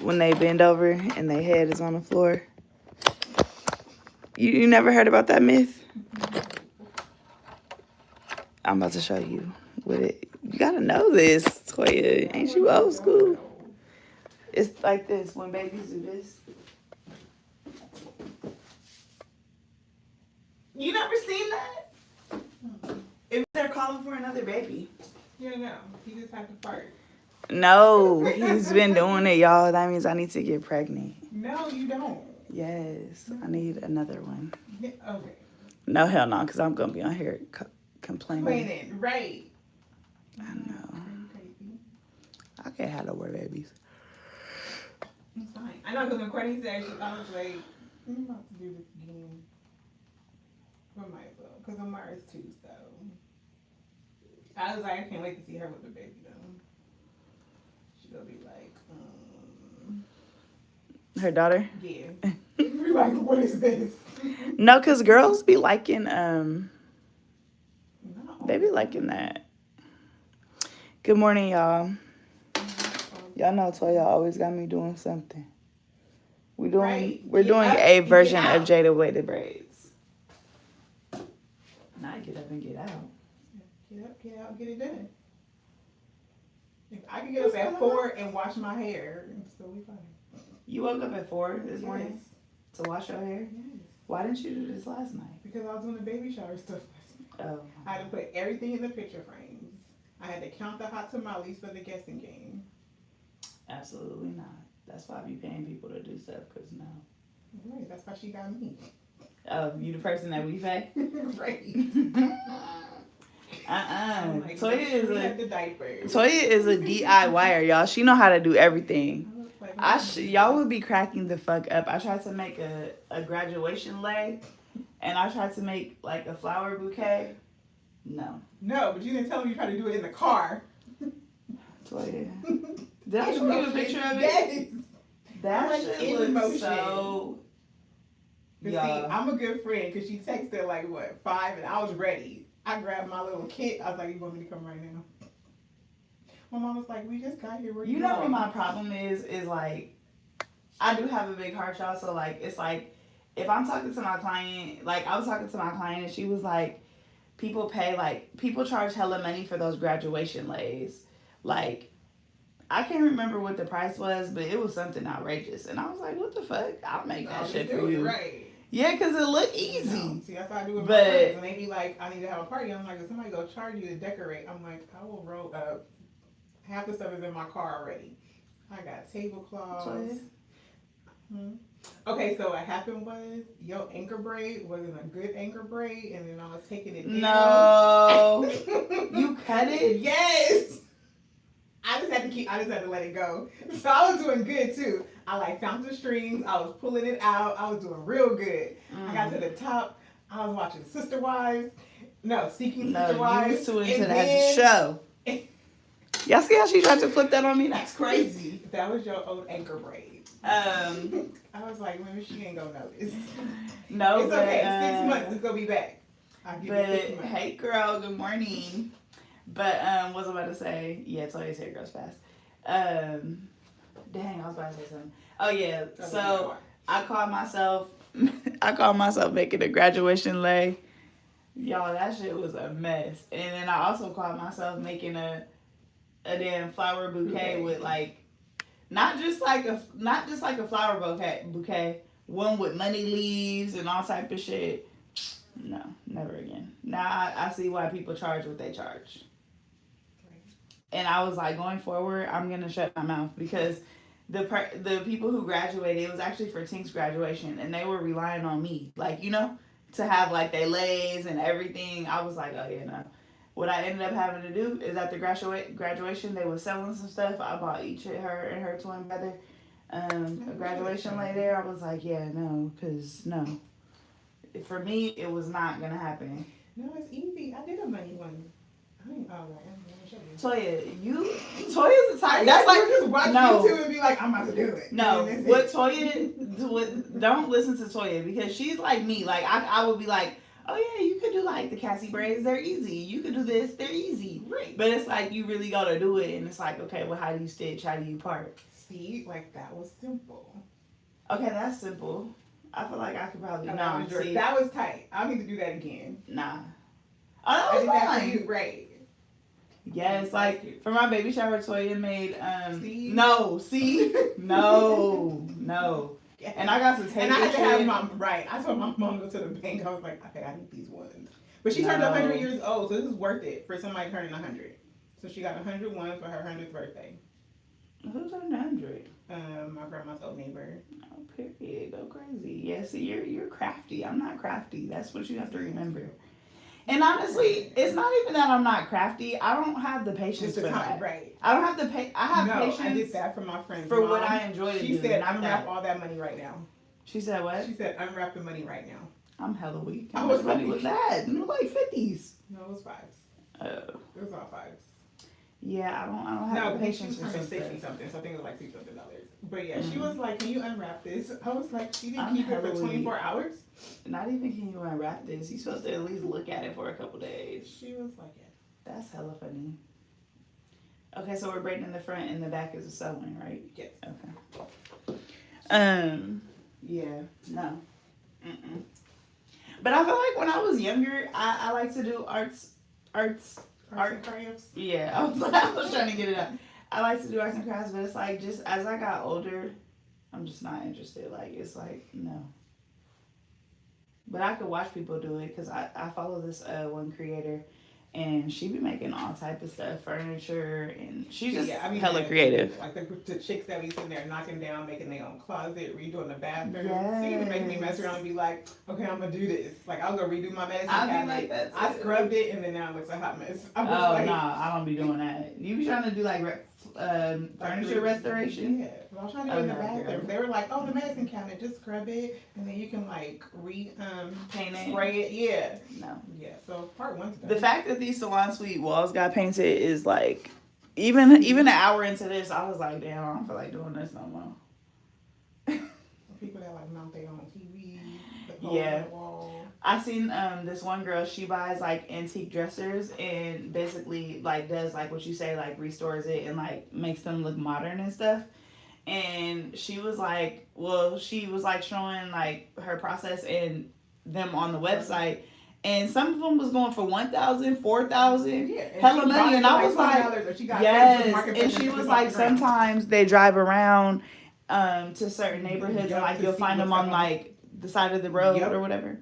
when they bend over and their head is on the floor. You never heard about that myth? I'm about to show you what it. You gotta know this, Toya. Ain't you old school? It's like this when babies do this. You never seen that? If they're calling for another baby. Yeah, no. He just had to fart. No, he's been doing it, y'all. That means I need to get pregnant. No, you don't. Yes, I need another one. Yeah, okay. No, hell no, because I'm going to be on here complaining. Right. I know. I can't have no more babies. It's fine. I know, because when Courtney said, I was like, I'm about to do this again. We might as well, because Amara's too, so. I was like, I can't wait to see her with the baby, though. She's going to be like, Her daughter? Yeah. We're like, what is this? No, because girls be liking, No. they be liking that. Good morning, y'all. Y'all know Toya always got me doing something. We're doing a version of Jada Way Braids. Now I get up and get out. Get out, get it done. If I could get up at 4 and wash my hair, so we fine. You woke up at 4 this morning to wash your hair? Yes. Why didn't you do this last night? Because I was doing the baby shower stuff. Oh. I had to put everything in the picture frames. I had to count the hot tamales for the guessing game. Absolutely not. That's why I be paying people to do stuff, because no. Right, that's why she got me. Oh, you the person that we pay? Right. Like, Toya is a DIYer, y'all. She know how to do everything. Y'all would be cracking the fuck up. I tried to make a graduation lei, and I tried to make like a flower bouquet. No, but you didn't tell me you tried to do it in the car. Toya, did I show you a picture of it? Yes. That shit looks so. See, I'm a good friend because she texted like 5, and I was ready. I grabbed my little kit. I was like, "You want me to come right now?" My mom was like, "We just got here. You know what my problem is like, I do have a big heart, y'all. So like, it's like, if I'm talking to my client, like I was talking to my client and she was like, people charge hella money for those graduation leis. Like, I can't remember what the price was, but it was something outrageous. And I was like, what the fuck? I'll make that shit for you. Right. Yeah, because it looked easy. No, see, that's how I do it with my friends. And they be like, I need to have a party. I'm like, if somebody go charge you to decorate, I'm like, I will roll up. Half the stuff is in my car already. I got tablecloths. Okay, so what happened was your anchor braid wasn't a good anchor braid, and then I was taking it down. No. You cut it? Yes. I just had to let it go. So I was doing good too. I like found the strings. I was pulling it out. I was doing real good. I got to the top. I was watching Sister Wives. Seeking Sister Wives. You was too into that show. Y'all see how she tried to flip that on me? That's crazy. That was your old anchor braid. I was like, maybe she ain't gonna notice. No, it's okay. 6 months, it's gonna be back. I'll give you 6 months. Hey, girl. Good morning. But what was I about to say? Yeah, Toya's hair grows fast. Dang, I was about to say something. Oh yeah. So I called myself making a graduation lei. Y'all, that shit was a mess. And then I also called myself making a damn flower bouquet with like not just like a flower bouquet, one with money leaves and all type of shit. No, never again. Now I see why people charge what they charge. And I was like, going forward, I'm gonna shut my mouth because the people who graduated, it was actually for Tink's graduation, and they were relying on me, like, you know, to have like their leis and everything. I was like, oh yeah, no. What I ended up having to do is at the graduation, they were selling some stuff. I bought each of her and her twin brother a graduation lei there. I was like, yeah, no, because no. For me, it was not going to happen. No, it's easy. I did a money one. Toya's the type. That's like, just watch YouTube and be like, I'm about to do it. No, don't listen to Toya because she's like me. Like, I would be like, oh yeah, you could do like the Cassie braids, they're easy. You could do this, they're easy. Right. But it's like you really gotta do it, and it's like, okay, well, how do you stitch? How do you part? See, like that was simple. Okay, that's simple. I feel like I could probably see. That was tight. I'll need to do that again. Nah. Oh, that was I fine. That for you, right? Yes, like for my baby shower, Toya made see? No. Yes. And I got some tape. And I had to have my I told my mom to go to the bank. I was like, okay, I need these ones. But she turned 100 years old, so this is worth it for somebody turning 100. So she got 101 for her 100th birthday. Who's 100? My grandma's old neighbor. Oh, period. Go crazy. Yeah, see, you're crafty. I'm not crafty. That's what you have to remember. And honestly, it's not even that I'm not crafty. I don't have the patience for that. Right. I don't have the I have patience. I did that for my friends. For what I enjoy to do. She said, unwrap all that money right now. She said what? She said, unwrap the money right now. I'm hella weak. How much money was that? It was like 50s. No, it was 5s. Oh. It was all 5s. Yeah, I don't have the patience for something. 60 something, so I think it was like $60 something. But yeah, she was like, can you unwrap this? I was like, she didn't keep it for 24 hours? Not even can you unwrap this. You're supposed to at least look at it for a couple days. She was like, yeah. That's hella funny. Okay, so we're braiding in the front and the back is a sewing, right? Yes. Okay. Yeah, no. Mm-mm. But I feel like when I was younger, I like to do arts and crafts. Yeah, I was trying to get it out. I like to do arts and crafts, but it's like just as I got older, I'm just not interested. Like it's like no. But I could watch people do it because I follow this one creator, and she be making all type of stuff, furniture, and she's just hella creative. Like the chicks that be sitting there knocking down, making their own closet, redoing the bathroom. Yes. She even make me mess around and be like, okay, I'm gonna do this. Like I'll go redo my medicine I'll cabinet. be like that too. I scrubbed it and then now it looks a hot mess. Oh nah, I don't be doing that. You be trying to do like furniture restoration? Yeah, but I was trying to do it in the bathroom. They were like, oh, the medicine cabinet, just scrub it and then you can like paint it, spray it. Yeah. No. Yeah. So part 1's done. The fact that these salon suite walls got painted is like, even an hour into this, I was like, damn, I don't feel like doing this no more. People that like mount their own TV. Yeah. I seen this one girl, she buys like antique dressers and basically like does like what you say, like restores it and like makes them look modern and stuff. And she was like, showing like her process and them on the website. And some of them was going for $1,000, $4,000, hella money. And I was like, yes. And she was like, sometimes they drive around to certain neighborhoods and like you'll find them on like the side of the road or whatever.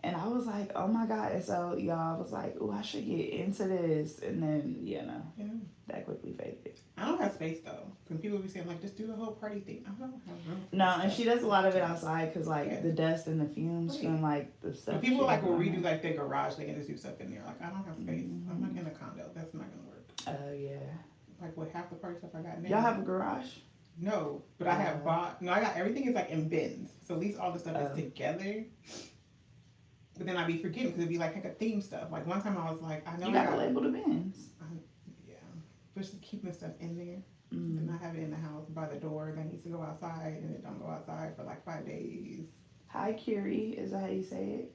And I was like, oh my God. And so y'all was like, oh, I should get into this. And then, that quickly faded. I don't have space though. Because people be saying like, just do the whole party thing. I don't have room. No, and she does a lot of it outside because like the dust and the fumes from like the stuff. But people like will redo like their garage. They can just do stuff in there. Like I don't have space. I'm not in a condo. That's not gonna work. Oh yeah. Like what half the party stuff I got now. Y'all have a garage? No, but I have bought. No, I got everything is like in bins. So at least all the stuff is together. But then I'd be forgetting because it'd be like a theme stuff. Like one time I was like, I know you gotta label the bins. Yeah, but just keeping stuff in there. And I have it in the house by the door that needs to go outside, and it don't go outside for like 5 days. Hi, Curie. Is that how you say it?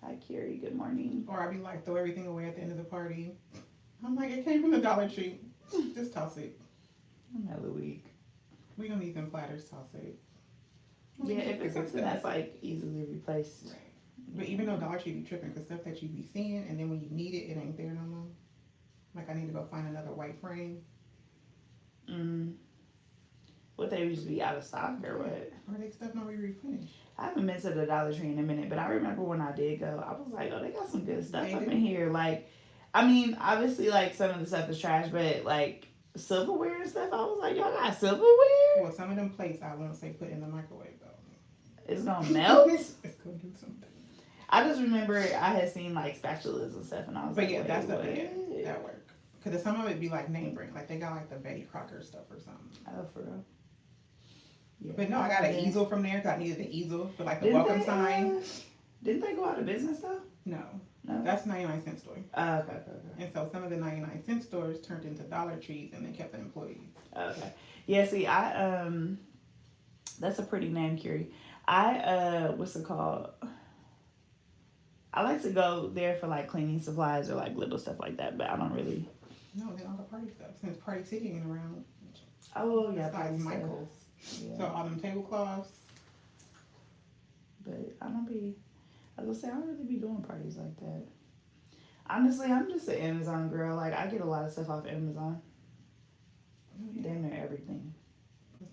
Hi, Curie. Good morning. Or I'd be like, throw everything away at the end of the party. I'm like, it came from the Dollar Tree. Just toss it. I'm hella weak. We don't need them platters. Toss it. Yeah, if it's something that's like easily replaced. Right. But even though Dollar Tree be tripping, because stuff that you be seeing, and then when you need it, it ain't there no more. Like I need to go find another white frame. Would they just be out of stock or what? Or they stuff not replenished. I haven't been to the Dollar Tree in a minute, but I remember when I did go, I was like, oh, they got some good stuff up in here. Like, I mean, obviously, like, some of the stuff is trash, but, like, silverware and stuff, I was like, y'all got silverware? Well, some of them plates I won't say put in the microwave, though. It's gonna melt? It's gonna do something. I just remember I had seen, like, spatulas and stuff, and I was like, but yeah, that's stuff, that work. Because some of it be like name brand. Like they got like the Betty Crocker stuff or something. Oh, for real? Yeah. But no, I got an easel from there because I needed the easel for like the welcome sign. Didn't they go out of business though? No. That's 99-cent store. Okay. And so some of the 99-cent stores turned into Dollar Trees and they kept the employees. Okay. Yeah, see, that's a pretty name, Curie. What's it called? I like to go there for like cleaning supplies or like little stuff like that, but I don't really. No, they don't have party stuff since Party City ain't around. Oh yeah, Besides party Michael's. stuff. Yeah. So all them tablecloths. But I was gonna say, I don't really be doing parties like that. Honestly, I'm just an Amazon girl. Like, I get a lot of stuff off Amazon. Oh, yeah. Damn near everything.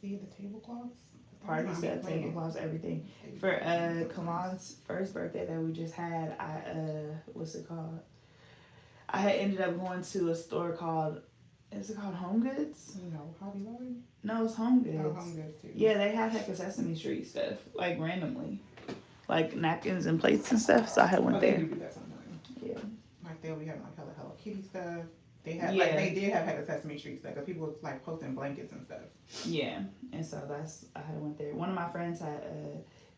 See the tablecloths? Party stuff, tablecloths, everything. For Kalan's first birthday that we just had, what's it called? I had ended up going to a store called, is it called Home Goods? No, Hobby Lobby? No, it's Home Goods. Oh, Home Goods too. Yeah, they have like a Sesame Street stuff, like randomly. Like napkins and plates and stuff, so I had went there. They do that sometimes. Yeah. Like they'll be having like Hello Kitty stuff. They had like they did have a Sesame Street stuff because people was like posting blankets and stuff. Yeah, and so I had went there. One of my friends had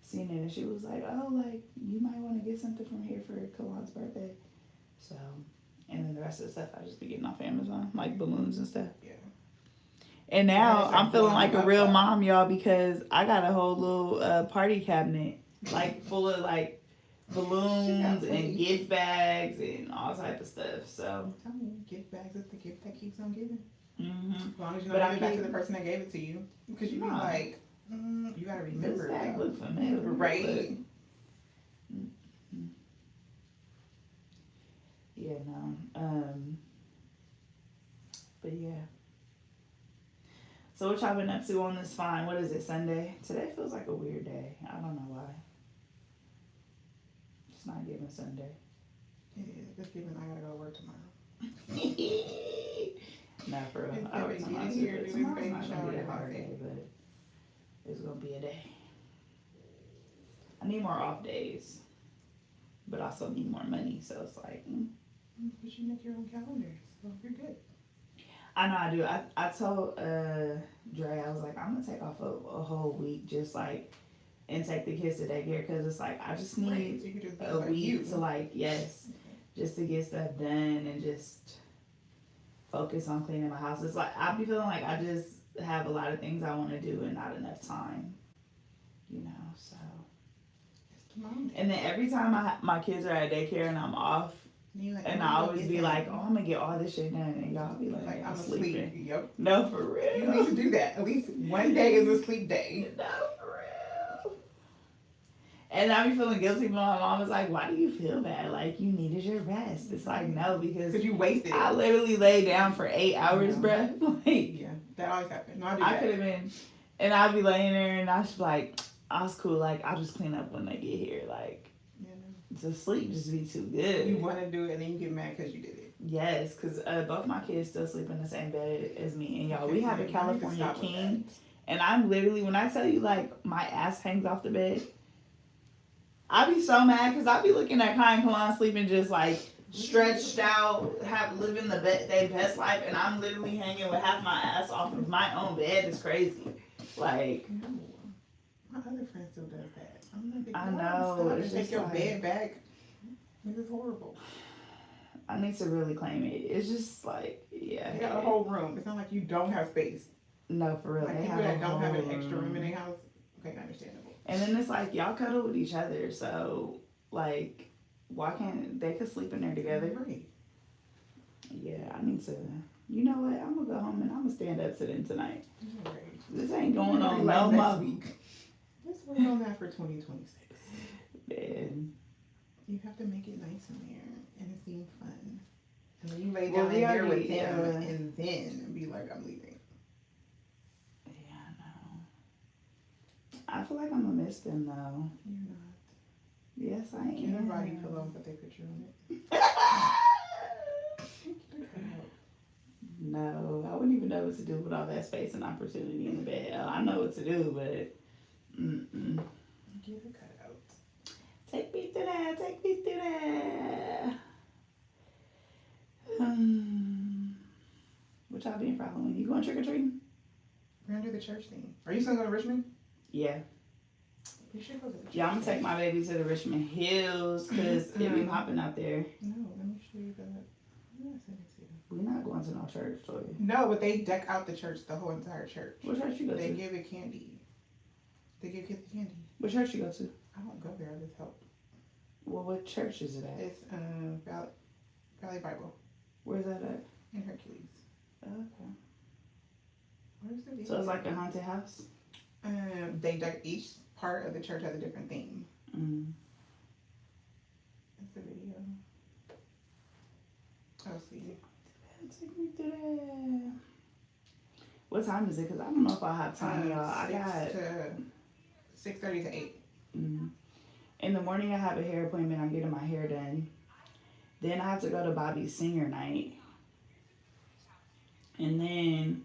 seen it and she was like, "Oh, like you might want to get something from here for Kalan's birthday." So, and then the rest of the stuff I just be getting off Amazon, like balloons and stuff. Yeah. And now I'm feeling like a real mom, y'all, because I got a whole little party cabinet, like full of like balloons and gift bags and all type of stuff. So I mean, gift bags is the gift that keeps on giving. Mm-hmm. As long as you don't give it back to the person that gave it to you, because you be like, you gotta remember. This bag look familiar, right? Mm-hmm. Yeah, no. But yeah. So what y'all been up to on this fine? What is it, Sunday? Today feels like a weird day. I don't know why. It's not giving Sunday. It is. It's giving I gotta go to work tomorrow. Not for real. I work tomorrow too, but tomorrow's not gonna be a hard day, but it's gonna be a day. I need more off days, but I also need more money, so it's like. But you make your own calendar, so you're good. I know I do. I told Dre, I was like, I'm gonna take off a whole week, just like, and take the kids to daycare, because it's like I just need a week to like, just to get stuff done and just focus on cleaning my house. It's like I be feeling like I just have a lot of things I want to do and not enough time, you know. So, and then every time my kids are at daycare and I'm off. And I always be like, oh, I'm gonna get all this shit done, and y'all be like I'm sleeping. Yep. No, for real. You need to do that. At least one day is a sleep day. No, for real. And I be feeling guilty, but my mom was like, why do you feel bad? Like, you needed your rest. It's like, no, because you wasted it. I literally laid down for 8 hours, bruh. Like, yeah, that always happens. No, I could have been, and I'd be laying there, and I was like, I was cool. Like, I'll just clean up when they get here. Like, to sleep just be too good. You want to do it and then you get mad because you did it. Yes, because both my kids still sleep in the same bed as me. And y'all, we have a California king. And I'm literally, when I tell you, like, my ass hangs off the bed, I be so mad because I be looking at Kai and Kalan sleeping just, like, stretched out, living their best life. And I'm literally hanging with half my ass off of my own bed. It's crazy. Like, no. My other friend still does that. I'm like, I know. It's take your bed back. This is horrible. I need to really claim it. It's just like, yeah. You got a whole room. It's not like you don't have space. No, for real. Like they people that don't have an extra room in their house. Okay, understandable. And then it's like, y'all cuddle with each other. So, like, why can't they could sleep in there together? Right. Yeah, I need to. You know what? I'm going to go home and I'm going to stand up to them tonight. Right. This ain't going on like no next more. week. Let's work on that for 2026. Man. You have to make it nice in there and it seems fun. And then you lay down in there with them and then be like, I'm leaving. Yeah, I know. I feel like I'm going to miss them though. You're not. Yes, I am. Get a body pillow and put their picture on it. No, I wouldn't even know what to do with all that space and opportunity in the bed. I know what to do, but Get a cutout. Take me through that. Take me through that. What y'all being for Halloween? You going trick or treating? We're gonna do the church thing. Are you still going to Richmond? Yeah. We should go to the church. Yeah, I'm gonna take my baby to the Richmond Hills because it be popping out there. No, let me show you that. I'm gonna send it to you. We're not going to no church, Toya. No, but they deck out the church, the whole entire church. What church you go They to? give it candy. They give kids candy. What church you go to? I don't go there. I just help. Well, what church is it at? It's Valley Bible Where's that at? in Hercules. Okay. Where's the video? So it's like a haunted house? Each part of the church has a different theme. Mm. That's the video. I'll see. Take me through that. What time is it? Because I don't know if I'll have time, y'all. I got 6:30 to 8. Mm. In the morning, I have a hair appointment. I'm getting my hair done. Then I have to go to Bobby's senior night. And then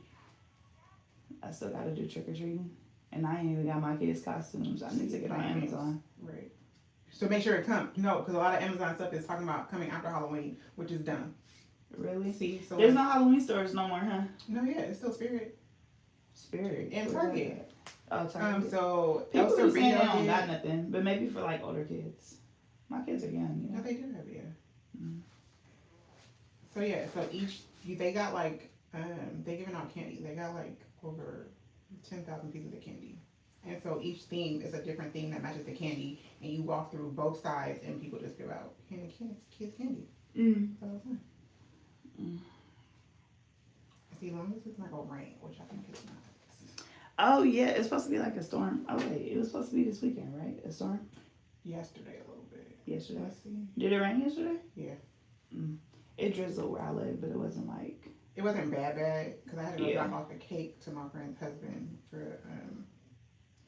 I still got to do trick-or-treating. And I ain't even got my kids' costumes. I need to get on Amazon. Right. So make sure it comes. No, because a lot of Amazon stuff is talking about coming after Halloween, which is done. Really? See? So there's no Halloween stores no more, huh? No, yeah. It's still Spirit. Spirit. And Target. Oh, Target. So people be saying they don't got nothing, but maybe for like older kids. My kids are young, you know. No, they do have, yeah. Mm. So yeah, so they got like they giving out candy. They got like over 10,000 pieces of candy, and so each theme is a different theme that matches the candy, and you walk through both sides, and people just give out kids candy. Mm. So it's fun. Mm. See, as long as it's not gonna rain, which I think it's not. Oh yeah, it's supposed to be like a storm. Oh wait, it was supposed to be this weekend, right? A storm? Yesterday a little bit. Yesterday? Let's see. Did it rain yesterday? Yeah. Mm. It drizzled where I live, but it wasn't like... It wasn't bad, because I had to go drop off a cake to my friend's husband for,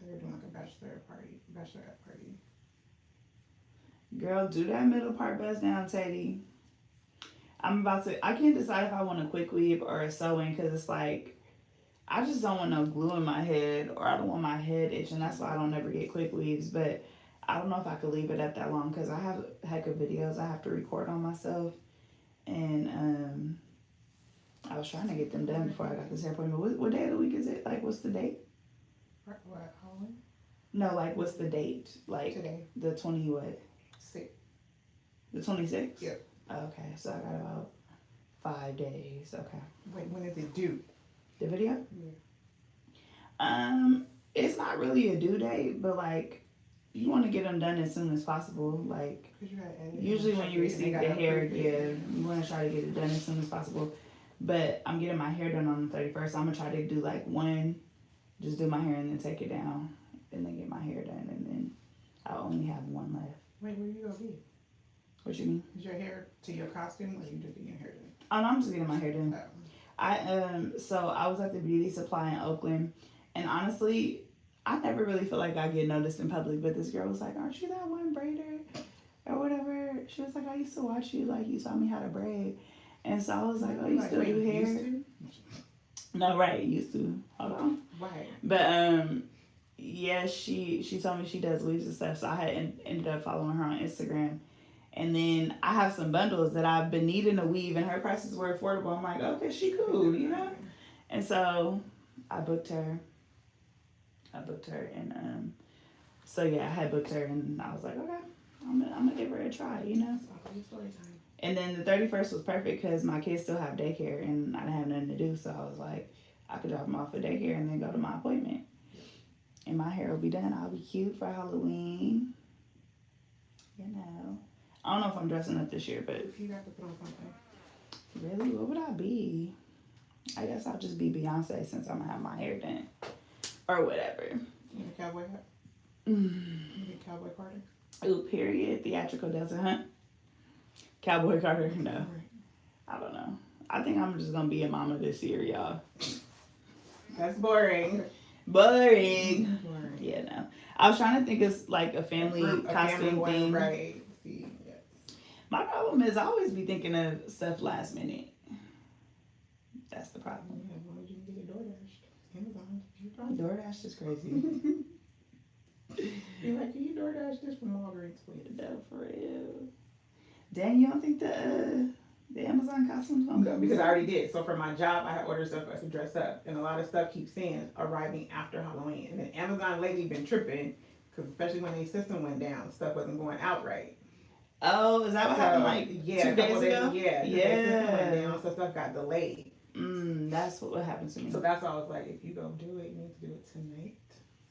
they were doing like a bachelorette party. Girl, do that middle part bust down, Teddy. I can't decide if I want a quick weave or a sewing, because it's like, I just don't want no glue in my head, or I don't want my head itching. That's why I don't ever get quick weaves, but I don't know if I could leave it up that long, because I have a heck of videos I have to record on myself, and I was trying to get them done before I got this hair appointment. What day of the week is it? Like, what's the date? What, Halloween? No, like, what's the date? Like, today. The 20 what? 6. The 26th? Yep. Okay, so I got about 5 days. Okay. Wait, when is it due? The video? Yeah. It's not really a due date, but like, you want to get them done as soon as possible. Like, usually when you receive the hair, you want to try to get it done as soon as possible. But I'm getting my hair done on the 31st. I'm gonna try to do like one, just do my hair and then take it down, and then get my hair done, and then I only have one left. Wait, where you gonna be? What you mean? Is your hair to your costume, or you just getting your hair done? Oh no, I'm just getting my hair done. Oh. So I was at the beauty supply in Oakland, and honestly, I never really feel like I get noticed in public, but this girl was like, "Aren't you that one braider?" or whatever. She was like, "I used to watch you, like you taught me how to braid." And so I was like, "Oh, you still do hair?" Used to? No, right, used to. Hold on. Right. But yeah, she told me she does weaves and stuff, so I had ended up following her on Instagram. And then I have some bundles that I've been needing to weave, and her prices were affordable. I'm like, okay, she cool, you know? And so I booked her. And so yeah, I had booked her, and I was like, okay, I'm gonna give her a try, you know? And then the 31st was perfect because my kids still have daycare, and I didn't have nothing to do, so I was like, I could drop them off at daycare and then go to my appointment. And my hair will be done. I'll be cute for Halloween. You know. I don't know if I'm dressing up this year, but... You have to put on something. Really? What would I be? I guess I'll just be Beyonce since I'm gonna have my hair done. Or whatever. You a cowboy hat? You a cowboy Carter? Ooh, period. Theatrical Delta Hunt. Cowboy Carter? No. Right. I don't know. I think I'm just gonna be a mama this year, y'all. That's boring. Boring. Yeah, no. I was trying to think of like a family costume thing. Right. See, yes. My problem is I always be thinking of stuff last minute. That's the problem. Yeah, why would you get a DoorDash? Amazon. DoorDash is crazy. You're like, can you DoorDash this from Walgreens, please? No, for real. Dang, you don't think the Amazon costumes gonna go? Because I already did. So for my job, I had ordered stuff for us to dress up, and a lot of stuff keeps saying arriving after Halloween. And then Amazon lately been tripping, because especially when their system went down, stuff wasn't going out right. Oh, is that what happened like 2 days ago? Yeah. Their system went down, so stuff got delayed. That's what happened to me. So that's why I was like, if you go do it, you need to do it tonight.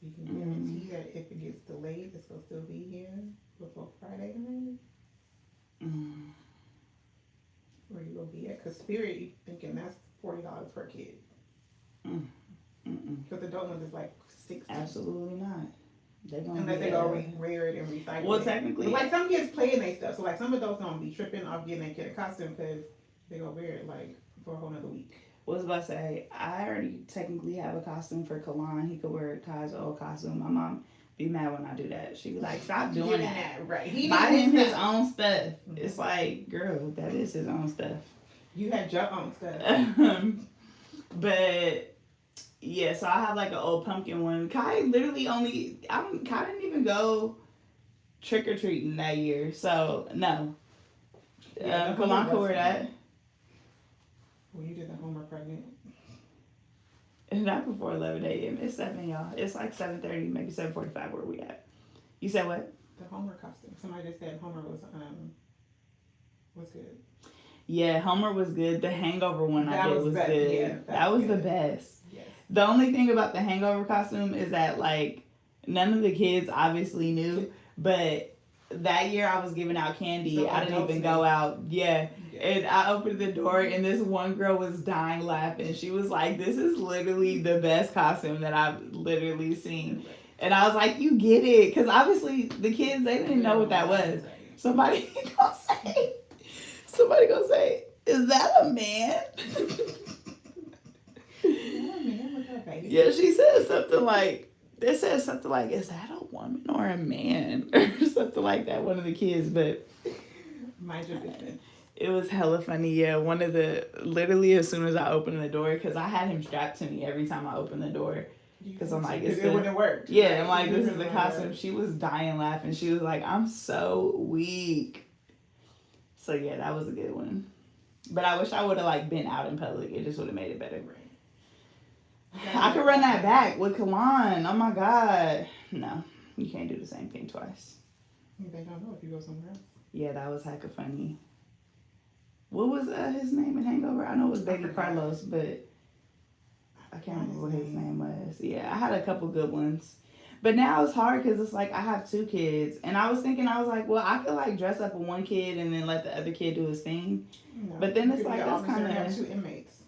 So you can guarantee that if it gets delayed, it's gonna still be here before Friday night. Where you gonna be at? Cause Spirit, you thinking that's $40 per kid. 60. Absolutely not. They're gonna Unless they go rear it and recycle well, it. technically, But like some kids play in their stuff. So like some adults don't be tripping off getting their kid a costume because they go wear it like for a whole nother week. what was I about to say? I already technically have a costume for Kalan. He could wear Kai's old costume. My mom be mad when I do that. She be like, "Stop doing that." Right. He buy him his stuff. own stuff. It's like, girl, that is his own stuff. You had your own stuff. But yeah, so I have like an old pumpkin one. Kai literally Kai didn't even go trick or treating that year. So no. Yeah, Kalan could wear that. Well, you did the Homer pregnant. Not before 11 a.m. It's 7, y'all. It's like 7:30, maybe 7:45 where we at. You said what? The Homer costume. Somebody just said Homer was good. Yeah, Homer was good. The Hangover one I did was good. Yeah, that was the best. Yes. The only thing about the Hangover costume is that like none of the kids obviously knew, but that year I was giving out candy. So I didn't even go out. Yeah. And I opened the door and this one girl was dying laughing. She was like, "This is literally the best costume that I've literally seen." And I was like, "You get it." Because obviously the kids, they didn't know what that was. Somebody gonna say, "Is that a man?" Yeah, she said something like, they said something like, "Is that a woman or a man?" or something like that, one of the kids. But mind your business. It was hella funny. Yeah, literally as soon as I opened the door, because I had him strapped to me every time I opened the door. Because I'm like, it wouldn't have worked. Yeah, right? I'm like, this is the costume. She was dying laughing. She was like, "I'm so weak." So yeah, that was a good one. But I wish I would have like been out in public. It just would have made it better. Right. I could run that back with Kalan. Oh my God. No, you can't do the same thing twice. They don't know if you go somewhere else. Yeah, that was hecka funny. What was his name in Hangover? I know it was Baby Carlos, but I can't remember what his name was. Yeah, I had a couple good ones. But now it's hard because it's like I have 2 kids. And I was thinking, I was like, well, I could like dress up with one kid and then let the other kid do his thing. No, but then it's like, that's kind of... have 2 inmates.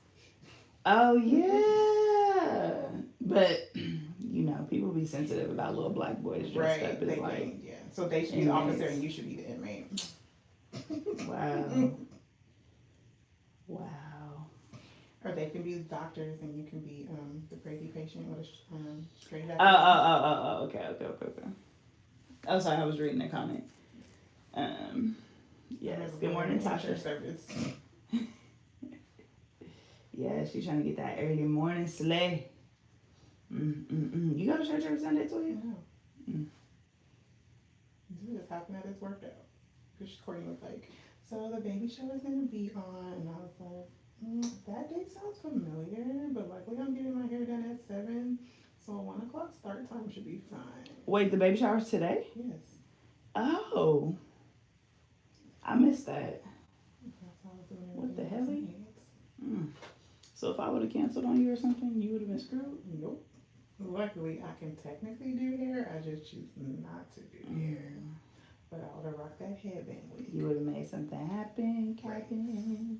Oh, yeah. But, you know, people be sensitive about little black boys dressed up as like... Yeah, so they should be the officer and you should be the inmate. Wow. Wow. Or they can be doctors and you can be the crazy patient with a straight jacket. Oh, okay. Oh, sorry, I was reading the comment. Yes, good morning, Tasha. Service. Yeah, she's trying to get that early morning sleigh. You go to church every Sunday, too? No. This just happened at his workout. Because Courtney was like, "So the baby shower is going to be on," and I was like, "That date sounds familiar, but luckily I'm getting my hair done at 7, so 1 o'clock start time should be fine." Wait, the baby shower's today? Yes. Oh. I missed that. That's how I was doing what the hell? So if I would have canceled on you or something, you would have been screwed? Nope. Luckily, I can technically do hair. I just choose not to do hair. But I would have rocked that headband with you. would have made something happen, Captain. Right.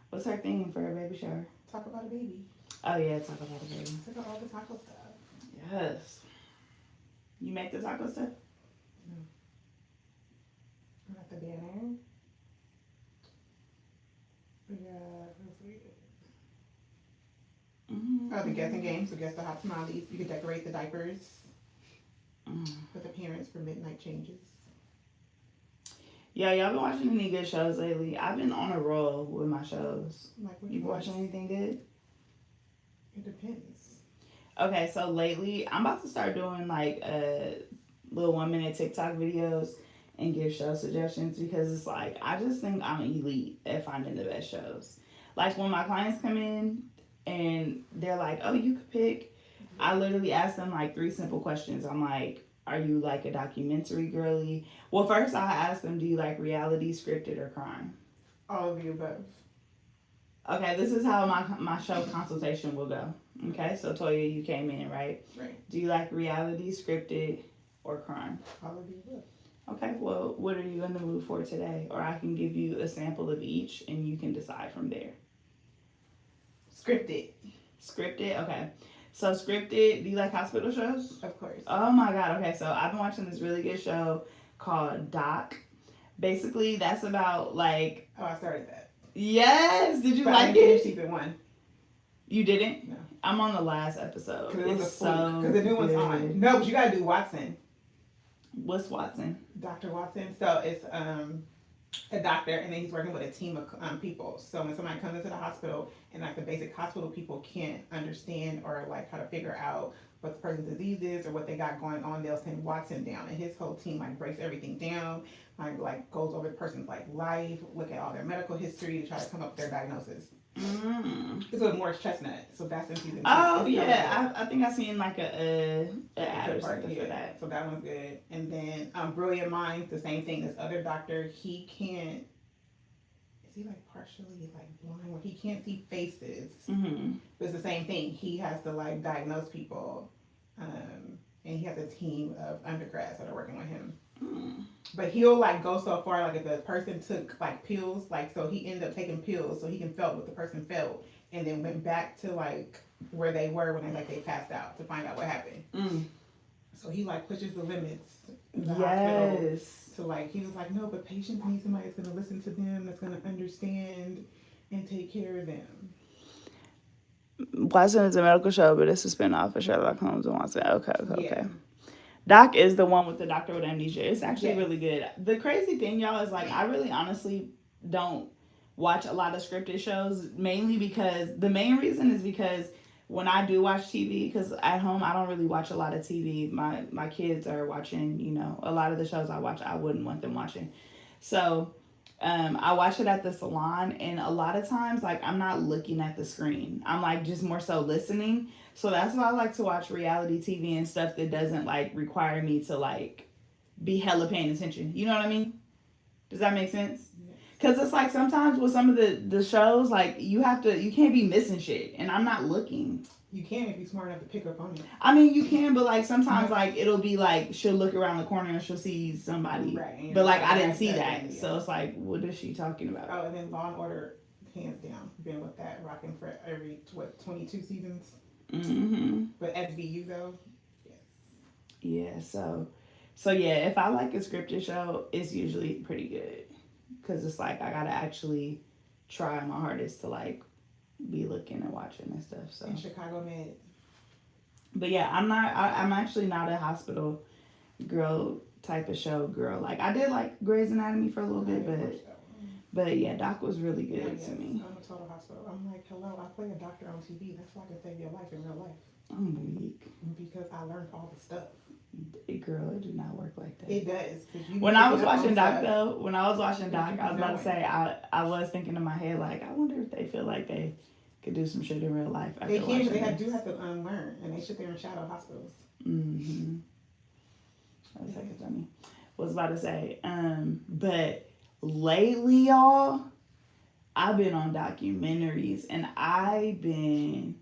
What's her theme for her baby shower? Talk about a baby. Oh, yeah, talk about a baby. Talk about all the taco stuff. Yes. You make the taco stuff? No. I got the banner. We got, the guessing game. So guess the hot tamales. You can decorate the diapers for the parents for midnight changes. Yeah, y'all been watching any good shows lately? I've been on a roll with my shows. Like you been watching anything good? It depends. Okay, so lately I'm about to start doing like little 1-minute TikTok videos and give show suggestions because it's like I just think I'm elite at finding the best shows. Like when my clients come in and they're like, "Oh, you could pick," I literally ask them like 3 simple questions. I'm like, "Are you like a documentary girly?" Well, first I ask them, "Do you like reality, scripted, or crime?" All of the above. Okay, this is how my show consultation will go. Okay, so Toya, you came in, right? Right. Do you like reality, scripted, or crime? All of the above. Okay, well, what are you in the mood for today? Or I can give you a sample of each and you can decide from there. Scripted. Scripted? Okay. So scripted, do you like hospital shows? Of course. Oh my God. Okay, so I've been watching this really good show called Doc. Basically, that's about like. Oh, I started that. Yes. Did you but like I didn't it? finish season 1. You didn't? No. I'm on the last episode. Because it was It's a fluke. Because the new one's on. No, but you gotta do Watson. What's Watson? Dr. Watson. So it's a doctor, and then he's working with a team of people. So when somebody comes into the hospital, and like the basic hospital people can't understand or like how to figure out what the person's disease is or what they got going on, they'll send Watson down, and his whole team like breaks everything down, like goes over the person's like life, look at all their medical history to try to come up with their diagnosis. This was Morris Chestnut, so that's in season 2. Oh yeah, I think I seen like a ad or something for that. So that one's good. And then Brilliant Minds, the same thing. This other doctor, he can't. Is he like partially like blind, where he can't see faces? But it's the same thing. He has to like diagnose people, and he has a team of undergrads that are working with him. But he'll like go so far, like if a person took like pills, like so he ended up taking pills so he can felt what the person felt, and then went back to like where they were when they passed out to find out what happened. So he like pushes the limits in the hospital. So like he was like, no, but patients need somebody that's gonna listen to them, that's gonna understand and take care of them. Watson is a medical show, but it's a spinoff of Sherlock Holmes and Watson. Okay. Yeah. Doc is the one with the doctor with amnesia. It's actually really good. The crazy thing, y'all, is like I really honestly don't watch a lot of scripted shows, mainly because the main reason is because when I do watch TV, because at home I don't really watch a lot of TV. My kids are watching, you know, a lot of the shows I watch I wouldn't want them watching. So I watch it at the salon, and a lot of times like I'm not looking at the screen. I'm like just more so listening. So that's why I like to watch reality TV and stuff that doesn't like require me to like be hella paying attention. You know what I mean? Does that make sense? Because it's like sometimes with some of the shows, like you can't be missing shit, and I'm not looking. You can if you're smart enough to pick up on it. I mean, you can, but like sometimes like it'll be like she'll look around the corner and she'll see somebody, right? But like I didn't see that, so it's like, what is she talking about? Oh, and then Law and Order, hands down, been with that rocking for every 22 seasons. But SVU though, yeah. So yeah, if I like a scripted show, it's usually pretty good, because it's like I gotta actually try my hardest to like be looking and watching and stuff. So in Chicago Med. But yeah, I'm actually not a hospital girl type of show girl. Like I did like Grey's Anatomy for a little bit, but yeah, Doc was really good to me. I'm a total hospital. I'm like, hello, I play a doctor on TV. That's why I can save your life in real life. I'm weak. Because I learned all the stuff. Girl, it did not work like that. It does. When I was watching Doc, I was about to say, I was thinking in my head, like, I wonder if they feel like they could do some shit in real life. They can, but they do have to learn, and they sit there in shadow hospitals. That's like funny. Was about to say, but lately, y'all, I've been on documentaries, and I'm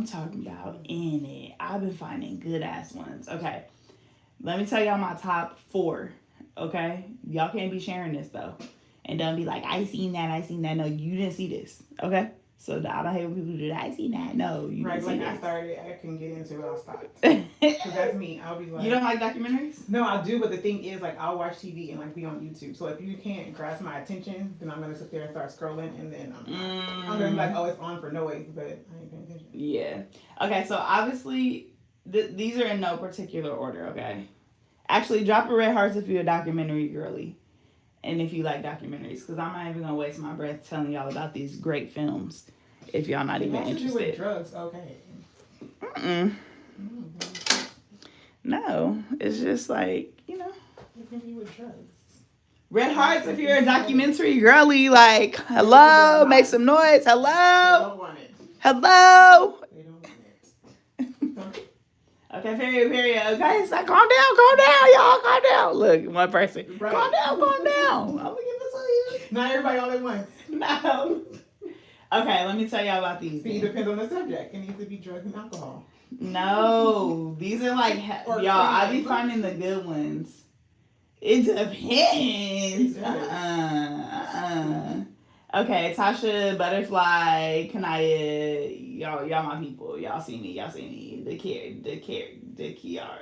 talking about in it. I've been finding good ass ones. Okay. Let me tell y'all my top 4. Okay. Y'all can't be sharing this though. And don't be like, I seen that. No, you didn't see this. Okay. So I don't hate when people do that. I seen that. No, you didn't see I started, I can get into it, I'll stop. Because that's me. I'll be like, you don't like documentaries? No, I do, but the thing is, like, I'll watch TV and like be on YouTube. So if you can't grasp my attention, then I'm gonna sit there and start scrolling, and then I'm gonna be like, oh, it's on for noise, but I ain't paying attention. Yeah. Okay, so obviously these are in no particular order. Okay. Actually, drop a red hearts if you're a documentary girly, and if you like documentaries, because I'm not even gonna waste my breath telling y'all about these great films if y'all not even interested. To do with drugs, okay. No, it's just like, you know. It can be with drugs. Red hearts if you're a documentary girly, like, hello, make some noise, hello. They don't want it. Hello. They don't want it. Okay, period. Okay, so calm down, y'all, calm down. Look, one person. Right. Calm down. I'm gonna give this to you. Not everybody all at once. No. Okay, let me tell y'all about these. See, it depends on the subject. It needs to be drugs and alcohol. No, these are like, y'all, I be finding the good ones. It depends. Okay, Tasha, Butterfly, Kanaya, y'all my people. Y'all see me. The Kiara.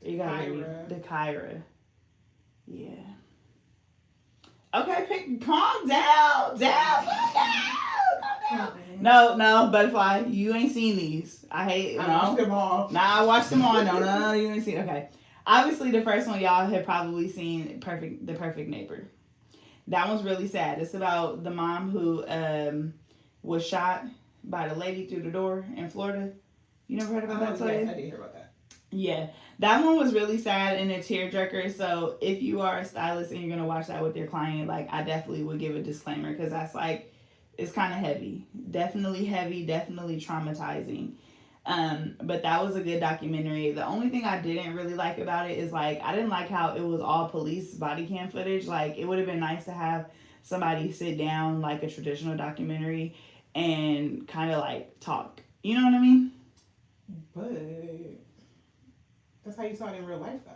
You gotta read the Kyra. Yeah. Okay, calm down. No, Butterfly, you ain't seen these. I watched them all. I watched them all. No, you ain't seen. Okay. Obviously, the first one y'all have probably seen, The Perfect Neighbor. That one's really sad. It's about the mom who was shot by the lady through the door in Florida. You never heard about that? Yes, I did hear about that. Yeah, that one was really sad and a tearjerker. So if you are a stylist and you're gonna watch that with your client, like I definitely would give a disclaimer because that's like it's kind of heavy, definitely traumatizing. But that was a good documentary. The only thing I didn't really like about it is like I didn't like how it was all police body cam footage. Like it would have been nice to have somebody sit down like a traditional documentary and kind of like talk. You know what I mean? But that's how you saw it in real life, though.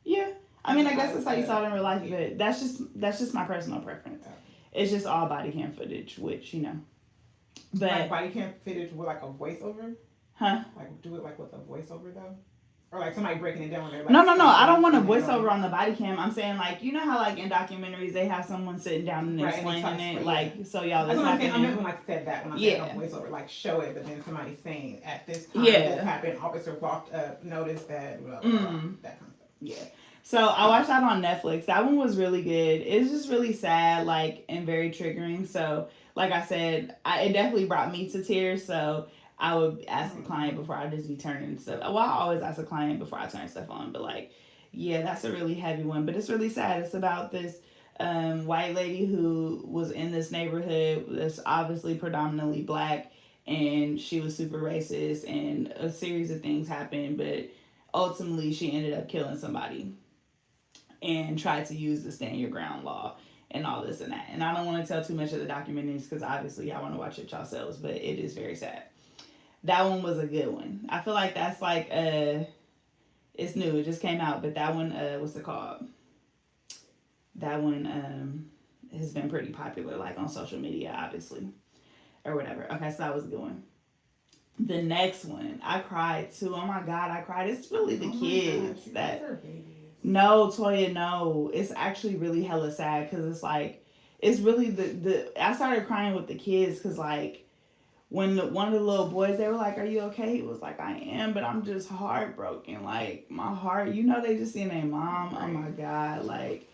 Yeah, I mean, I guess that's how you saw it in real life, but that's just my personal preference. It's just all body cam footage, which but like body cam footage with like a voiceover, huh? Like do it like with a voiceover though, or like somebody breaking it down when they're like. No. I don't want a voiceover on the body cam. I'm saying like you know how like in documentaries they have someone sitting down and explaining it, like so y'all. That's what I'm saying. I meant when I said that when I said a voiceover, like show it, but then somebody's saying at this time this happened. Officer walked up, noticed that, blah, blah, blah, that kind of stuff. Yeah. So I watched that on Netflix. That one was really good. It's just really sad, like, and very triggering. So, like I said, it definitely brought me to tears. So I would ask a client before I just be turning stuff. Well, I always ask a client before I turn stuff on. But like, yeah, that's a really heavy one. But it's really sad. It's about this white lady who was in this neighborhood that's obviously predominantly black, and she was super racist, and a series of things happened, but ultimately she ended up killing somebody and tried to use the stand your ground law and all this and that. And I don't want to tell too much of the documentaries because obviously y'all want to watch it yourselves, but it is very sad. That one was a good one. I feel like that's like it's new, it just came out, but that one what's it called? That one has been pretty popular like on social media obviously or whatever. Okay, so that was a good one. The next one, I cried too. Oh my God, I cried. It's really the kids that. No, Toya, no. It's actually really hella sad because it's like, it's really I started crying with the kids because like, when one of the little boys, they were like, "Are you okay?" He was like, "I am, but I'm just heartbroken. Like, my heart, they just seen their mom. Oh my God. Like,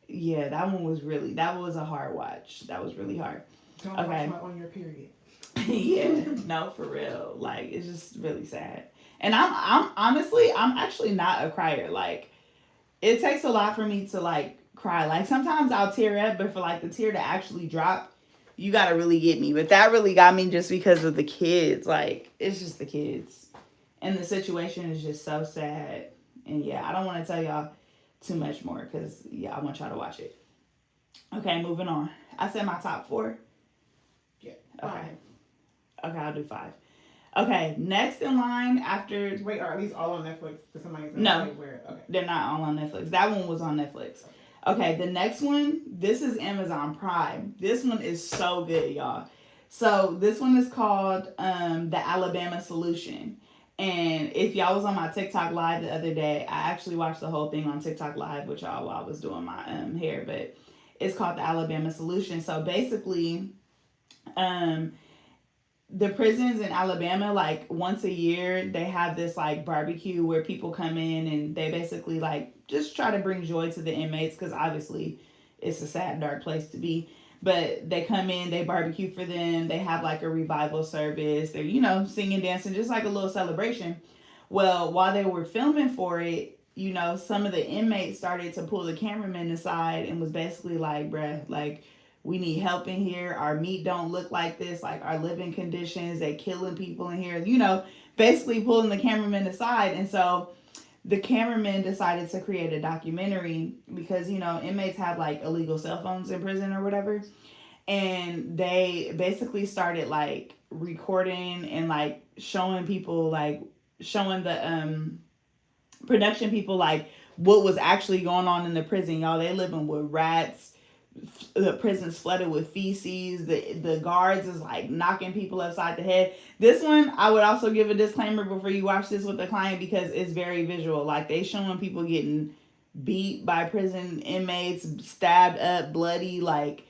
yeah, that was a hard watch. That was really hard. Don't watch on your period. Yeah, no, for real. Like, it's just really sad. And I'm honestly, I'm actually not a crier. Like, it takes a lot for me to like cry. Like sometimes I'll tear up, but for like the tear to actually drop, you gotta really get me. But that really got me just because of the kids. Like, it's just the kids. And the situation is just so sad. And yeah, I don't want to tell y'all too much more because yeah, I want y'all to watch it. Okay, moving on. I said my top 4. Yeah. Okay. Okay, I'll do 5. Okay, next in line after... Wait, are these all on Netflix? No, they're not all on Netflix. That one was on Netflix. Okay, the next one, this is Amazon Prime. This one is so good, y'all. So this one is called The Alabama Solution. And if y'all was on my TikTok live the other day, I actually watched the whole thing on TikTok live with y'all while I was doing my hair. But it's called The Alabama Solution. So basically... the prisons in Alabama, like once a year, they have this like barbecue where people come in and they basically like just try to bring joy to the inmates because obviously it's a sad, dark place to be. But they come in, they barbecue for them. They have like a revival service. They're, singing, dancing, just like a little celebration. Well, while they were filming for it, some of the inmates started to pull the cameraman aside and was basically like, bruh, like, we need help in here. Our meat don't look like this. Like our living conditions, they killing people in here, basically pulling the cameraman aside. And so the cameraman decided to create a documentary because, inmates have like illegal cell phones in prison or whatever. and they basically started like recording and like showing people, like showing the production people like what was actually going on in the prison. Y'all, they living with rats. The prison's flooded with feces. The guards is like knocking people upside the head. This one, I would also give a disclaimer before you watch this with the client, because it's very visual. Like, they showing people getting beat by prison inmates, stabbed up, bloody, like,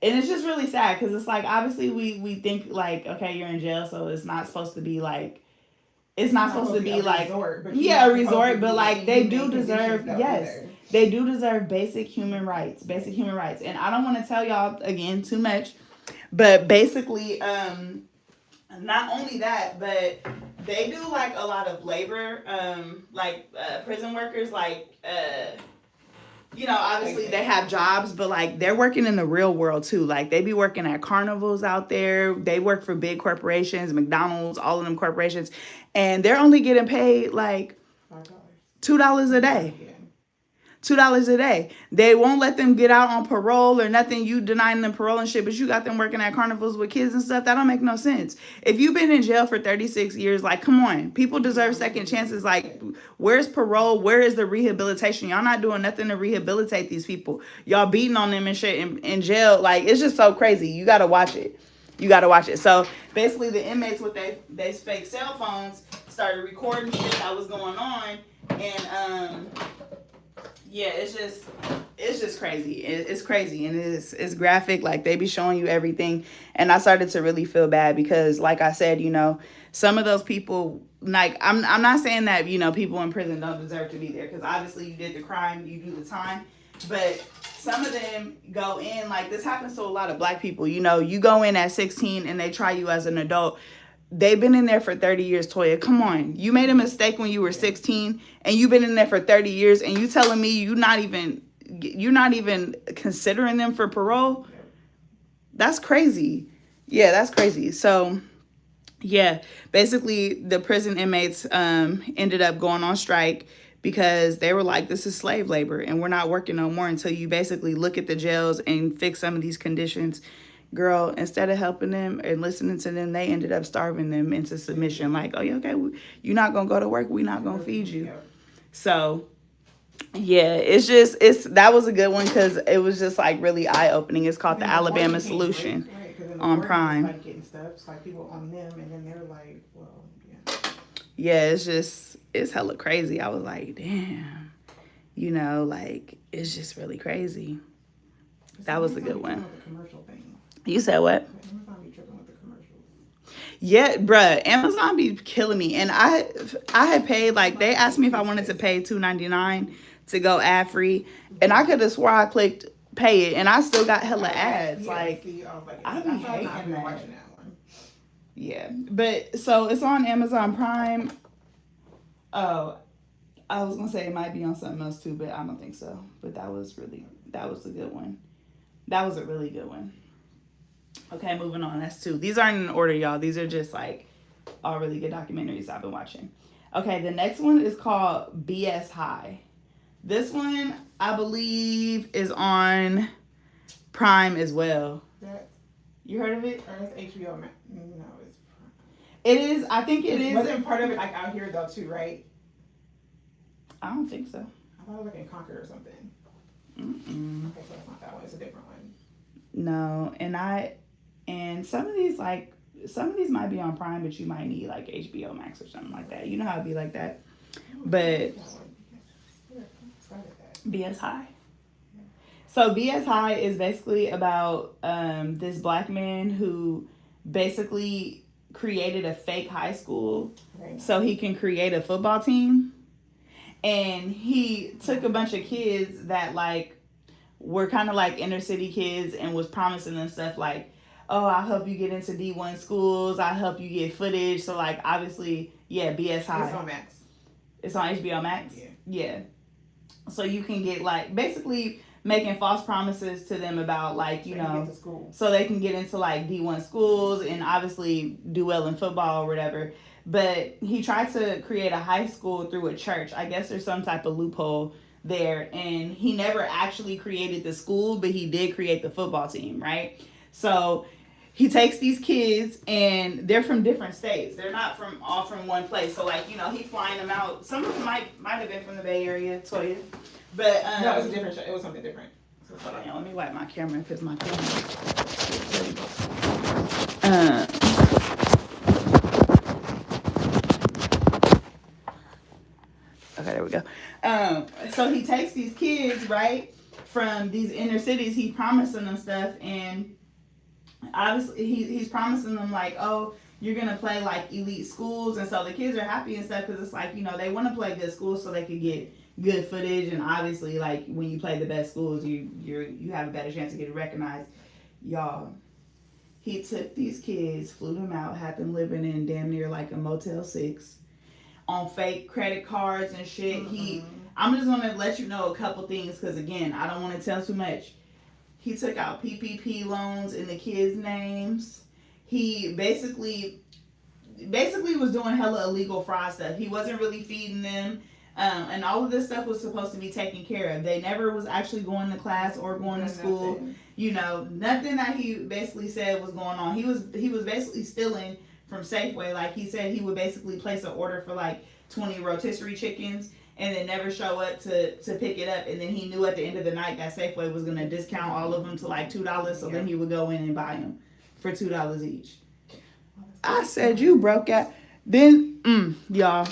and it's just really sad, because it's like, obviously we think like, okay, you're in jail, so it's not supposed to be like, it's not supposed to be like, a resort, but like, they do deserve, yes, they do deserve basic human rights. And I don't want to tell y'all again too much, but basically, not only that, but they do like a lot of labor, prison workers, like, obviously they have jobs, but like, they're working in the real world too. Like, they be working at carnivals out there. They work for big corporations, McDonald's, all of them corporations, and they're only getting paid like $2 a day. $2 a day. They won't let them get out on parole or nothing. You denying them parole and shit, but you got them working at carnivals with kids and stuff. That don't make no sense. If you've been in jail for 36 years, like, come on. People deserve second chances. Like, where's parole? Where is the rehabilitation? Y'all not doing nothing to rehabilitate these people. Y'all beating on them and shit in jail. Like, it's just so crazy. You got to watch it. So basically, the inmates with they fake cell phones started recording shit that was going on, and yeah, it's just crazy. It's crazy, and it's graphic. Like, they be showing you everything, and I started to really feel bad because, like I said, some of those people, like, I'm not saying that people in prison don't deserve to be there, because obviously you did the crime, you do the time, but some of them go in, like, this happens to a lot of Black people. You go in at 16 and they try you as an adult. They've been in there for 30 years, Toya. Come on. You made a mistake when you were 16 and you've been in there for 30 years and you telling me you're not even considering them for parole? That's crazy. Yeah, that's crazy. So, yeah, basically the prison inmates ended up going on strike because they were like, this is slave labor and we're not working no more until you basically look at the jails and fix some of these conditions. Girl, instead of helping them and listening to them, they ended up starving them into submission. Like, oh, yeah, okay, you're not going to go to work. We're not going to feed you. So, yeah, that was a good one because it was just like really eye-opening. It's called The Alabama Solution on Prime. Like getting stuff. It's like people on them and then they're like, well, yeah. Yeah, it's hella crazy. I was like, damn, like, it's just really crazy. That was a good one. You said what? Amazon be tripping with the commercials. Yeah, bruh, Amazon be killing me. And I had paid, like, they asked me if I wanted to pay $2.99 to go ad free, and I could have swore I clicked pay it, and I still got hella ads. Like, I be hating that. Yeah, but so it's on Amazon Prime. Oh, I was gonna say it might be on something else too, but I don't think so. But that was a good one. That was a really good one. Okay, moving on. That's 2. These aren't in order, y'all. These are just like all really good documentaries I've been watching. Okay, the next one is called BS High. This one, I believe, is on Prime as well. You heard of it? Or it's HBO Max. No, it's Prime. It is. I think it is. Wasn't part of it like out here though too, right? I don't think so. I thought it was like in Concord or something. Mm-mm. Okay, so it's not that one. It's a different one. No, and some of these might be on Prime, but you might need like HBO Max or something like that. You know how it'd be like that. But BS High. So BS High is basically about this Black man who basically created a fake high school so he can create a football team. And he took a bunch of kids that like were kind of like inner city kids and was promising them stuff like, oh, I'll help you get into D1 schools. I'll help you get footage. So like, obviously, yeah, BS High. It's on Max. It's on HBO Max? Yeah. Yeah. So you can get like, basically making false promises to them about like, so they can get into like D1 schools and obviously do well in football or whatever. But he tried to create a high school through a church. I guess there's some type of loophole there. And he never actually created the school, but he did create the football team, right? So he takes these kids, and they're from different states. They're not all from one place. So like, you know, he flying them out. Some of them might have been from the Bay Area, Toya. But no, it was a different show. It was something different. So hold on, let me wipe my camera because my camera. Okay, there we go. So he takes these kids, right, from these inner cities. He's promising them stuff, and obviously he's promising them like, oh, you're gonna play like elite schools, and so the kids are happy and stuff because it's like, you know, they want to play good schools so they could get good footage, and obviously like when you play the best schools, you have a better chance of getting recognized. Y'all, he took these kids, flew them out, had them living in damn near like a Motel 6 on fake credit cards and shit. I'm just gonna let you know a couple things because again, I don't want to tell too much. He took out PPP loans in the kids' names. He basically was doing hella illegal fraud stuff. He wasn't really feeding them. And all of this stuff was supposed to be taken care of. They never was actually going to class or going to school. Nothing. You know, nothing that he basically said was going on. He was basically stealing from Safeway. Like he said, he would basically place an order for like 20 rotisserie chickens and then never show up to pick it up. And then he knew at the end of the night that Safeway was going to discount all of them to like $2. So then he would go in and buy them for $2 each. I said, you broke out. Then, y'all.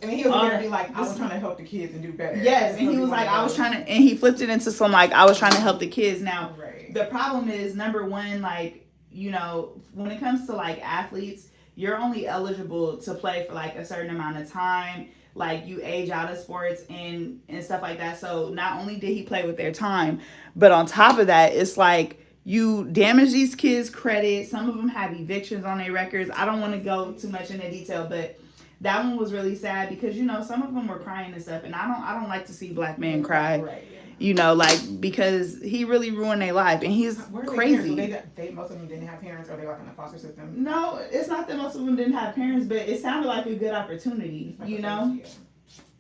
And he was going to be like, I was trying to help the kids and do better. Yes, and he was like, I was trying to, and he flipped it into some like, I was trying to help the kids. Now, the problem is, number one, like, you know, when it comes to like athletes, you're only eligible to play for like a certain amount of time. Like you age out of sports and stuff like that. So not only did he play with their time, but on top of that, it's like you damage these kids' credit. Some of them have evictions on their records. I don't want to go too much into detail, but that one was really sad because, you know, some of them were crying and stuff, and I don't like to see black men cry. Right, yeah. You know, like, because he really ruined their life, and he's crazy. They most of them didn't have parents, or they like in the foster system? No, it's not that most of them didn't have parents, but it sounded like a good opportunity, like, you know?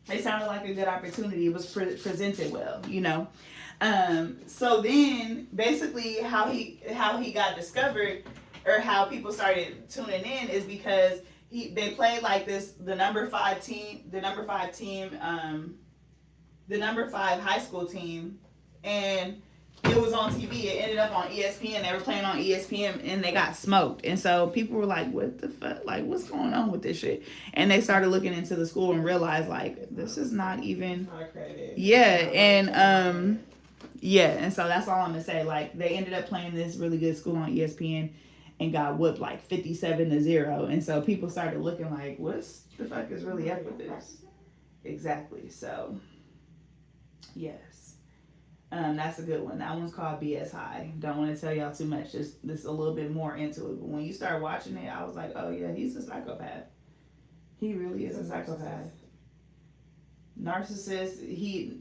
Yeah. It sounded like a good opportunity. It was presented well, you know? So then, basically, how he got discovered, or how people started tuning in, is because they played like this, the number 5 high school team, and it was on TV. It ended up on ESPN. They were playing on ESPN, and they got smoked. And so people were like, what the fuck? Like, what's going on with this shit? And they started looking into the school and realized, like, this is not even... Yeah, and so that's all I'm gonna say. Like, they ended up playing this really good school on ESPN and got whooped like 57-0. And so people started looking like, what's the fuck is really up with this? Exactly. So, yes. That's a good one. That one's called BS High. Don't want to tell y'all too much. Just a little bit more into it. But when you start watching it, I was like, oh yeah, he's a psychopath. He really is a psychopath. Narcissist.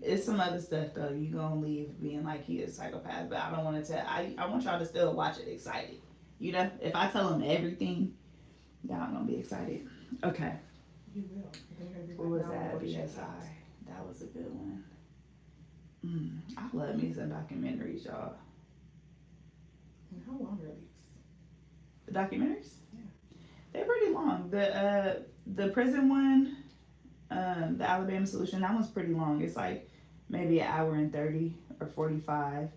It's some other stuff though. You gonna leave being like he is a psychopath. But I don't want to tell. I want y'all to still watch it excited. You know, if I tell them everything, y'all gonna be excited. Okay. You will. What was that? BSI. That was a good one. I love me some documentaries, y'all. And how long are these? The documentaries? Yeah. They're pretty long. The prison one, the Alabama Solution, that one's pretty long. It's like maybe 1 hour and 30 or 45.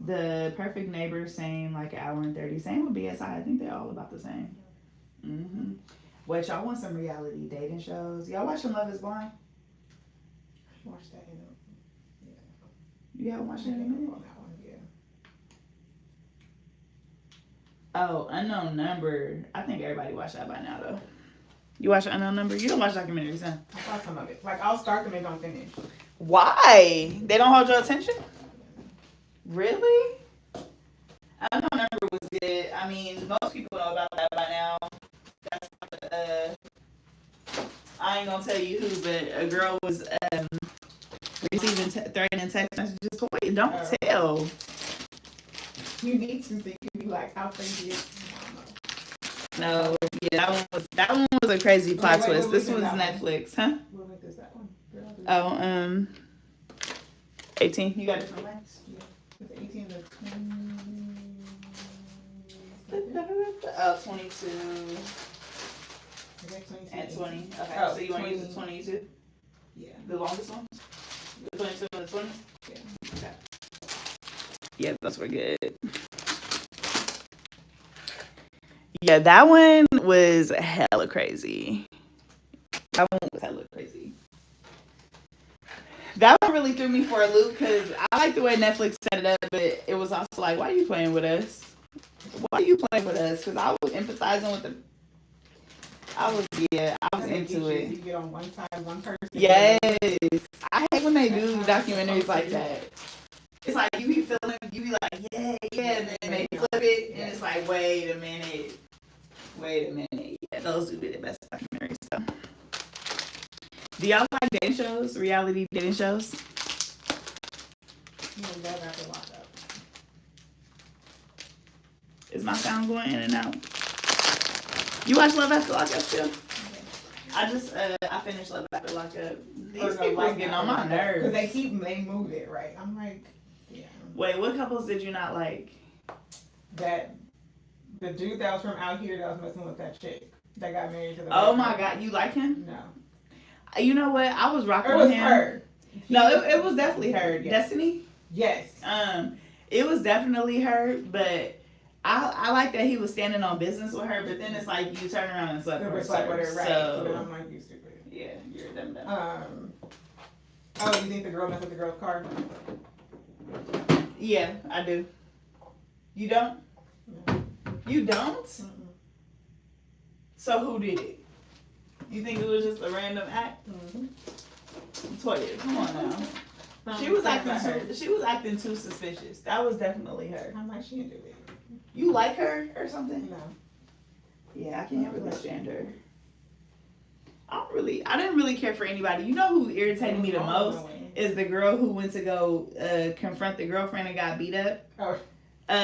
The Perfect Neighbor, same, like 1 hour and 30. Same with BSI. I think they're all about the same. What, y'all want some reality dating shows? Y'all watching Love is Blind? I watched that, you know. Yeah. You haven't watched it in a minute? On that one, yeah. Oh, Unknown Number. I think everybody watched that by now, though. You watch Unknown Number? You don't watch documentaries, huh? I saw some of it. Like, I'll start them and don't finish. Why? They don't hold your attention? Really? Unknown Number was good. I mean, most people know about that by now. That's I ain't gonna tell you who, but a girl was receiving threatening text messages. Wait, don't tell. You need to see. You be like, how crazy is it? No, yeah, that one was a crazy plot twist. This one's Netflix, huh? What link is that one? Oh, 18. You got different links? Yeah. It's 18 to 20. Oh, 22 I guess 22 and 20. Okay, Oh, so you want to 20. use the 22? Yeah. The longest one? The 22 and the 20? Yeah. Okay. Yeah, those were good. Yeah, that one was hella crazy. That one was hella crazy. That one really threw me for a loop because I like the way Netflix set it up, but it was also like, why are you playing with us? Why are you playing with us? Because I was empathizing with the. I was into it. You get on one side, one person. Yes. I hate when they do documentaries like that. It's like you be feeling, you be like, yeah, and then they flip it, and it's like, wait a minute. Yeah, those would be the best documentaries. So. Do y'all like dating shows, reality dating shows? Yeah, that got to lock up. Is my sound going in and out? You watch Love After Lockup still? I just I finished Love After Lockup. These people are getting on my nerves. Because they move it right. I'm like, yeah. Wait, what couples did you not like? That the dude that was from out here that was messing with that chick that got married to the. Oh my God, you like him? No. You know what? I was rocking with him. Her. No, it was definitely her. Yes. Destiny. Yes. It was definitely her, but I like that he was standing on business with her. But then it's like you turn around and slept with her, right? So then I'm like, you stupid. Yeah, you're a dumb. Oh, you think the girl messed with the girl's car? Yeah, I do. You don't? No. You don't? Mm-mm. So who did it? You think it was just a random act? Mm-hmm. Toya, come on now. She was acting too suspicious. That was definitely her. I'm like, she didn't do it. You like her or something? No. Yeah, I can't really stand her. I didn't really care for anybody. You know who irritated me the most is the girl who went to go confront the girlfriend and got beat up. Oh.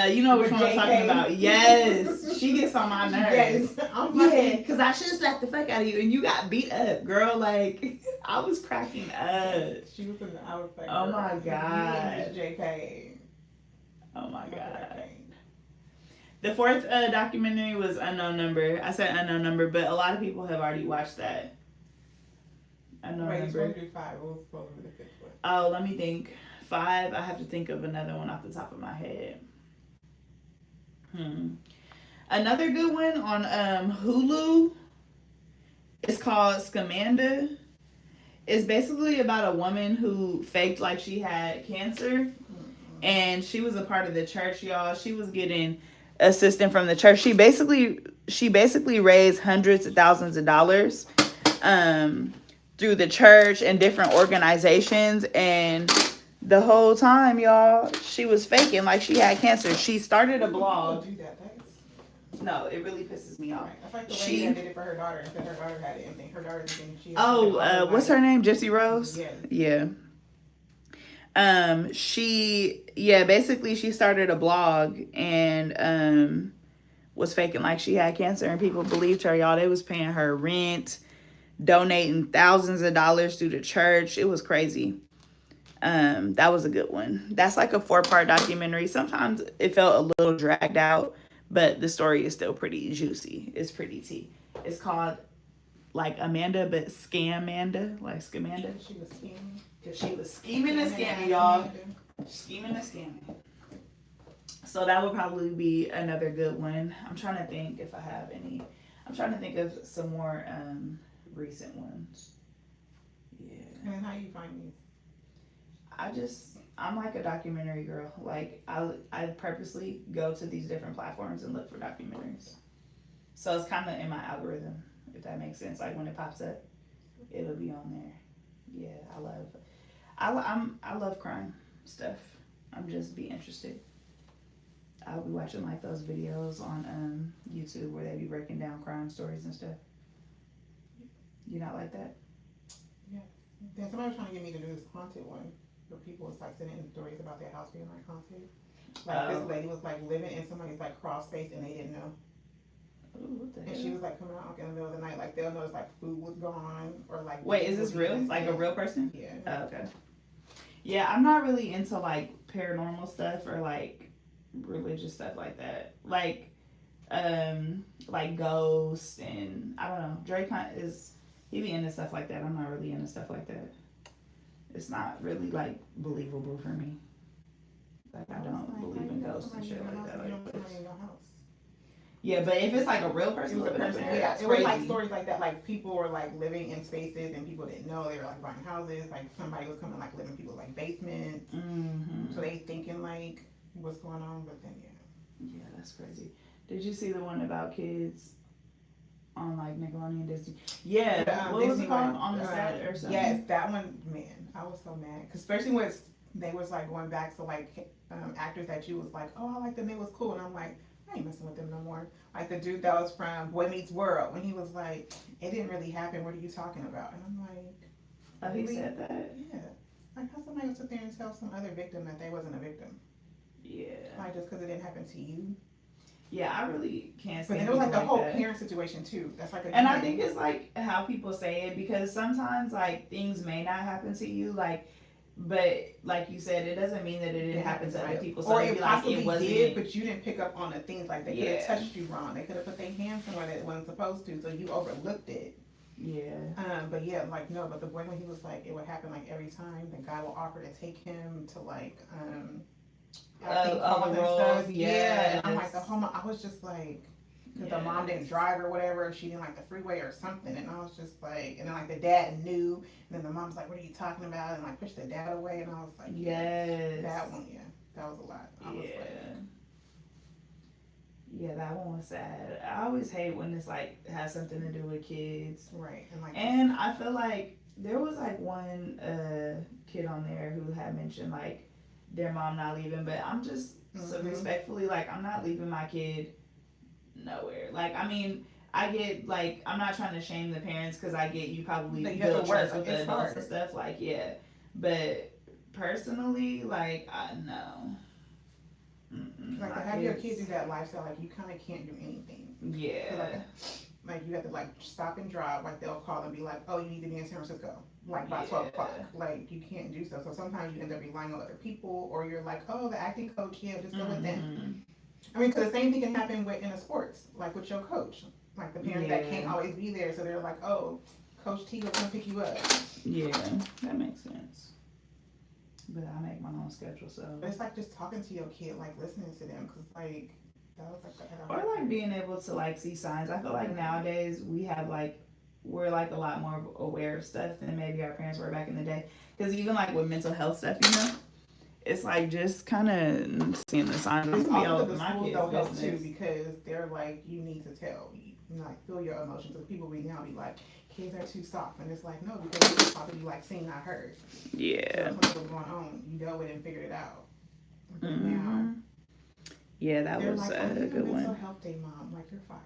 You know which one I'm talking about. Yes. She gets on my nerves. Yes. I'm like, yeah, because I should have slapped the fuck out of you and you got beat up, girl. Like, I was cracking up. She was in the outfit. Oh my God. JK. Oh my God. The fourth documentary was Unknown Number. I said Unknown Number, but a lot of people have already watched that. Unknown Number. You're supposed to do 5. What was supposed to be the 5th one? Oh, let me think. 5. I have to think of another one off the top of my head. Another good one on Hulu is called Scamanda. It's basically about a woman who faked like she had cancer, and she was a part of the church, y'all. She was getting assistance from the church. She basically raised hundreds of thousands of dollars through the church and different organizations, and the whole time, y'all, she was faking like she had cancer. She started a blog. No, it really pisses me off. That's like the lady that did it for her daughter, because her daughter had it and think her daughter didn't think she had what's her name? Gypsy Rose? Yeah. Basically she started a blog and was faking like she had cancer, and people believed her, y'all. They was paying her rent, donating thousands of dollars to the church. It was crazy. That was a good one. That's like a 4-part documentary. Sometimes it felt a little dragged out, but the story is still pretty juicy. It's pretty tea. It's called like Amanda, but Scamanda, like Scamanda. She was scheming. Cause she was scheming and scamming, y'all. Scheming and scamming. So that would probably be another good one. I'm trying to think if I have any. I'm trying to think of some more recent ones. Yeah. And how you find these? I'm like a documentary girl. Like I purposely go to these different platforms and look for documentaries. So it's kind of in my algorithm, if that makes sense. Like when it pops up, it'll be on there. Yeah, I love crime stuff. I'm just be interested. I'll be watching like those videos on YouTube where they be breaking down crime stories and stuff. You not like that? Yeah. Then somebody was trying to get me to do this haunted one. Where people was like sending in stories about their house being like haunted. Like this lady was like living in somebody's like crawl space and they didn't know. Ooh, what the and hell? she was like coming out in the middle of the night, like they'll notice like food was gone or like. Wait, is this real? Like a real person? Yeah. Oh, okay. Yeah, I'm not really into like paranormal stuff or like religious stuff like that. Like like ghosts, and I don't know. Drake he be into stuff like that. I'm not really into stuff like that. It's not really like believable for me. Like I don't believe in ghosts and shit like that. Yeah, but if it's like a real person, it was like stories like that. Like people were like living in spaces and people didn't know they were like buying houses. Like somebody was coming like living in people's like basements. So they thinking like what's going on, but then yeah, that's crazy. Did you see the one about kids on like Nickelodeon Disney? Yeah, what was it called? On the set or something? Yes, that one. Man, I was so mad, cause especially when they was like going back to like actors that you was like, oh, I like them, they was cool, and I'm like, I ain't messing with them no more. Like the dude that was from Boy Meets World, when he was like, it didn't really happen, what are you talking about? And I'm like, oh, he said that? Yeah. Like how somebody would sit there and tell some other victim that they wasn't a victim? Yeah. Like just because it didn't happen to you? Yeah, I really can't say. But then it was like the whole parent situation too. That's like and I think it's like how people say it, because sometimes like things may not happen to you, like, but like you said, it doesn't mean that it didn't happen to other people. So or it possibly like, it wasn't, did, but you didn't pick up on the things. Like they could have touched you wrong. They could have put their hand somewhere that it wasn't supposed to, so you overlooked it. Yeah. But yeah, like no, but the boy, when he was like, it would happen like every time the guy will offer to take him to like other roles. Yeah. And I'm like the whole I was just like, because the mom didn't drive or whatever, she didn't like the freeway or something, and I was just like, and then like the dad knew, and then the mom's like, what are you talking about, and like pushed the dad away, and I was like, that one, that was a lot. I was like, yeah, that one was sad. I always hate when it's like has something to do with kids, right? And I feel like there was like one kid on there who had mentioned like their mom not leaving, but I'm just so respectfully like, I'm not leaving my kid nowhere. Like, I mean, I get like, I'm not trying to shame the parents, because I get you probably build trust with the adults and stuff, like, yeah, but personally, like, I know. Like to have your kids do that lifestyle, like you kind of can't do anything. Yeah. Like you have to like stop and drive. Like they'll call and be like, "Oh, you need to be in San Francisco like by 12 o'clock." Like you can't do so. So sometimes you end up relying on other people, or you're like, "Oh, the acting coach, yeah, just go with them." I mean, because the same thing can happen in a sports, like with your coach. Like the parents that can't always be there, so they're like, "Oh, Coach T will come pick you up." Yeah, that makes sense. But I make my own schedule, so. But it's like just talking to your kid, like listening to them, because like that was like. Or like being able to like see signs. I feel like nowadays we're like a lot more aware of stuff than maybe our parents were back in the day. Because even like with mental health stuff, it's like just kind of seeing the signs. It's also the schools don't help too, because they're like, you need to tell, like feel your emotions. So people we now be like, kids are too soft, and it's like, no, because it's probably like seen, not heard. Yeah. So something was going on, you dealt with it and figured it out. Now, yeah, that was like, a good one. Mental health day, mom, like you're fired.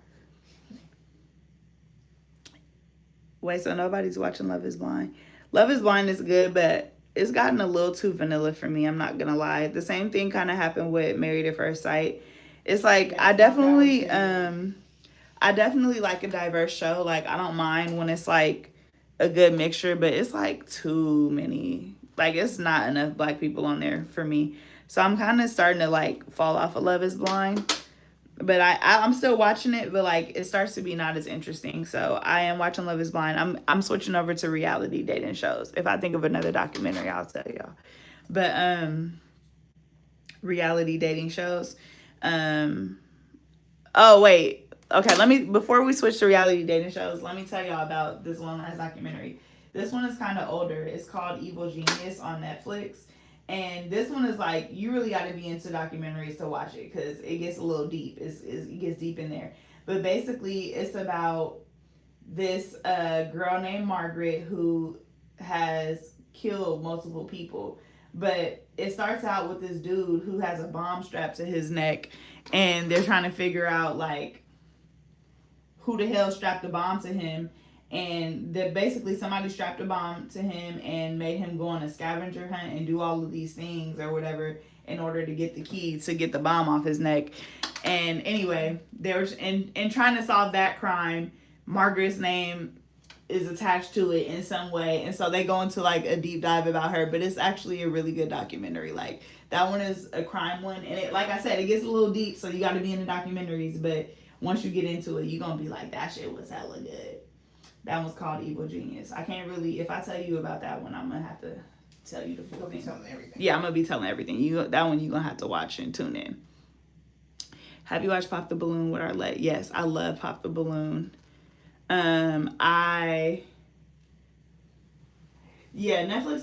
Wait, so nobody's watching Love is Blind? Love is Blind is good, but it's gotten a little too vanilla for me. I'm not gonna lie. The same thing kind of happened with Married at First Sight. It's like I definitely like a diverse show. Like I don't mind when it's like a good mixture, but it's like too many. Like it's not enough black people on there for me. So I'm kind of starting to like fall off of Love is Blind. But I'm still watching it, but like it starts to be not as interesting. So I am watching Love is Blind. I'm switching over to reality dating shows. If I think of another documentary, I'll tell y'all. But reality dating shows. Oh wait. Okay, before we switch to reality dating shows, let me tell y'all about this one last documentary. This one is kind of older. It's called Evil Genius on Netflix. And this one is like, you really got to be into documentaries to watch it, because it gets a little deep. It gets deep in there. But basically, it's about this girl named Margaret who has killed multiple people. But it starts out with this dude who has a bomb strapped to his neck. And they're trying to figure out, like, who the hell strapped the bomb to him. And that basically somebody strapped a bomb to him and made him go on a scavenger hunt and do all of these things or whatever in order to get the key to get the bomb off his neck. And anyway, there's in trying to solve that crime, Margaret's name is attached to it in some way. And so they go into like a deep dive about her, but it's actually a really good documentary. Like that one is a crime one. And it, like I said, it gets a little deep, so you got to be into documentaries, but once you get into it, you're gonna be like, that shit was hella good. That one's called Evil Genius. I can't really, if I tell you about that one, I'm gonna have to tell you the full thing. Yeah, I'm gonna be telling everything. That one you're gonna have to watch and tune in. Have you watched Pop the Balloon with Arlette? Yes, I love Pop the Balloon. Netflix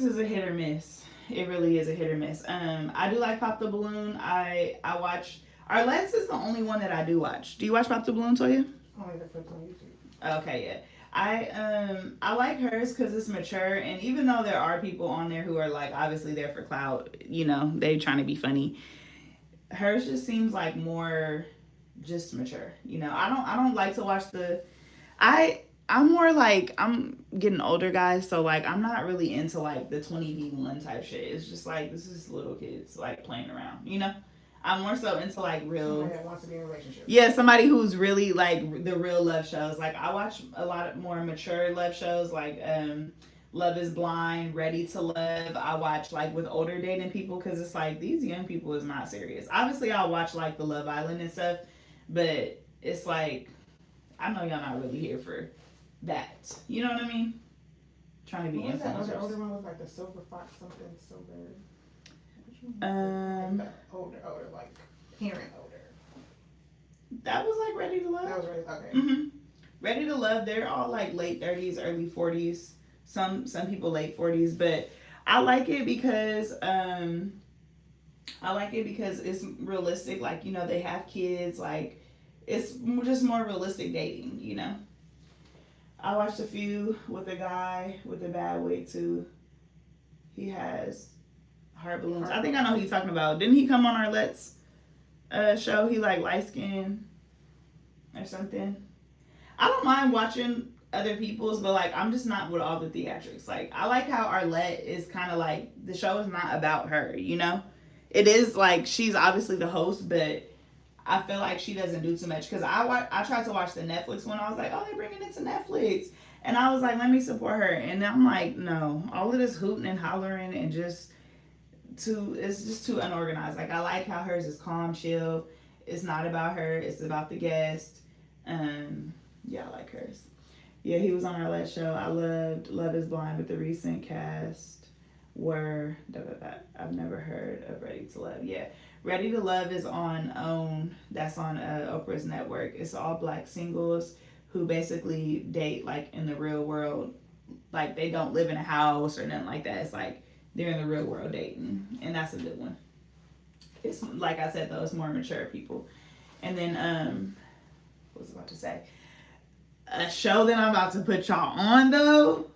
is a hit or miss. It really is a hit or miss. I do like Pop the Balloon. I watch, Arlette's is the only one that I do watch. Do you watch Pop the Balloon, Toya? Only the first on YouTube. Okay, yeah. I like hers because it's mature, and even though there are people on there who are like obviously there for clout, you know, they trying to be funny. Hers just seems like more just mature. You know, I don't like to watch I'm more like, I'm getting older, guys, so like I'm not really into like the 20v1 type shit. It's just like, this is little kids like playing around, you know? I'm more so into like real. Somebody that wants to be in a relationship. Yeah, somebody who's really like the real love shows. Like I watch a lot more mature love shows, like Love is Blind, Ready to Love. I watch like with older dating people because it's like these young people is not serious. Obviously, I'll watch like the Love Island and stuff, but it's like I know y'all not really here for that. You know what I mean? Trying to be influencers. The older one was like the Silver Fox something silver. Like older, like parent older. That was like Ready to Love. That was Ready. Okay. Mm-hmm. Ready to Love. They're all like late 30s, early 40s. Some people late 40s, but I like it because it's realistic. Like, you know, they have kids. Like, it's just more realistic dating. You know. I watched a few with a guy with a bad wig too. He has heart balloons. I think I know who you're talking about. Didn't he come on Arlette's show? He like light skin or something. I don't mind watching other people's, but like I'm just not with all the theatrics. Like I like how Arlette is kind of like the show is not about her, you know? It is like she's obviously the host, but I feel like she doesn't do too much because I tried to watch the Netflix one. I was like, oh, they're bringing it to Netflix. And I was like, let me support her. And I'm like, no, all of this hooting and hollering and it's just too unorganized. Like I like how hers is calm, chill. It's not about her. It's about the guest. Yeah, I like hers. Yeah, he was on our last show. I loved Love is Blind, but the recent cast were I've never heard of Ready to Love. Yeah, Ready to Love is on OWN. That's on Oprah's network. It's all black singles who basically date like in the real world. Like they don't live in a house or nothing like that. It's like they're in the real world dating, and that's a good one. It's like I said though, it's more mature people. And then what was I about to say? A show that I'm about to put y'all on though,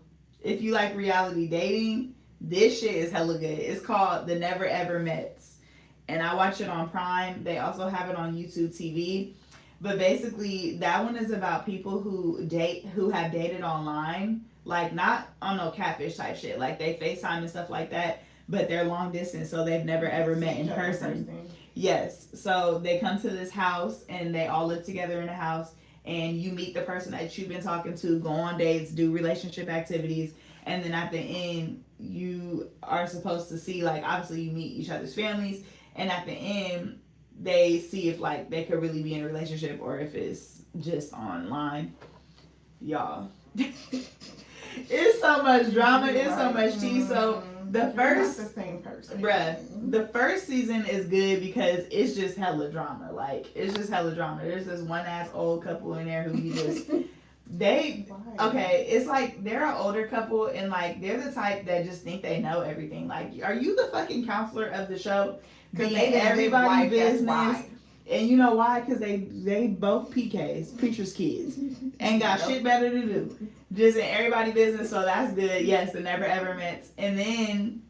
if you like reality dating, this shit is hella good. It's called The Never Ever Mets, and I watch it on Prime. They also have it on YouTube TV. But basically, that one is about people who have dated online, like not on no catfish type shit. Like they FaceTime and stuff like that, but they're long distance, so they've never ever met in person. Yes, so they come to this house and they all live together in a house. And you meet the person that you've been talking to, go on dates, do relationship activities, and then at the end, you are supposed to see, like, obviously you meet each other's families, and at the end, they see if, like, they could really be in a relationship or if it's just online. Y'all. It's so much drama, it's so much tea, so the first... Not the same person. Bruh, the first season is good because it's just hella drama. Like, it's just hella drama. There's this one-ass old couple in there who you just... Okay, it's like, they're an older couple and, like, they're the type that just think they know everything. Like, are you the fucking counselor of the show? Being everybody's business. And you know why? Because they both PKs, preacher's kids, and got shit better to do. Just in everybody's business, so that's good. Yes, the Never Ever Mets. And then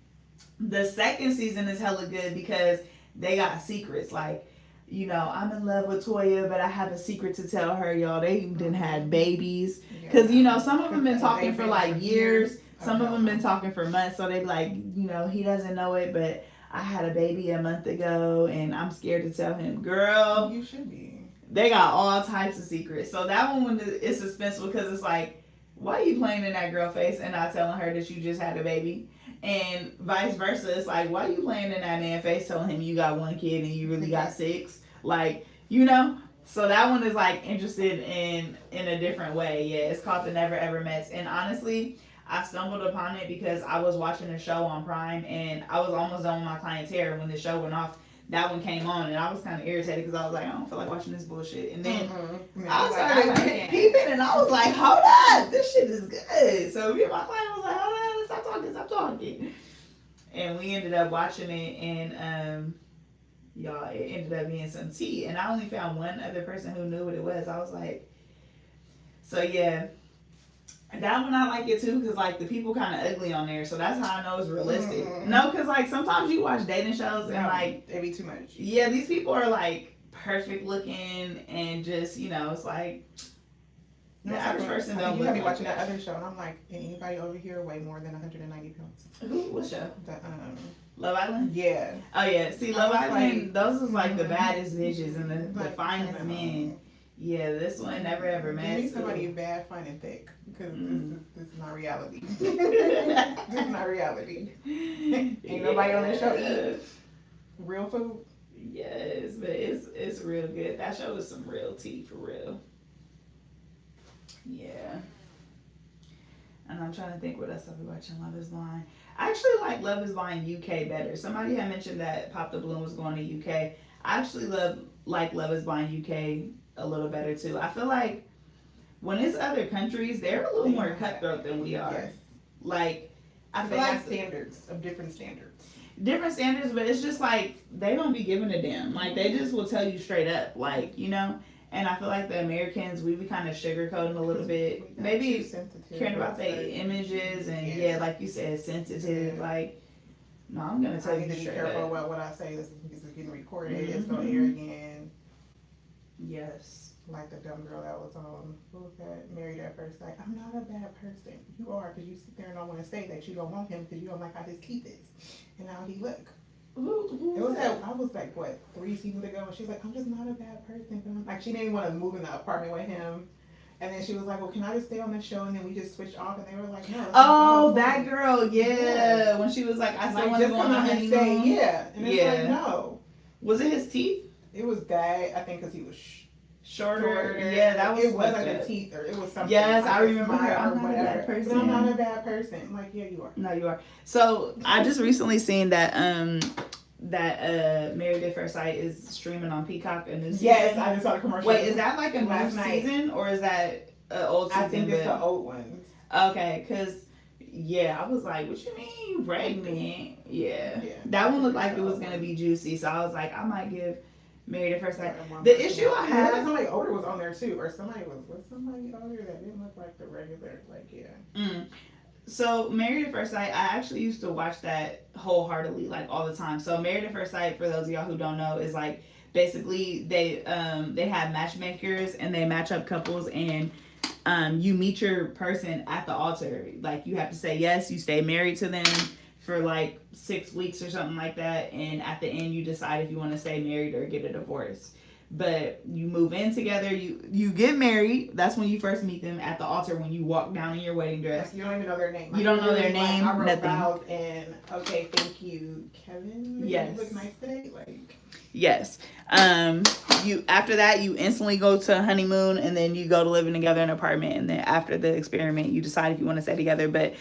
the second season is hella good because they got secrets. Like, you know, I'm in love with Toya, but I have a secret to tell her, y'all. They done had babies. Because, you know, some of them been talking for like years. Some of them been talking for months. So they like, you know, he doesn't know it, but I had a baby a month ago and I'm scared to tell him. Girl, you should be. They got all types of secrets. So that one is suspenseful because it's like, why are you playing in that girl face and not telling her that you just had a baby? And vice versa, it's like, why are you playing in that man face telling him you got one kid and you really got 6? Like, you know? So that one is like interested in a different way. Yeah, it's called The Never Ever Mets. And honestly, I stumbled upon it because I was watching a show on Prime and I was almost done with my client's hair when the show went off. That one came on and I was kind of irritated because I was like, I don't feel like watching this bullshit. And then I started peeping and I was like, hold up, this shit is good. So me and my client was like, hold on, stop talking. And we ended up watching it and y'all, it ended up being some tea. And I only found one other person who knew what it was. I was like, so yeah. That one I like it too because like the people kind of ugly on there, so that's how I know it's realistic. No, because like sometimes you watch dating shows and like it'd be too much. Yeah, these people are like perfect looking and just it's like the average person don't look. You be watching that other show and I'm like, anybody over here weigh more than 190 pounds? What show? The, Love Island. Yeah. Oh yeah. See, Love Island. Those is like the baddest bitches and the finest men. Yeah, this one Never Ever Met. Give me somebody bad, fine, and thick. Because this is not reality. This is not reality. Ain't nobody on that show eat real food. Yes, but it's real good. That show is some real tea for real. Yeah. And I'm trying to think what else I'll be watching. Love is Blind. I actually like Love is Blind UK better. Somebody had mentioned that Pop the Balloon was going to UK. I actually like Love is Blind UK a little better too. I feel like when it's other countries, they're a little more cutthroat than we are. Yes. Like, I feel like standards of different standards. Different standards, but it's just like they don't be giving a damn. Like they just will tell you straight up, like And I feel like the Americans, we be kind of sugarcoating a little bit, maybe caring about their images and like you said, sensitive. Yeah. Like, no, I'm gonna tell you to be careful about what I say. This is getting recorded. It's gonna air again. Yes. Like the dumb girl that was on, what was that? Married at First Sight. I'm not a bad person. You are, because you sit there and don't want to say that you don't want him because you don't like how his teeth is. And now he look. Who it was that? I was like, what, 3 seasons ago? And she's like, I'm just not a bad person. But I'm like, she didn't want to move in the apartment with him. And then she was like, well, can I just stay on the show? And then we just switched off. And they were like, no. Oh, that girl, yeah. When she was like, I still want to go on the honeymoon. Yeah. And it's like, no. Was it his teeth? It was that, I think, because he was shorter. Yeah, that was. It was like a teeth, or it was something. Yes, like I remember her. I'm not a bad person. But I'm not a bad person. I'm like, yeah, you are. No, you are. So I just recently seen that Married at First Sight is streaming on Peacock, a new season. Yes, I just saw the commercial. Wait, is that like a new season or is that an old season? I think it's the old ones. Okay, because I was like, what you mean you pregnant? Yeah. That one looked like it was gonna be juicy, so I was like, I might give Married at First Sight. The issue I had, somebody older was on there too, or somebody was somebody older that didn't look like the regular, So Married at First Sight, I actually used to watch that wholeheartedly, like all the time. So Married at First Sight, for those of y'all who don't know, is like basically they have matchmakers and they match up couples and you meet your person at the altar. Like you have to say yes, you stay married to them for like 6 weeks or something like that, and at the end you decide if you want to stay married or get a divorce. But you move in together, you get married. That's when you first meet them at the altar, when you walk down in your wedding dress. You don't even know their name. You don't know their name, I wrote nothing. vows and okay, thank you, Kevin. Yes. You look nice today. Yes. You after that you instantly go to a honeymoon and then you go to living together in an apartment, and then after the experiment you decide if you want to stay together. But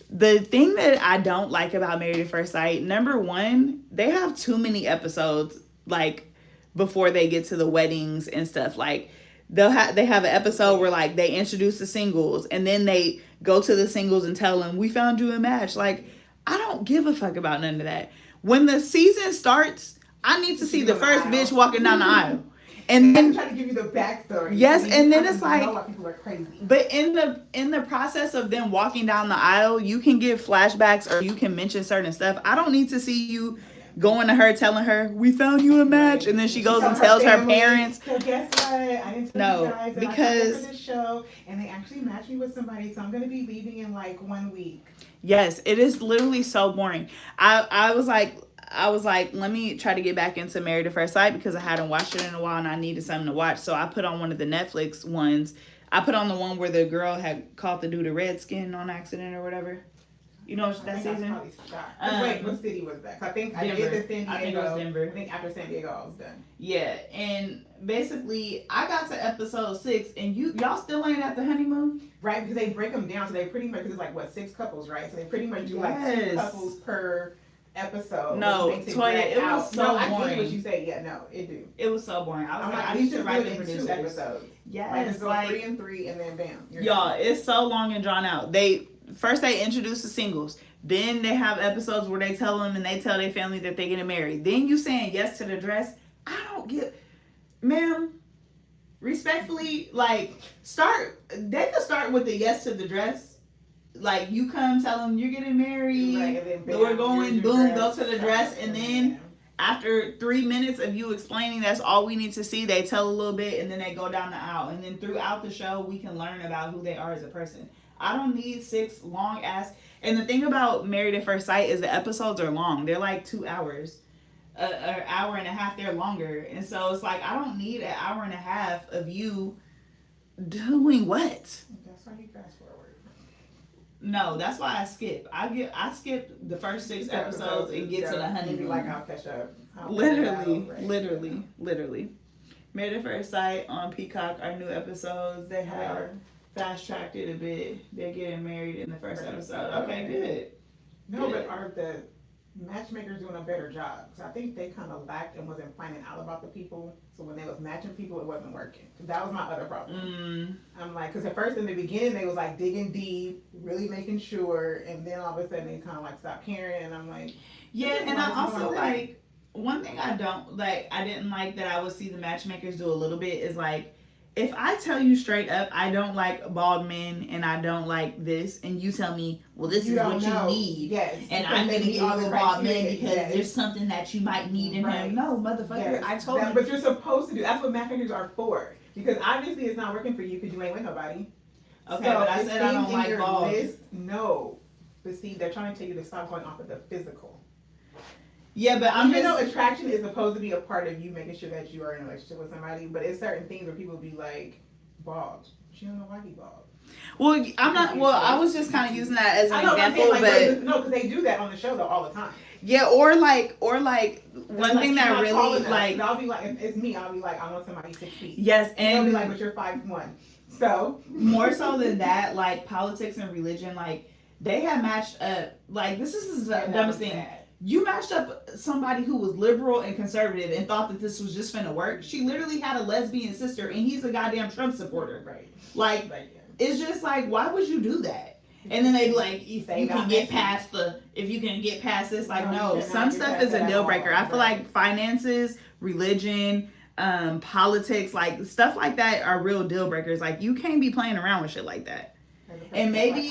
the thing that I don't like about Married at First Sight, number one, they have too many episodes like before they get to the weddings and stuff. Like they have an episode where like they introduce the singles and then they go to the singles and tell them, we found you a match. Like, I don't give a fuck about none of that. When the season starts, I need to see the first bitch walking down the aisle. And then I'm trying to give you the backstory. Yes, and then it's like, why people are crazy. But in the process of them walking down the aisle, you can give flashbacks or you can mention certain stuff. I don't need to see you going to her, telling her, we found you a match, and then she goes and tells her parents. So guess what? I didn't tell you guys that I for this show, and they actually matched me with somebody, so I'm going to be leaving in like 1 week. Yes, it is literally so boring. I was like, let me try to get back into Married at First Sight because I hadn't watched it in a while and I needed something to watch. So I put on one of the Netflix ones. I put on the one where the girl had caught the dude a red skin on accident or whatever. You know that season? Wait, what city was that? I think I did the San Diego. I think it was Denver. I think after San Diego, I was done. Yeah, and basically, I got to episode 6, and y'all still ain't at the honeymoon, right? Because they break them down, so they pretty much it's like what 6 couples, right? So they pretty much do like 2 couples per episode. No, Toya, it was so boring. I get what you say. Yeah, no, it do. It was so boring. I was like, I need to write in 2 episodes. Yes, like 3 and 3, and then bam. Y'all, it's so long and drawn out. They introduce the singles. Then they have episodes where they tell them and they tell their family that they're getting married. Then you saying yes to the dress. I don't get, ma'am, respectfully, like, they could start with the yes to the dress. Like, you come tell them you're getting married, right, we're going, boom, go to the dress, and then after 3 minutes of you explaining that's all we need to see, they tell a little bit, and then they go down the aisle. And then throughout the show, we can learn about who they are as a person. I don't need 6 long ass. And the thing about Married at First Sight is the episodes are long. They're like 2 hours, an hour and a half. They're longer, and so it's like I don't need an hour and a half of you doing what. That's why you fast forward. No, that's why I skip. I skip the first 6 episodes and get to the honeymoon. Like I'll catch up. Literally. Married at First Sight on Peacock. Our new episodes. They have fast-tracked it a bit. They're getting married in the first episode. Okay, good. No, but are the matchmakers doing a better job? Because I think they kind of lacked and wasn't finding out about the people. So when they was matching people, it wasn't working. That was my other problem. I'm like, because at first in the beginning, they was like digging deep, really making sure. And then all of a sudden, they kind of like stopped caring. And I'm like, yeah, and I also like, one thing I didn't like that I would see the matchmakers do a little bit is like, if I tell you straight up, I don't like bald men and I don't like this, and you tell me, well, this is what you need, and I'm going to give you a bald man because there's something that you might need in him. No, motherfucker, I told you. But you're supposed to do. That's what matchmakers are for. Because obviously it's not working for you because you ain't with nobody. Okay, so but I said I don't like bald. No. But see, they're trying to tell you to stop going off of the physical. Yeah, but I'm attraction is supposed to be a part of you making sure that you are in a relationship with somebody, but it's certain things where people be like, bald. She don't know why he bald. Well, I'm not. Well, I was just kind of using that as an example, but no, because they do that on the show though all the time. Yeah, or like one thing that really like. I'll be like, if it's me, I'll be like, I want somebody 6 feet. Yes, and they'll be like, but you're 5'1". So more so than that, like politics and religion, like they have matched up. Like this is the dumbest thing. You matched up somebody who was liberal and conservative and thought that this was just finna work. She literally had a lesbian sister and he's a goddamn Trump supporter. Right. Like, it's just like, why would you do that? And then they be like, if you can get past this, like, no, some stuff is a deal breaker. I feel like finances, religion, politics, like stuff like that are real deal breakers. Like, you can't be playing around with shit like that. And maybe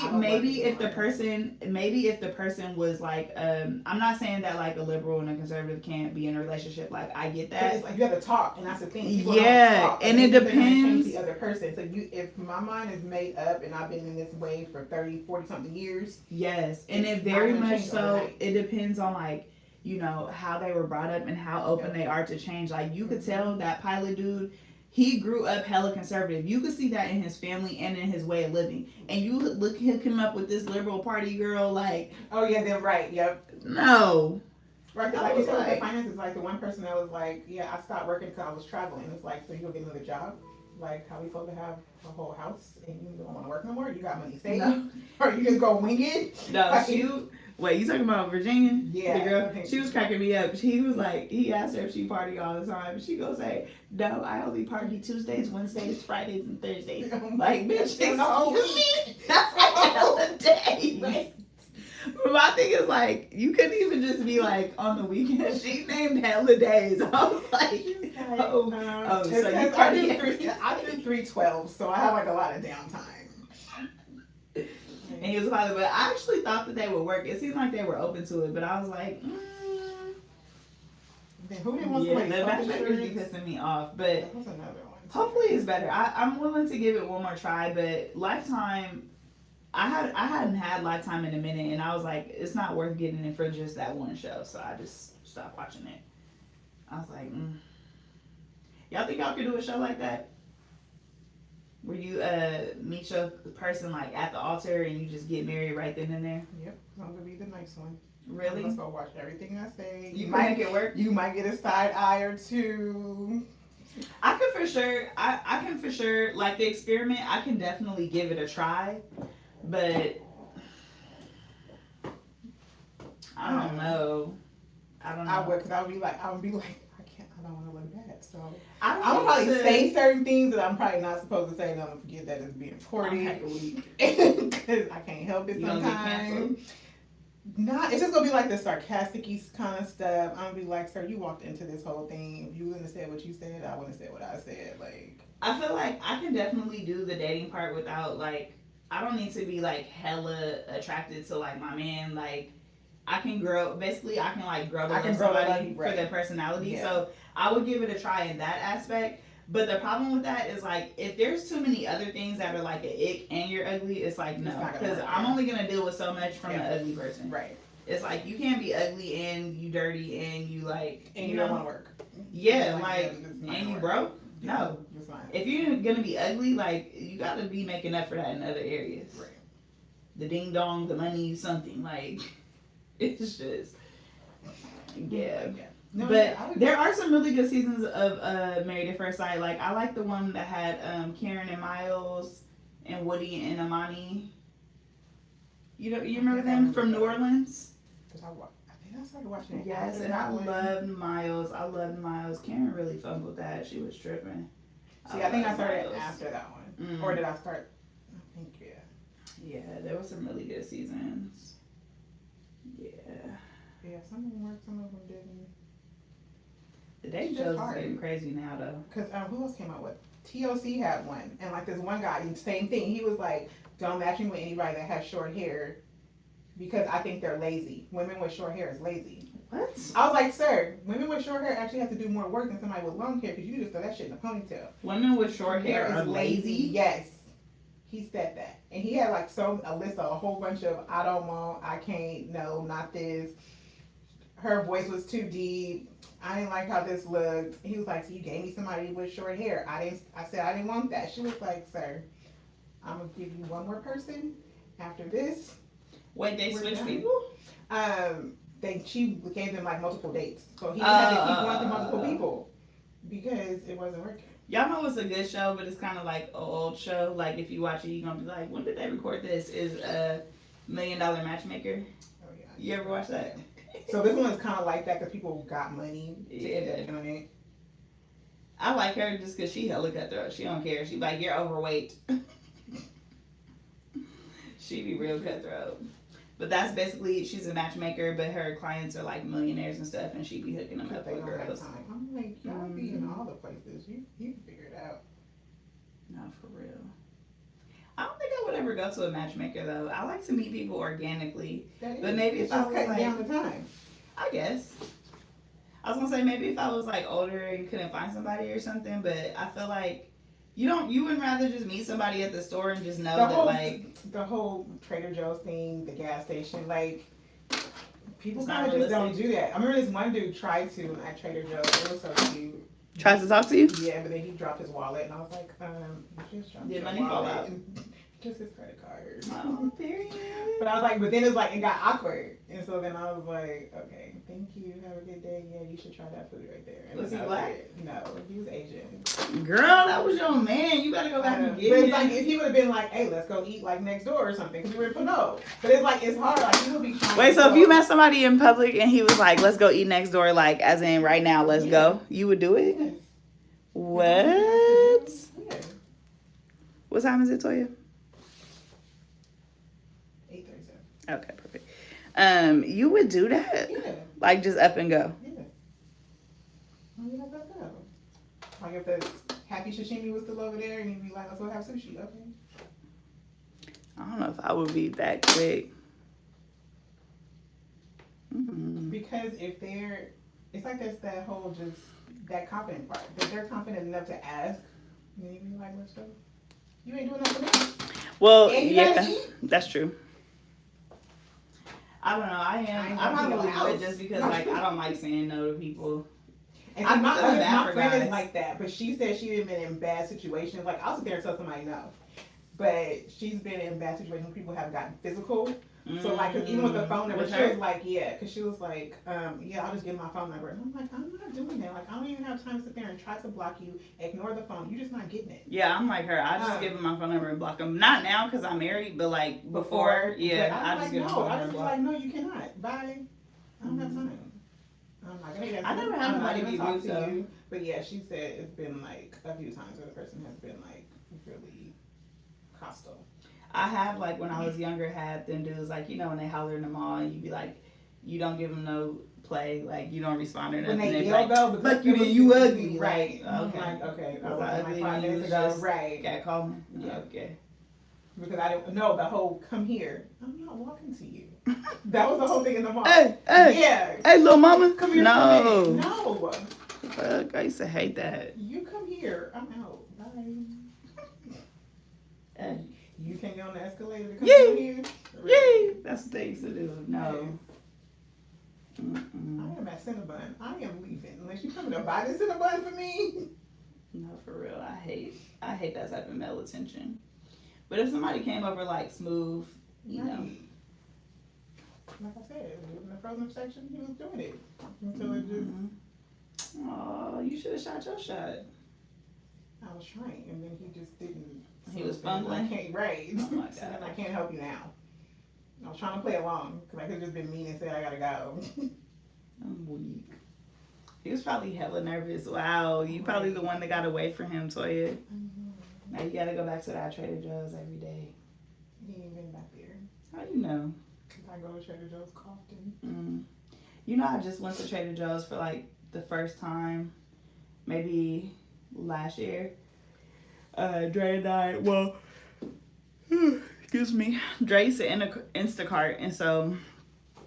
if the person was like, I'm not saying that like a liberal and a conservative can't be in a relationship. Like I get that. But it's like you have to talk, and that's the thing. People talk, and it depends. The other person. So if my mind is made up, and I've been in this way for 30, 40 something years. Yes, and it very much so. It depends on like, you know, how they were brought up and how open they are to change. Like you could tell that pilot dude. He grew up hella conservative. You could see that in his family and in his way of living. And you hook him up with this liberal party girl, like... Oh, yeah, they're right, yep. No. Right, like you said, with the finances, like the one person that was like, yeah, I stopped working because I was traveling. It's like, so you go get another job? Like, how we supposed to have a whole house and you don't want to work no more? You got money saved? No. Or you just go wing it? No, Wait, you talking about Virginia? Yeah. The girl, she was cracking me up. He was like, he asked her if she party all the time. She gonna say, no, I only party Tuesdays, Wednesdays, Fridays, and Thursdays. Like, bitch, excuse me? That's like hella days. Right. But my thing is like, you couldn't even just be like on the weekend. She named hella days. I was like, so you party I did 312, so I have like a lot of downtime. And he was probably, but I actually thought that they would work. It seemed like they were open to it, but I was like, Then who didn't want to the matchmakers be pissing me off, but hopefully it's better. I'm willing to give it one more try, but Lifetime, I hadn't had Lifetime in a minute, and I was like, it's not worth getting it for just that one show, so I just stopped watching it. I was like, y'all think y'all could do a show like that? Where you meet your person like at the altar and you just get married right then and there? Yep, I'm gonna be the nice one. Really? Let's go watch everything I say. You might make it work. You might get a side eye or two. I can for sure. I can for sure like the experiment. I can definitely give it a try, but I don't know. I don't know. I would, because I would be like, I don't want to look bad. So I would probably say certain things that I'm probably not supposed to say, and I'm gonna forget that it's being recorded because I can't help it sometimes. Nah, it's just gonna be like the sarcastic-y kind of stuff. I'm gonna be like, sir, you walked into this whole thing. If you wouldn't have said what you said, I wouldn't have said what I said. Like, I feel like I can definitely do the dating part without like, I don't need to be like hella attracted to like my man. Like, I can grow. Basically, I can like grow to love somebody for their personality. Yeah. So I would give it a try in that aspect. But the problem with that is like, if there's too many other things that are like an ick and you're ugly, it's like no, because I'm only gonna deal with so much from an ugly person. Right. It's like you can't be ugly and you dirty and you like and you don't want to work. Yeah, like and you broke. No, it's fine. If you're gonna be ugly, like you gotta be making up for that in other areas. Right. The ding dong, the money, something like. It's just yeah. No, but there are some really good seasons of Married at First Sight. Like I like the one that had Karen and Miles and Woody and Amani. You remember them from New Orleans? I think I started watching it. Yes, and I loved Miles. Karen really fumbled that. She was tripping. See, I think I started after that one. Or did I start? I think yeah, there were some really good seasons. Yeah, some of them worked, some of them didn't. The dating shows is getting crazy now, though. Because who else came out with? TOC had one, and like this one guy, same thing. He was like, "Don't match me with anybody that has short hair, because I think they're lazy. Women with short hair is lazy." What? I was like, "Sir, women with short hair actually have to do more work than somebody with long hair, because you just throw that shit in a ponytail." Women with short hair are lazy. Yes, he said that, and he had like a list of a whole bunch of I don't want, I can't, no, not this. Her voice was too deep. I didn't like how this looked. He was like, "So you gave me somebody with short hair." I said I didn't want that. She was like, "Sir, I'm gonna give you one more person after this." Wait, they switched people? She gave them like multiple dates, so he had to keep going through multiple people because it wasn't working. Y'all know it's a good show, but it's kind of like an old show. Like if you watch it, you're gonna be like, "When did they record this?" Is $1 Million Matchmaker? Oh yeah. You ever watch that? So this one is kind of like that because people got money to end up doing it. I like her just because she hella cutthroat. She don't care. She like, "You're overweight." She be real cutthroat. But that's basically, she's a matchmaker, but her clients are like millionaires and stuff, and she be hooking them up with girls. I'm like, y'all be in all the places. You can figure it out. No, for real. I don't think I would ever go to a matchmaker though. I like to meet people organically. But maybe if I was cutting like, down the time. I guess. I was gonna say maybe if I was like older and couldn't find somebody or something, but I feel like you wouldn't rather just meet somebody at the store and just know the whole Trader Joe's thing, the gas station, like people it's kind of just don't do that. I remember this one dude tried to at Trader Joe's. It was so cute. Tries to talk to you? Yeah, but then he dropped his wallet, and I was like, just dropped did your money fall out? Just his credit card. Oh, period. But I was like, but then it got awkward, and so then I was like, okay, thank you, have a good day. Yeah, you should try that food right there. And was he black? No, he was Asian. Girl, that was your man. You gotta go back and get him. But it's like if he would have been like, hey, let's go eat like next door or something, because we were no. But it's like it's hard. Like people be trying. Wait, so if you met somebody in public and he was like, "Let's go eat next door," like as in right now, let's go, you would do it? Yes. What? Yeah. What time is it, Toya? 8:37. Okay, perfect. You would do that? Yeah. Like just up and go? Yeah. Like if the happy sashimi was still over there and you'd be like, "Let's go have sushi." Okay. I don't know if I would be that quick. Because if it's like there's that whole just that confident part. That they're confident enough to ask, and you be like, "Let's go." You ain't doing nothing for me. Well, yeah, that's true. I don't know. I probably would do it just because like I don't like saying no to people. And I'm see, feeling bad my for friend guys. is like that, but she said she had been in bad situations. Like, I'll sit there and tell somebody no. But she's been in bad situations when people have gotten physical. So, like, 'cause even with the phone number, With she her? was like, yeah, because she was like, yeah, I'll just give my phone number. And I'm like, I'm not doing that. Like, I don't even have time to sit there and try to block you, ignore the phone. You're just not getting it. Yeah, I'm like her. I just give him my phone number and block him. Not now because I'm married, but like before, yeah, But I I'm just like, give him my no. phone I number just and be like, block. no, you cannot. Bye. I don't have time. I'm like, I never had nobody be rude to though. you. But yeah, she said it's been like a few times where the person has been like really hostile. I have, like, when I was younger, had them dudes, like, you know, when they holler in the mall and you be like, you don't give them no play, like, you don't respond or nothing. When they be yell like, though, fuck you then, you ugly. Right. Like, okay. I'm like, okay. I Was was I like ugly 5 and you minutes was ago. just Right. cat call me? Yeah. Okay. Because I didn't know the whole come here. I'm not walking to you. That was the whole thing in the mall. Hey, Yeah. hey, little mama. Come here. No. For a minute. No. Fuck, I used to hate that. You come here. I'm out. Bye. Hey. You can't get on the escalator to come Yay. down here. Yay! That's what they used to do. No. I am at Cinnabon. I am leaving unless you come to buy this Cinnabon for me. No, for real. I hate that type of male attention. But if somebody came over like smooth, you know. Like I said, in the frozen section, he was doing it until it just. Oh, you should have shot your shot. I was trying, and then he just didn't. He was I fumbling. can't, right. Oh my So then God. I can't help you now. I was trying to play along because I could have just been mean and said I gotta go. I'm weak. He was probably hella nervous. Wow, you probably the one that got away from him, Toya. Now you gotta go back to that Trader Joe's every day. He ain't been back there. How you know? I go to Trader Joe's often. You know, I just went to Trader Joe's for like the first time, maybe last year. Dre and I, well, excuse me, Dre used to Instacart, and so.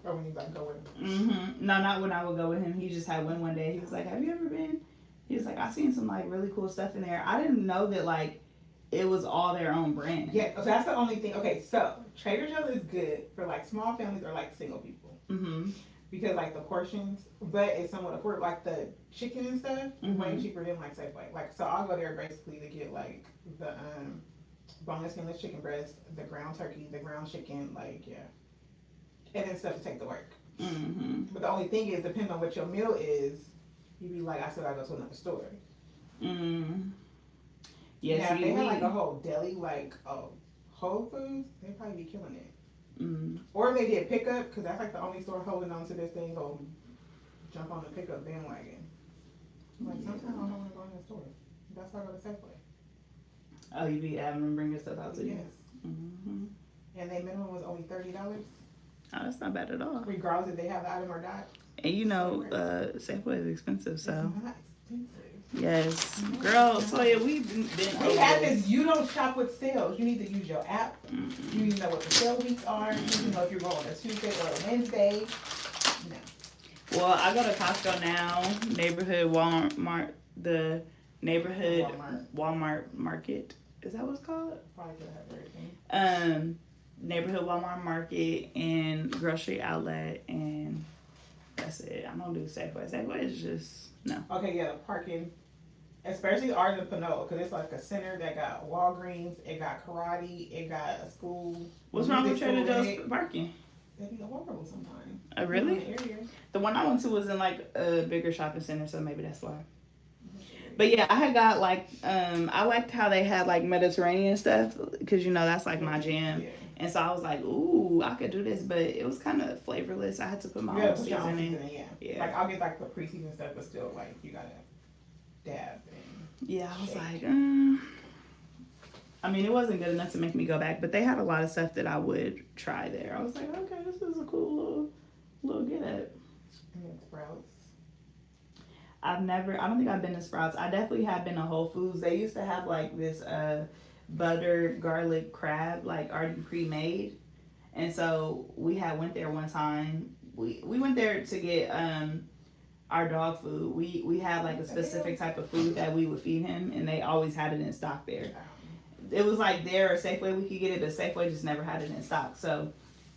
Oh, when you like go with him. No, not when I would go with him. He just had one day. He was like, "Have you ever been?" He was like, "I seen some like really cool stuff in there." I didn't know that like it was all their own brand. Yeah, so that's the only thing. Okay, so Trader Joe's is good for like small families or like single people. Because like the portions, but it's somewhat affordable. Like the chicken and stuff, way cheaper than like Safeway. Like, so I'll go there basically to get like the boneless skinless chicken breast, the ground turkey, the ground chicken, like and then stuff to take to work. But the only thing is, depending on what your meal is, you'd be like, I still gotta go to another store. Yes, now, if they had like a whole deli, like Whole Foods, they'd probably be killing it. Or if they did pickup, because that's like the only store holding on to this thing, go jump on the pickup bandwagon. Like, sometimes I don't want to go in the store. That's why I go to Safeway. Oh, you be having them bring your stuff out to you? Yes. And their minimum was only $30. Oh, that's not bad at all. Regardless if they have the item or not. And you know, Safeway is expensive, so. It's not expensive. Yes. Girl, Toya, we've been We have this, you don't shop with sales. You need to use your app. You need to know what the sale weeks are. You need to know if you're going on a Tuesday or a Wednesday. No. Well, I go to Costco now, neighborhood Walmart, the neighborhood Walmart market. Is that what it's called? Probably could have everything. Neighborhood Walmart market and grocery outlet, and that's it. I don't do Safeway. Safeway is just, no. Okay, yeah, the parking. Especially ours in Panola, because it's like a center that got Walgreens, it got karate, it got a school. What's wrong with Trader Joe's parking? They be horrible sometimes. Oh, really? The one I went to was in like a bigger shopping center, so maybe that's why. But yeah, I had got like, I liked how they had like Mediterranean stuff, because you know, that's like my jam. Yeah. And so I was like, ooh, I could do this, but it was kind of flavorless. I had to put my own seasoning. Yeah. Like, I'll get like the pre-seasoned stuff, but still, like, you gotta dab and yeah, I was like, I mean, it wasn't good enough to make me go back, but they had a lot of stuff that I would try there. I was like, okay, this is a cool little get at. And then Sprouts. I don't think I've been to Sprouts. I definitely have been to Whole Foods. They used to have like this butter garlic crab, like already pre-made. And so we went there one time. We went there to get our dog food. We had like a specific type of food that we would feed him, and they always had it in stock there. It was like there or Safeway we could get it, but Safeway just never had it in stock. So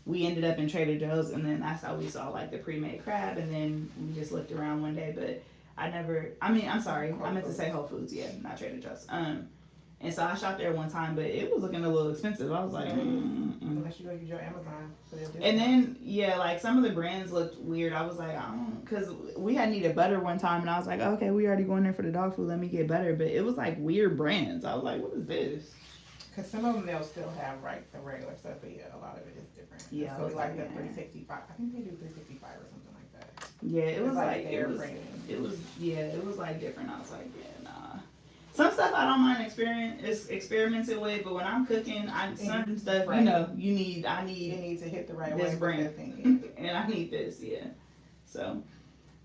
we ended up in Trader Joe's, and then that's how we saw like the pre-made crab, and then we just looked around one day. But I'm sorry, I meant to say Whole Foods, yeah, not Trader Joe's. And so I shopped there one time, but it was looking a little expensive. I was like, unless you go use your Amazon. And then, yeah, like some of the brands looked weird. I was like, I don't, because we had needed butter one time, and I was like, okay, we already going there for the dog food. Let me get butter. But it was like weird brands. I was like, what is this? Because some of them they'll still have like the regular stuff, but yeah, a lot of it is different. Yeah, so like the 365. I think they do 365 or something like that. Yeah, it was like their brand. It was like different. I was like, yeah, nah. Some stuff I don't mind experimenting with, but when I'm cooking, certain stuff, right. You need to hit the right this way brand, thing, and I need this, yeah. So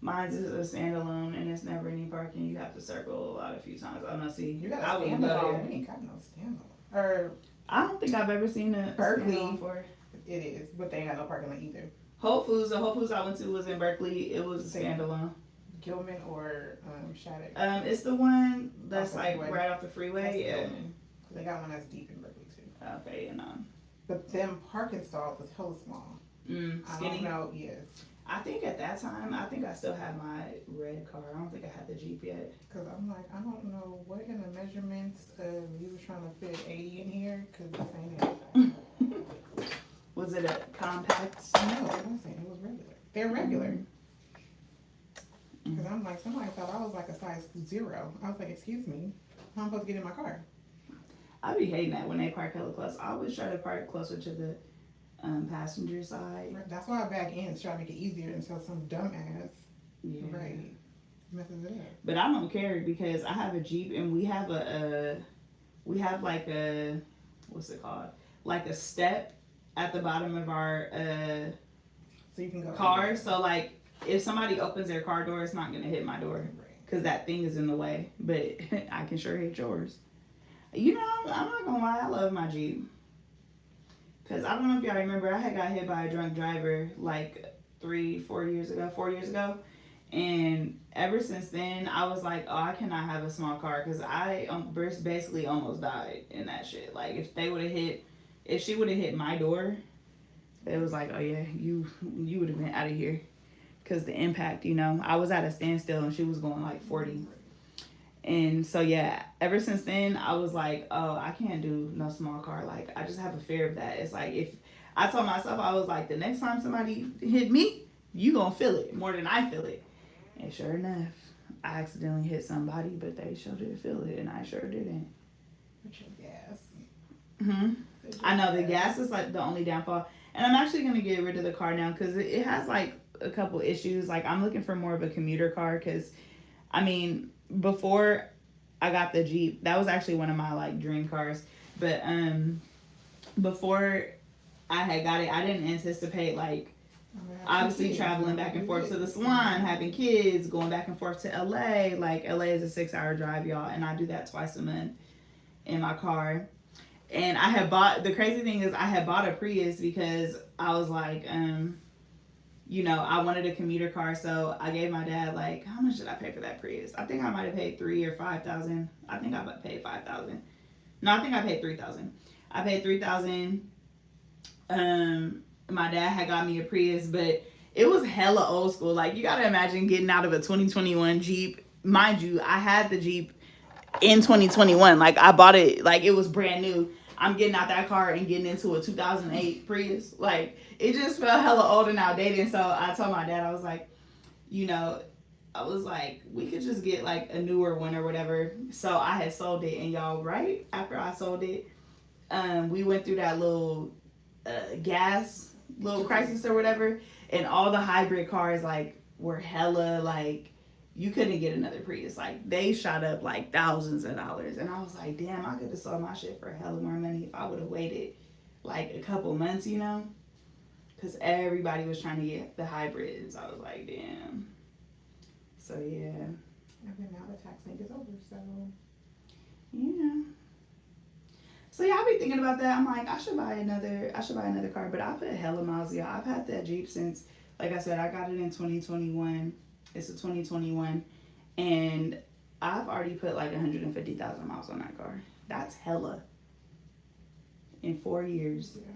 mine is a standalone, and it's never any parking. You have to circle a few times. I'm not see. You got a standalone. We ain't got no standalone. Or I don't think I've ever seen a Berkeley. For it is, but they ain't got no parking lot either. Whole Foods. The Whole Foods I went to was in Berkeley. It was a standalone. Gilman or Shattuck? It's the one that's like right off the freeway. Yeah. They got one that's deep in Berkeley too. Okay, and but them parking stalls was hella small. Skinny. I don't know. Yes. I think at that time, I still had my red car. I don't think I had the Jeep yet. Cause I'm like, I don't know what in the measurements you was trying to fit 80 in here. Cause this ain't it. Was it a compact? No, it wasn't. It was regular. They're regular. Because I'm like, somebody thought I was like a size 0. I was like, excuse me, how am I supposed to get in my car? I be hating that when they park hella close. I always try to park closer to the passenger side. That's why I back in to try to make it easier until some dumbass messes it up. But I don't care because I have a Jeep and we have like a what's it called? Like a step at the bottom of our so you can go car. anywhere. So like, if somebody opens their car door, it's not going to hit my door because that thing is in the way. But I can sure hit yours. I'm not going to lie. I love my Jeep. Because I don't know if y'all remember, I had got hit by a drunk driver like 4 years ago. And ever since then, I was like, oh, I cannot have a small car because I basically almost died in that shit. Like, if she would have hit my door, it was like, oh yeah, you would have been out of here. Because the impact, I was at a standstill and she was going like 40. And so, yeah, ever since then, I was like, oh, I can't do no small car. Like, I just have a fear of that. It's like, if I told myself, I was like, the next time somebody hit me, you gonna feel it more than I feel it. And sure enough, I accidentally hit somebody, but they sure did feel it, and I sure didn't. With your gas. I know, the gas is like the only downfall. And I'm actually gonna get rid of the car now because it has like a couple issues. Like, I'm looking for more of a commuter car because, before I got the Jeep, that was actually one of my like dream cars. But before I had got it, I didn't anticipate like obviously traveling back and forth to the salon, having kids, going back and forth to LA. Like, LA is a 6-hour drive, y'all, and I do that twice a month in my car. And the crazy thing is I had bought a Prius because I was like, I wanted a commuter car. So I gave my dad, like, how much did I pay for that Prius? I think I might have paid $3,000 or $5,000. I think I paid $5,000. No, I think I paid $3,000. I paid $3,000. My dad had got me a Prius, but it was hella old school. Like, you gotta imagine getting out of a 2021 Jeep. Mind you, I had the Jeep in 2021. Like, I bought it like it was brand new. I'm getting out that car and getting into a 2008 Prius. Like, it just felt hella old and outdated. And so I told my dad, I was like, I was like, we could just get like a newer one or whatever. So I had sold it, and y'all, right after I sold it, we went through that little gas little crisis or whatever, and all the hybrid cars like were hella like, you couldn't get another Prius. Like, they shot up like thousands of dollars. And I was like, damn, I could have sold my shit for hella more money if I would have waited like a couple months, because everybody was trying to get the hybrids. I was like, damn. So yeah. And then now the tax thing is over, so yeah. So yeah, I've been thinking about that. I'm like, I should buy another car, but I put hella miles, y'all. I've had that Jeep since, like I said, I got it in 2021. It's a 2021, and I've already put like 150,000 miles on that car. That's hella in 4 years. yeah.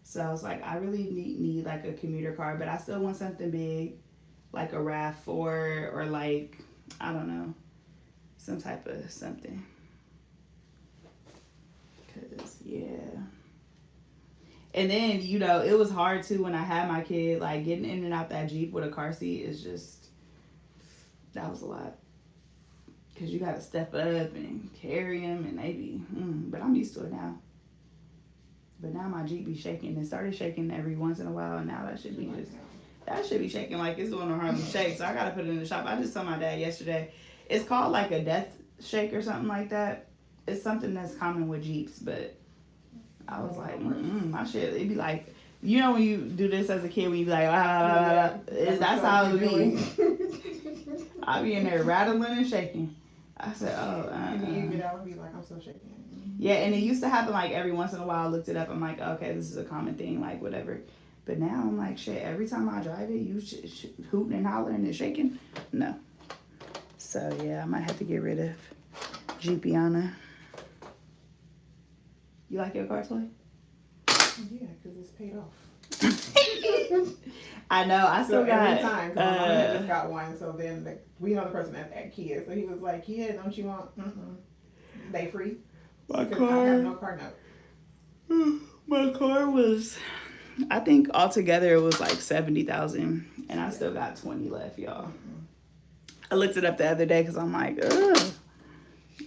So I was like, I really need like a commuter car, but I still want something big, like a RAV4 or like I don't know, some type of something. Cause yeah. And then, you know, it was hard too when I had my kid, like getting in and out that Jeep with a car seat is just, that was a lot. Cause you gotta step up and carry him and they be, but I'm used to it now. But now my Jeep be shaking. It started shaking every once in a while, and now that should be shaking like it's doing a Harlem shake. So I gotta put it in the shop. I just told my dad yesterday. It's called like a death shake or something like that. It's something that's common with Jeeps, but I was like, my shit. It'd be like, you know when you do this as a kid, when you be like, that's how it would be. I be in there rattling and shaking. I said, And you get out and be like, I'm still shaking. Yeah, and it used to happen like every once in a while. I looked it up. I'm like, okay, this is a common thing, like whatever. But now I'm like, shit, every time I drive it, you hooting and hollering and shaking? No. So yeah, I might have to get rid of BreAunna. You like your car toy? Yeah, because it's paid off. I know. I still got. Every time, because my mom just got one. So then we know the person at Kia. So he was like, "Yeah, don't you want? They free." My car. I have no car note. My car was, I think altogether it was like 70,000, and I still got 20 left, y'all. I looked it up the other day because I'm like, ugh,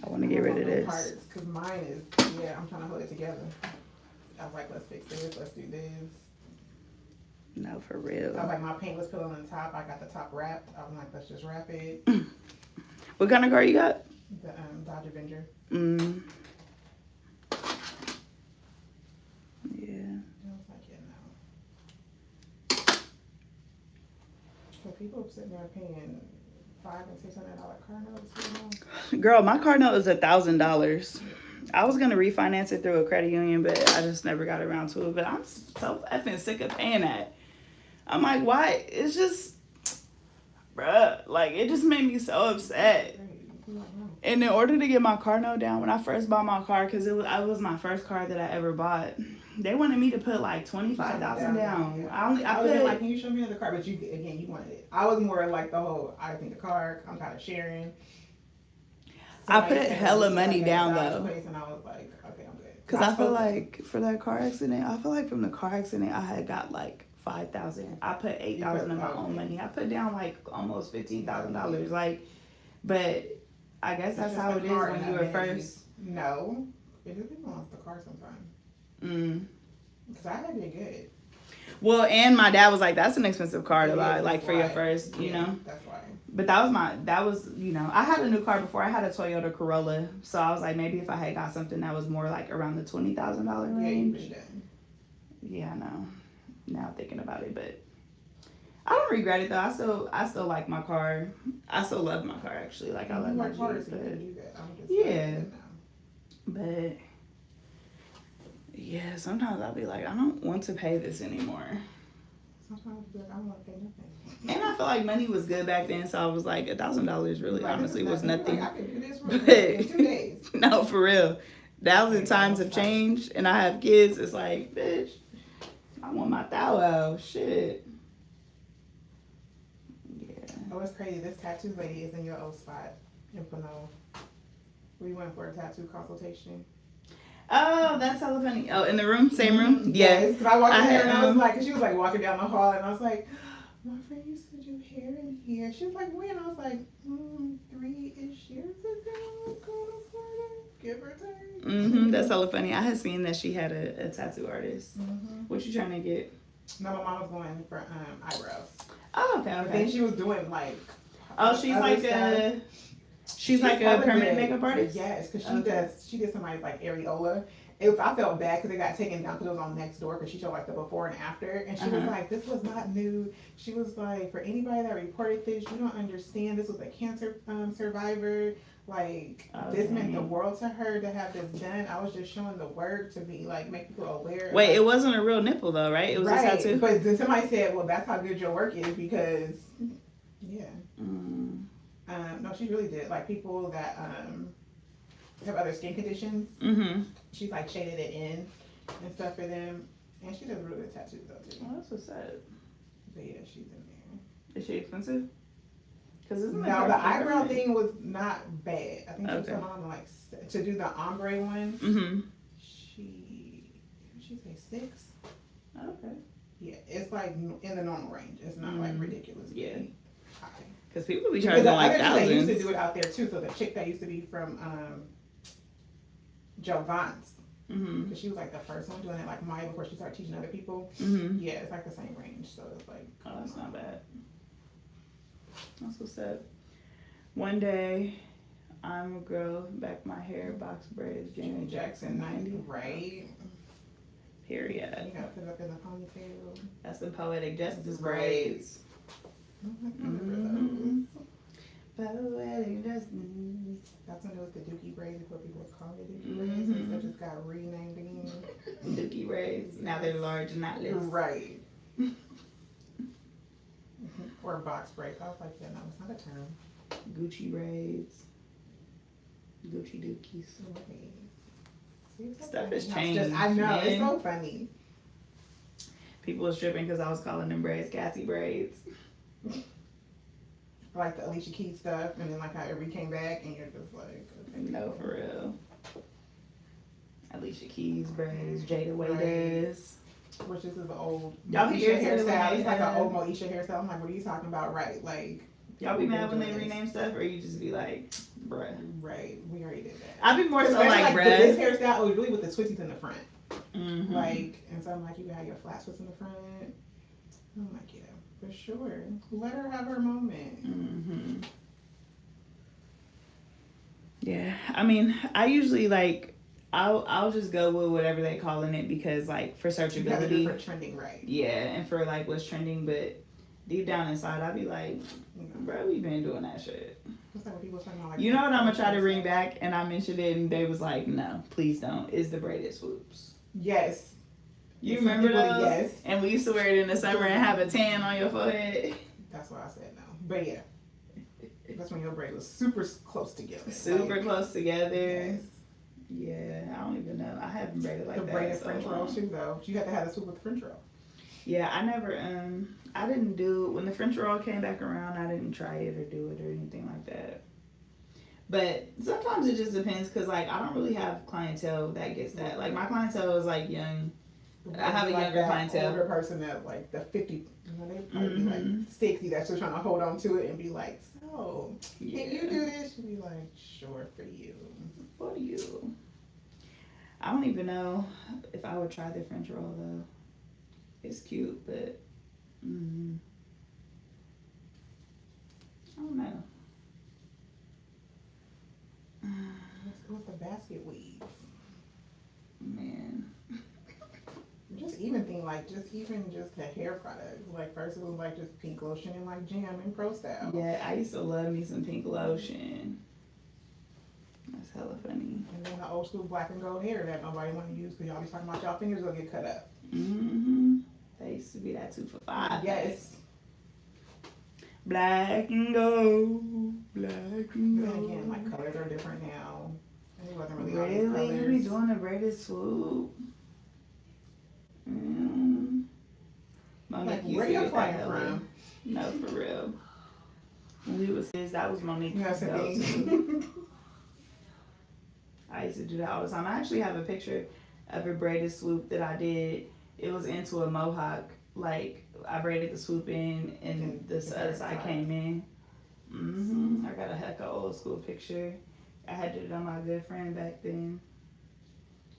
I want to get rid of this. Because mine is, I'm trying to hold it together. I was like, let's fix this, let's do this. No, for real. I was like, my paint was peeling on the top. I got the top wrapped. I was like, let's just wrap it. What kind of car you got? The Dodge Avenger. Yeah. I was like, So people are sitting there paying $500 and $600 car notes. Girl, my car note is $1,000. I was gonna refinance it through a credit union, but I just never got around to it. But I'm so effing sick of paying that. I'm like, why? It's just, bruh, like it just made me so upset. And in order to get my car note down, when I first bought my car, because it was my first car that I ever bought, they wanted me to put like $25,000 down. Yeah. I was like, can you show me another car? But you wanted it. I was more like the whole, I think the car, I'm kind of sharing. So I put hella money down though. And I was like, okay, I'm good. Because I feel like for that car accident, from the car accident, I had got like $5,000. I put $8,000 of my own money. I put down like almost $15,000. Like, but I guess that's how it is when you were first. No, it depends on the car sometimes. Because I did good. Well, and my dad was like, that's an expensive car to buy, like for your first, you know. That's why. But that was, you know, I had a new car before. I had a Toyota Corolla. So I was like, maybe if I had got something that was more like around the $20,000 range. Yeah, I know. Now thinking about it, but I don't regret it though. I still like my car. I still love my car actually. Like I love my car. Yeah. But yeah, sometimes I'll be like, I don't want to pay this anymore. Sometimes I feel like I don't want to pay nothing. And I feel like money was good back then, so I was like, $1,000 really honestly was nothing. Like, I could do this in 2 days. No, for real. Now that times have changed and I have kids, it's like, bitch, I want my thou shit. Yeah. Oh, it's crazy. This tattoo lady is in your old spot in Pano. We went for a tattoo consultation. Oh, that's hella funny. Oh, in the room? Same room? Yes. Because I walked in there and I was like, cause she was like walking down the hall and I was like, my friend used to do hair in here. She was like, when? I was like, 3-ish years ago. Give or take. That's hella funny. I had seen that she had a tattoo artist. What you trying to get? No, my mom was going for eyebrows. Oh, okay. But then she was doing like. Oh, she's like a. She's like a permanent makeup artist? Yes, because she did somebody's like areola. I felt bad because it got taken down because it was on Nextdoor because she showed like the before and after. And she was like, this was not new. She was like, for anybody that reported this, you don't understand. This was a cancer survivor. Like, this meant the world to her to have this done. I was just showing the work to be like, make people aware. Wait, it wasn't a real nipple though, right? It was a tattoo? But then somebody said, well, that's how good your work is because, no, she really did. Like people that have other skin conditions, she's like shaded it in and stuff for them. And she does really good tattoos though too. Oh, that's what's sad. But yeah, she's in there. Is she expensive? Cause isn't No, the eyebrow thing was not bad. I think she was telling my mom to do the ombre one. Mm-hmm. She say 6. Okay. Yeah, it's like in the normal range. It's not like ridiculous. Yeah. High. Because people be charging like thousands. They used to do it out there too. So the chick that used to be from Joe Vance, because she was like the first one doing it, like Maya, before she started teaching other people. Yeah, it's like the same range. So it's like, oh, that's not bad. That's what's up. One day, I'm a girl, back my hair, box braids, Janet Jackson 90. Right. Period. You gotta put it up in the ponytail. That's the poetic justice braids. Poetic justice. That's when it was the dookie braids before people would call it dookie braids. They just got renamed again. Dookie braids. Now they're large and not little. Right. Or box braids. I was like, yeah, no, it's not a term. Gucci braids. Gucci dookies. Stuff has changed. I know, it's so funny. People are stripping because I was calling them braids Cassie braids. Like the Alicia Keys stuff, and then like how every came back, and you're just like, okay. No, for real. Alicia Keys braids, Jada Waiters. Which this is an old y'all be Moesha hairstyle. It's like an old Moesha hairstyle. I'm like, what are you talking about? Right, like. Y'all be mad when they rename stuff, or you just be like, bruh? Right, we already did that. I be more so like bruh. This hairstyle was really with the twisties in the front. Mm-hmm. Like, and so I'm like, you had your flat twists in the front. I'm like, yeah, for sure. Let her have her moment. Mm-hmm. Yeah, I mean, I usually like, I'll just go with whatever they calling it because like for searchability. For trending, right? Yeah, and for like what's trending, but deep down inside, I'll be like, bro, we been doing that shit. Like people talking about, like, you know what I'm gonna try to bring back, and I mentioned it, and they was like, no, please don't. Is the braided swoops? Yes. You remember those? Yes. And we used to wear it in the summer and have a tan on your forehead. That's why I said no. But yeah, that's when your braid was super close together. Super close together. Yes. Yeah, I don't even know. I haven't braided like that. The braided French roll too, though. You had to have the swoop with the French roll. Yeah, I never, I didn't do, when the French roll came back around, I didn't try it or do it or anything like that. But sometimes it just depends because, like, I don't really have clientele that gets that. Like, my clientele is, like, young. I have a younger clientele. Older person that, like, the 50, you know, they probably be, like, 60 that's still trying to hold on to it and be like, so, can you do this? She'll be like, sure, for you. For you. I don't even know if I would try the French roll, though. It's cute, but I don't know. With the basket weave. Man. Just even think like just the hair products. Like first it was like just pink lotion and like jam and pro style. Yeah, I used to love me some pink lotion. That's hella funny. And then the old school black and gold hair that nobody wanted to use because y'all be talking about y'all fingers gonna get cut up. That used to be that 2 for $5. Yes. Black and gold, black and gold. But again, like colors are different now. And it wasn't really Really? all these You colors. be doing a braided swoop? Like, where your client from? No, for real. When we was kids, that was Monique's Yes, go-to. I used to do that all the time. I actually have a picture of a braided swoop that I did. It was into a mohawk. Like, I braided the swoop in and this other side came in. I got a heck of old school picture. I had it on my good friend back then.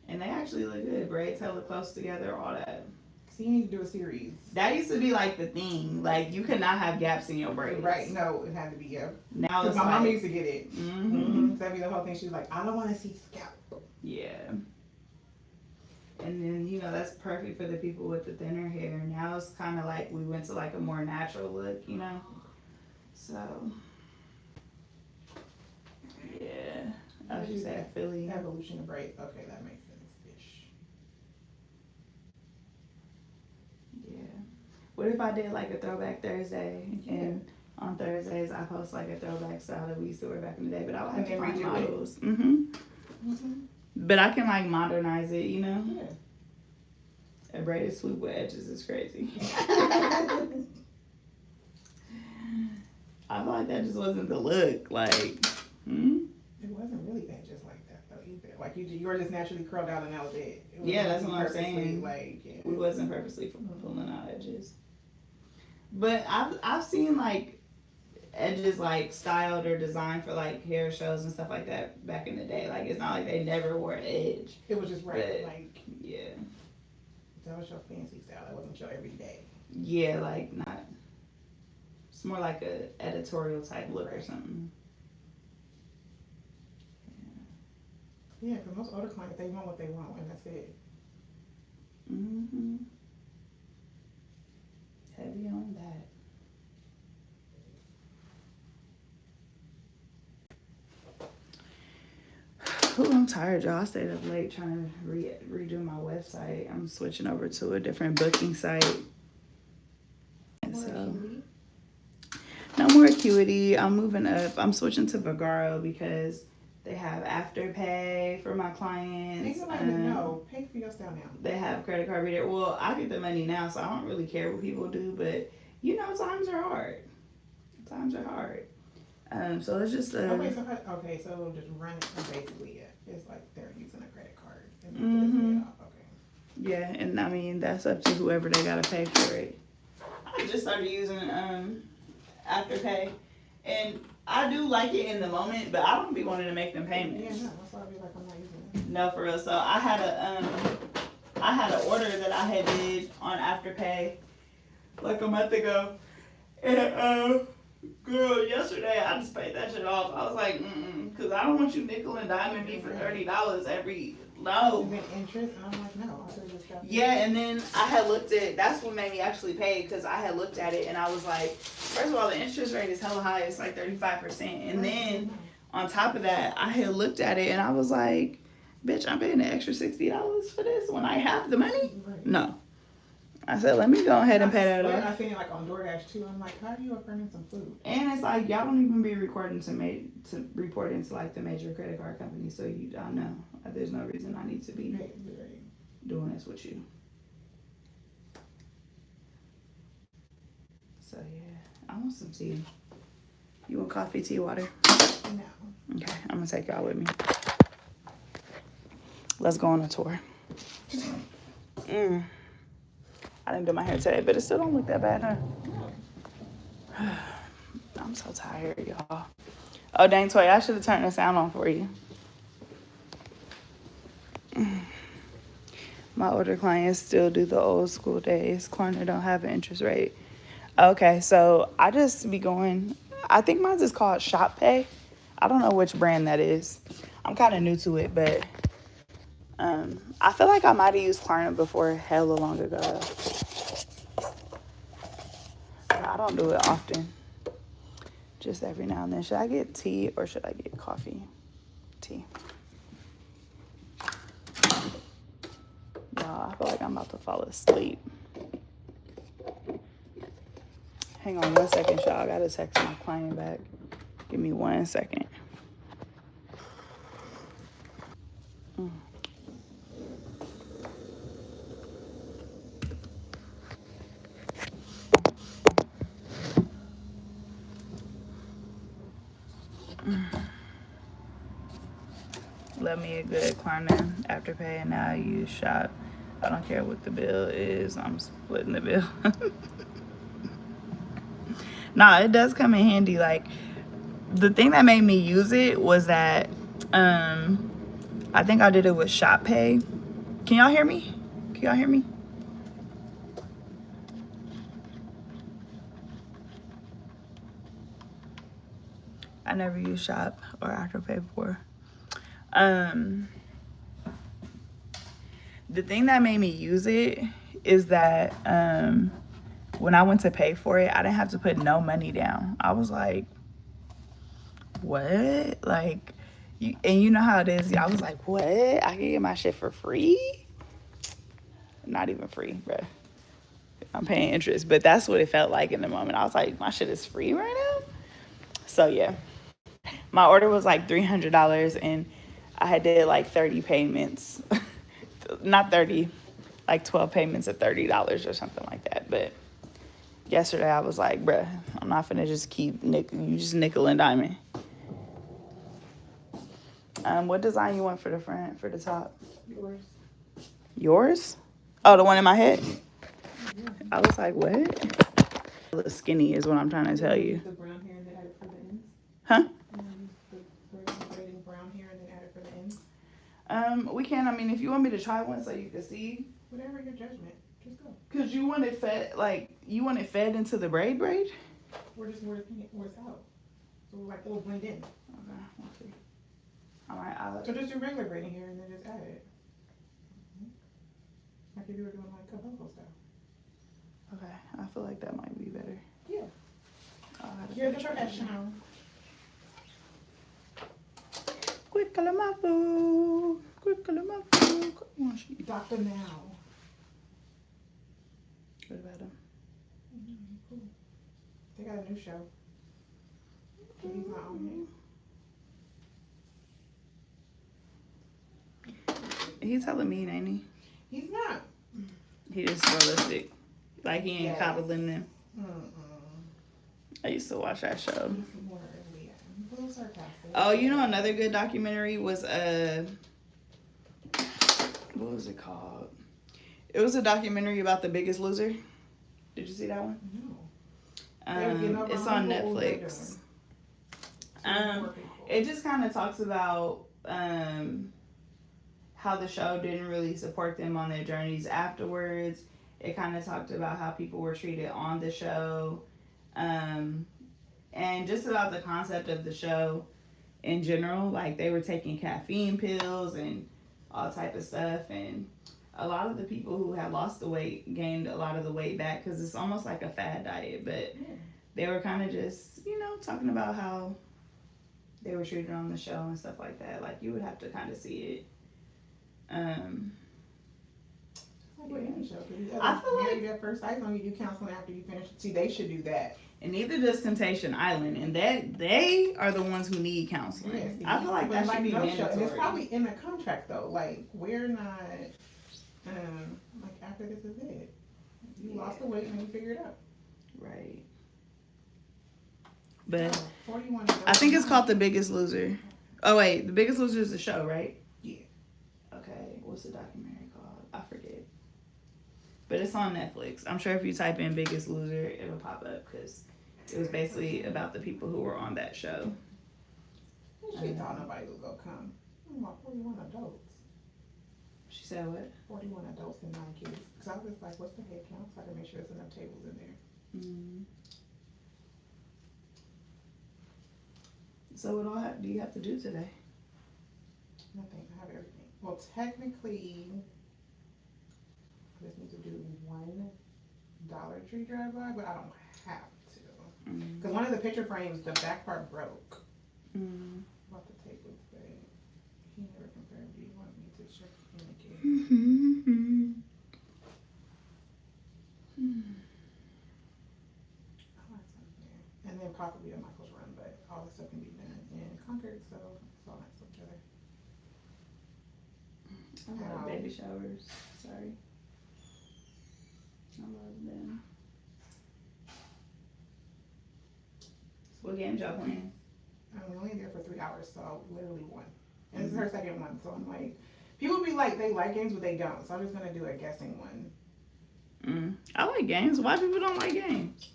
And they actually look good. Braids hella close together, all that. So you need to do a series. That used to be like the thing. Like, you could not have gaps in your braids. Right, no, it had to be, yeah. Now it's my like, mom used to get it. That'd be the whole thing. She was like, I don't want to see scalp. Yeah. And then, you know, that's perfect for the people with the thinner hair. Now it's kind of like we went to like a more natural look, you know? So, yeah. I was just at Philly. Evolution of braids. Okay, that makes sense. Yeah. What if I did like a throwback Thursday and on Thursdays I post like a throwback style that we used to wear back in the day, but I would have to find models. But I can like modernize it, you know? Yeah. A braided swoop with edges is crazy. I feel like that just wasn't the look. Like, It wasn't really edges like that though either. Like you were just naturally curled out and that was it. Yeah, that's what I'm saying. Like, yeah. We wasn't purposely pulling out edges. But I've seen like edges like styled or designed for like hair shows and stuff like that back in the day. Like it's not like they never wore edge. It was just right, but, like yeah. That was your fancy style. That wasn't your everyday. Yeah, like not. It's more like a editorial type look or something. Yeah, because most older clients, they want what they want, and that's it. Mm-hmm. Heavy on that. Ooh, I'm tired, y'all. I stayed up late trying to redo my website. I'm switching over to a different booking site. And so, no more Acuity. I'm moving up. I'm switching to Vacaville because they have Afterpay for my clients. No, pay for your style now. They have credit card reader. Well, I get the money now, so I don't really care what people do. But you know, times are hard. Times are hard. So it's just okay, so we'll just run it basically. Yeah, it's like they're using a credit card. Mm-hmm. Okay. Yeah, and I mean that's up to whoever they gotta pay for it. I just started using Afterpay, and I do like it in the moment, but I don't be wanting to make them payments. Yeah, no, that's why I be like I'm not using it. No, for real. So I had an order that I had did on Afterpay like a month ago, and girl, yesterday I just paid that shit off. I was like, because I don't want you nickel and diming me for $30 every. No. And then interest, and I'm like, no. Yeah, and then I had looked at, that's what made me actually pay, because I had looked at it and I was like, first of all, the interest rate is hella high. It's like 35%. And then on top of that, I had looked at it and I was like, bitch, I'm paying an extra $60 for this when I have the money? Right. No. I said, let me go ahead and pay that off. I seen it like on DoorDash too. I'm like, how are you offering some food? And it's like, y'all don't even be recording to report into like the major credit card company, so you don't know. There's no reason I need to be doing this with you. So yeah, I want some tea. You want coffee, tea, water? No. Okay, I'm gonna take y'all with me. Let's go on a tour. I didn't do my hair today, but it still don't look that bad, huh? I'm so tired, y'all. Oh, dang, Toy, I should have turned the sound on for you. My older clients still do the old school days. Klarna don't have an interest rate. Okay, so I just be going, I think mine's is called Shop Pay. I don't know which brand that is. I'm kind of new to it, but I feel like I might have used Klarna before hella long ago. I don't do it often. Just every now and then. Should I get tea or should I get coffee? Tea. Y'all, I feel like I'm about to fall asleep. Hang on 1 second, y'all. I gotta text my client back. Give me 1 second. Love me a good Klarna Afterpay, and now I use Shop. I don't care what the bill is. I'm splitting the bill. Nah, it does come in handy. Like, the thing that made me use it was that I think I did it with Shop Pay. Can y'all hear me? Can y'all hear me? I never used Shop or Afterpay before. The thing that made me use it is that when I went to pay for it, I didn't have to put no money down. I was like, what? Like, and you know how it is. I was like, what? I can get my shit for free? Not even free, bruh. I'm paying interest, but that's what it felt like in the moment. I was like, my shit is free right now? So yeah, my order was like $300 and I had did like 30 payments. Not 30, like 12 payments of $30 or something like that. But yesterday I was like, bruh, I'm not finna just keep you just nickel and diamond. What design you want for the front, for the top? Yours. Yours? Oh, the one in my head? I was like, what? The skinny is what I'm trying to tell you. The brown hair and then add it for the ends? Huh? The braiding brown hair and then add it for the ends? We can. I mean, if you want me to try one so you can see. Whatever your judgment. Just go. Cause you want it fed, like, you want it fed into the braid? Or just where it's out. So like it'll blend in. Okay, we'll see. Alright, So just do regular braiding hair and then just add it. Like if you were doing like caboclo style. okay, I feel like that might be better. Yeah. You're the professional. Quick calamafu. Quick calamafu. Come on, she. Dr. Now. What about him? Cool. They got a new show. But he's not on it. He's hella mean, ain't he? He's not. He just realistic. Like he ain't coddling them. I used to watch that show. He's more a little sarcastic. Oh, you know another good documentary was what was it called? It was a documentary about The Biggest Loser. Did you see that one? No. It's on Netflix. It just kind of talks about how the show didn't really support them on their journeys afterwards. It kind of talked about how people were treated on the show, and just about the concept of the show in general. Like they were taking caffeine pills and all type of stuff, and a lot of the people who had lost the weight gained a lot of the weight back because it's almost like a fad diet. But they were kind of just, talking about how they were treated on the show and stuff like that. Like you would have to kind of see it. I feel like at first sight on you do counseling after you finish. See, they should do that. And neither does Temptation Island, and they are the ones who need counseling. Yes, I feel like that should be mandatory. And it's probably in the contract though. Like we're not, like after this is it. You lost the weight and then you figure it out. Right. But 41. I think it's called The Biggest Loser. Oh wait, The Biggest Loser is the show, right? Yeah. Okay, what's the documentary called? I forget. But it's on Netflix. I'm sure if you type in Biggest Loser, it'll pop up because it was basically about the people who were on that show. She thought nobody was gonna come. I'm like 41 adults. She said what? 41 adults and 9 kids. Because I was like, what's the head count? So I can make sure there's enough tables in there. Mm-hmm. So what all do you have to do today? Nothing. I have everything. Well, technically, I just need to do one Dollar Tree drive-by, but I don't have to. Because one of the picture frames, the back part broke. About the tables, but he never confirmed. Do you want me to check again? And then possibly a Michael's run, but all this stuff can be done in Concord, so it's all next to each other. I love baby showers. Sorry. I love them. What games y'all playing? I'm only there for 3 hours, so literally one. And this is her second one, so I'm like, people be like, they like games, but they don't. So I'm just gonna do a guessing one. I like games. Why people don't like games?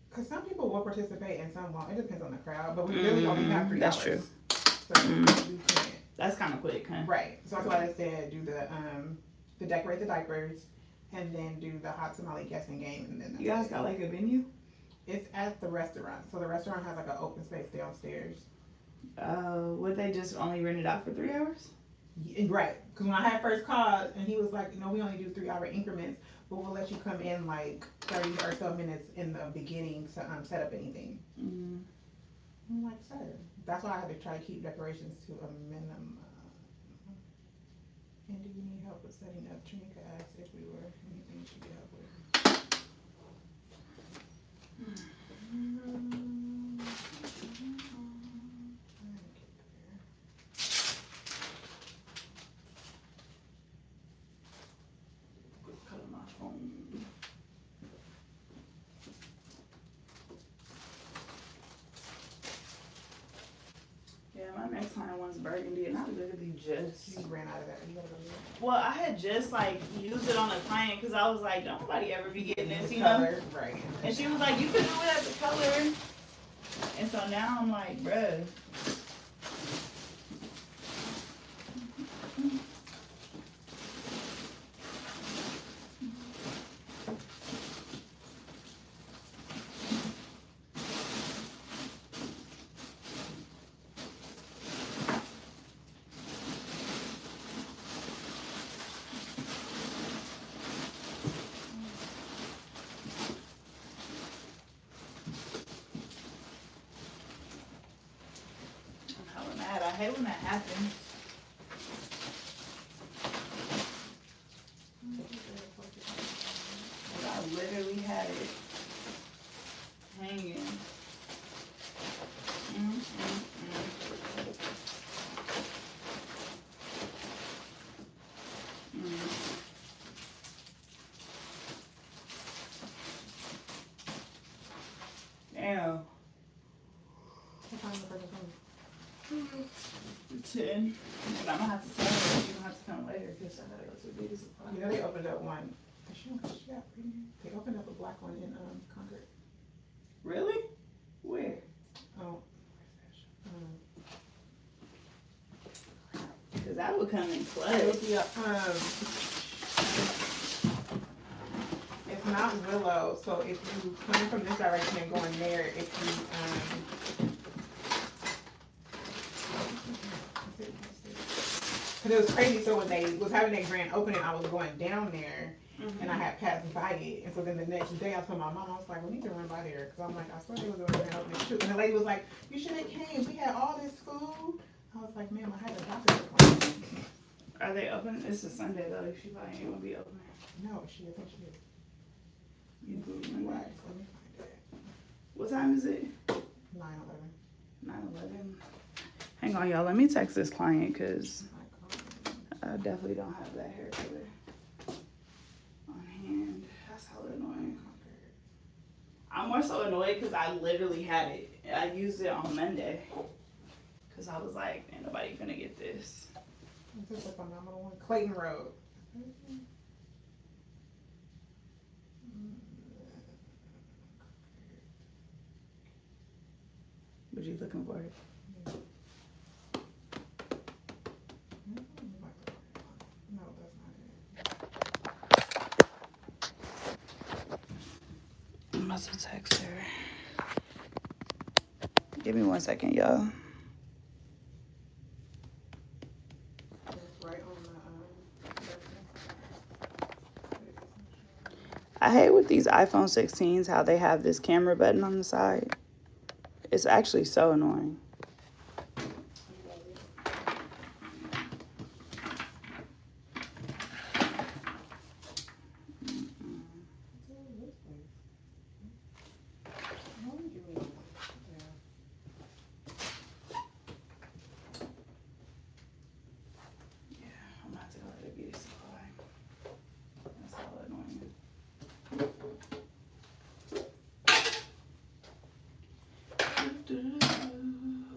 Because some people will participate and some won't. It depends on the crowd, but we really only have 3 hours. That's true. So we can't. That's kind of quick, huh? Right. So that's why I said do the decorate the diapers, and then do the hot tamale guessing game, and then you guys got like a venue? It's at the restaurant. So the restaurant has like an open space downstairs. Would they just only rent it out for 3 hours? Yeah, right. Because when I had first called, and he was like, we only do 3 hour increments, but we'll let you come in like 30 or so minutes in the beginning to set up anything. I'm like, sir. That's why I had to try to keep decorations to a minimum. And do you need help with setting up? Trinka asked if we were anything she could help with. next client wants burgundy, and I literally just. You ran out of that. You gotta go get it. Well, I had just like used it on a client because I was like, don't nobody ever be getting this, you know? Color, right. And she was like, you can do it as a color. And so now I'm like, bruh. I hate when that happens. I literally had it hanging. Damn. What time is the person coming? 10. But I'm gonna have to tell her she's gonna have to come later because I gotta go to the beauty supply. You know they opened up one. They opened up a black one in Concord. Really? Where? Oh. Because that would come in clutch. It's not Willow, so if you come from this direction and go in there, if you because it was crazy. So when they was having their grand opening, I was going down there, and I had passed by it. And so then the next day, I told my mom, I was like, "We need to run by there," because I'm like, I swear they was doing a grand opening too. And the lady was like, "You should have came. We had all this food." I was like, "Ma'am, I had a doctor's appointment." Are they open? It's a Sunday though. She probably ain't gonna be open. No, I think she is. You Googling Right. that? Let me find it. What time is it? 9/11. 9/11. Hang on, y'all. Let me text this client because I definitely don't have that hair color on hand. That's hella annoying. I'm more so annoyed because I literally had it. I used it on Monday because I was like, ain't nobody gonna get this. This is a phenomenal one. Clayton Road. What you looking for? No, that's not it. I must have texted her. Give me 1 second, y'all. It's right on the I hate with these iPhone 16s how they have this camera button on the side. It's actually so annoying.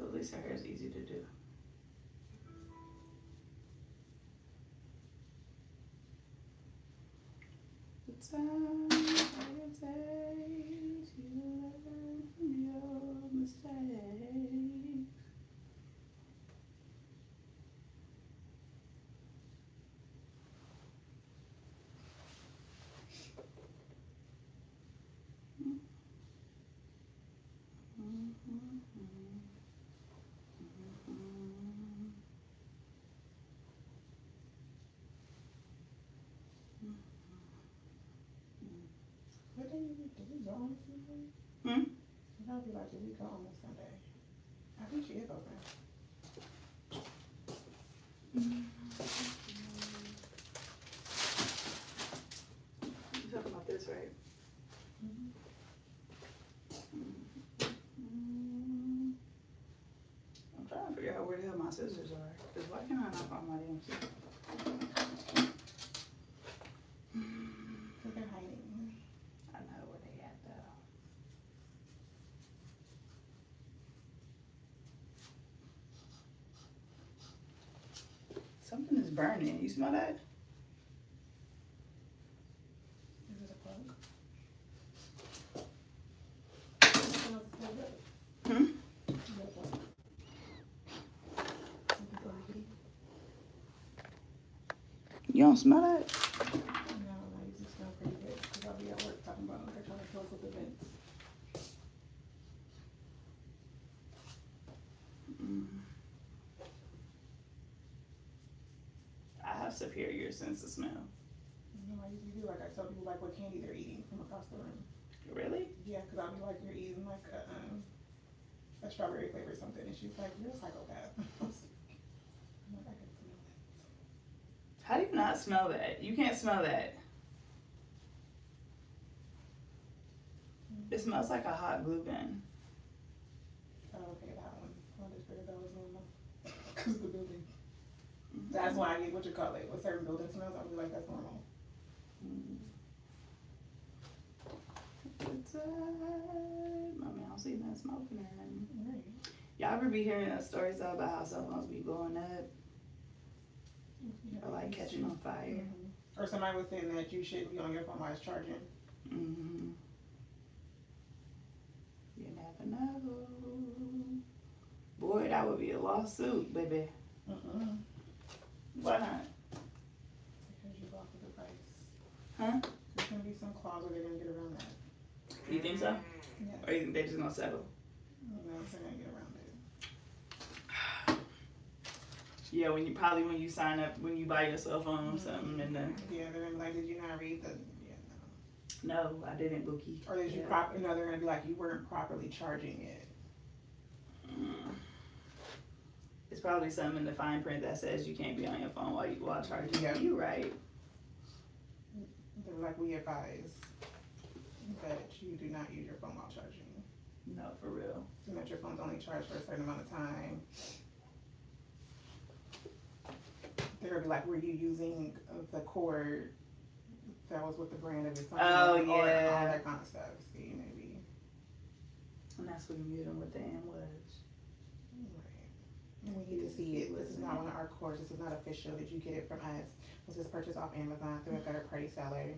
At least her hair is easy to do. The time it takes you learn from your mistakes. What day did we go on Sunday? I'll be like, did we go on Sunday? I think she is open. You talking about this, right? I'm trying to figure out where the hell my scissors are. Because why can't I not find my damn scissors? They're hiding. I know where they at though. burning. You smell that? Is it a plug? Hmm? You don't smell that? No, I usually smell pretty good because I'll be at work talking about they're trying to close up events. I have superior sense of smell. No, I usually do. Like I tell people like what candy they're eating from across the room. Really? Yeah, because I'll be like, you're eating like a strawberry flavor or something, and she's like, you're a psychopath. I'm like, I can smell it. How do you not smell that? You can't smell that. It smells like a hot glue gun. Oh, okay, that one. I just figured that was normal. Because the building. That's why I get what you call it. With certain building smells, I'll be like, that's normal. Mommy, I don't see that smoking or nothing. Right. Y'all ever be hearing those stories though about how cell phones be blowing up or like catching on fire? Mm-hmm. Or somebody was saying that you shouldn't be on your phone while it's charging. Mm-hmm. You never know. Boy, that would be a lawsuit, baby. Mm-mm. Why not? Because you bought the device. Huh? There's going to be some clause where they're going to get around that. You think so? Yeah. Or you think they're just gonna settle? No, they're going to get around it. Yeah, when you sign up, when you buy your cell phone or something, and then Yeah, they're gonna be like, did you not read the? Yeah, no. no, I didn't, Bookie. Or did you no, they're gonna be like, you weren't properly charging it. It's probably something in the fine print that says you can't be on your phone while charging. Yeah. You right. They're like, we advise that you do not use your phone while charging. No, for real. And that your phone's only charged for a certain amount of time. They're gonna be like, were you using the cord that was with the brand of your phone? Oh, Or all yeah. that kind of stuff. See, maybe. And that's when you hit them with the ambush. Right. And we need to see it. This is not one of our cords. This is not official. Did you get it from us? Was this purchased off Amazon through a third party seller?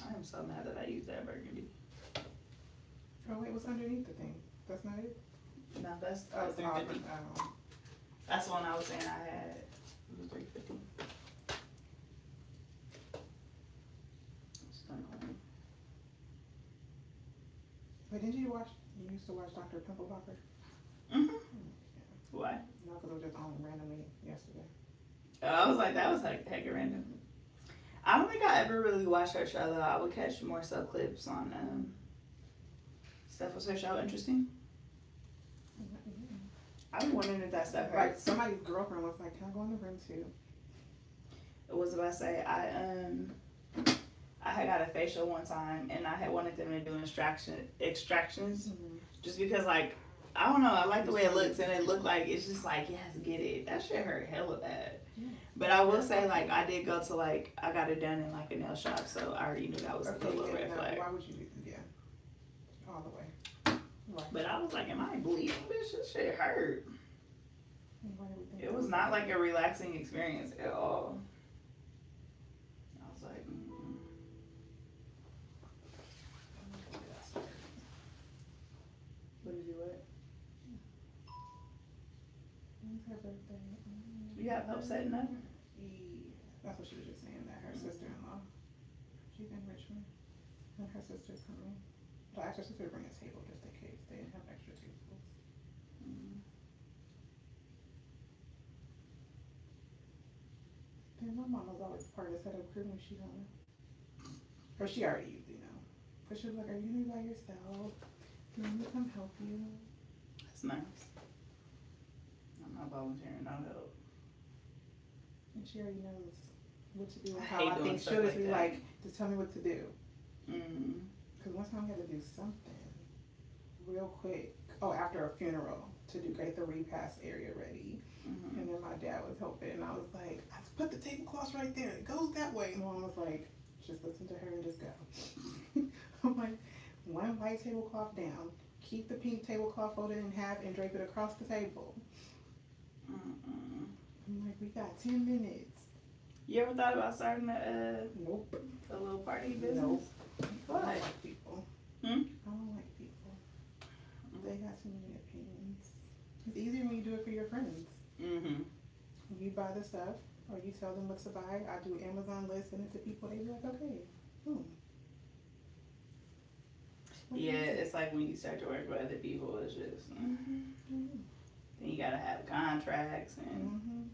I am so mad that I used that burgundy. Oh wait, what's underneath the thing? That's not it? No, that's Oh, it's not. $350. That's the one I was saying I had. It was $350. But didn't you used to watch Dr. Pimple Popper? Mm-hmm. Why? No, because it was just on randomly yesterday. I was like, that was like heck random. I don't think I ever really watched her show though. I would catch more so clips on stuff. Was her show interesting? I'm wondering if that stuff Like hurts. somebody's girlfriend was like, "Can I go in the room too?" It was about to say I had got a facial one time and I had wanted them to do extractions just because like I don't know, I like the way it looks and it looked like it's just like yes, get it. That shit hurt hella bad. Yeah. But I will say like I did go to like I got it done in like a nail shop, so I already knew that was a little red flag. Why would you do all the way? Why? But I was like, am I bleeding? Bitch, this shit hurt. Why do we think It was not like a relaxing experience at all. I was like, What did you what? When's her birthday? You have help setting up? That's what she was just saying, that her sister-in-law, she's in Richmond, and her sister's coming. Well, actually, her sister would bring a table just in case they didn't have extra tables. And my mom was always part of the setup crew when she home. Or she already usually know. But she was like, are you gonna be by yourself? Do you want me to come help you? That's nice. I'm not volunteering, no help. And she already knows what to do and I how hate I doing think stuff she'll just like be that. like, just tell me what to do. Mm. Because one time we had to do something real quick. Oh, after a funeral to get the repast area ready. Mm-hmm. And then my dad was helping, and I was like, I put the tablecloths right there. It goes that way. And mom was like, Just listen to her and just go. I'm like, one white tablecloth down. Keep the pink tablecloth folded in half and drape it across the table. I'm like, we got 10 minutes. You ever thought about starting Nope. a little party business? Nope. Why? I don't like people. I don't like people. They got too many opinions. It's easier when you do it for your friends. You buy the stuff, or you tell them what to buy. I do Amazon lists, and it's to people. They be like, okay. Yeah, it's like when you start to work with other people, it's just then you gotta have contracts and.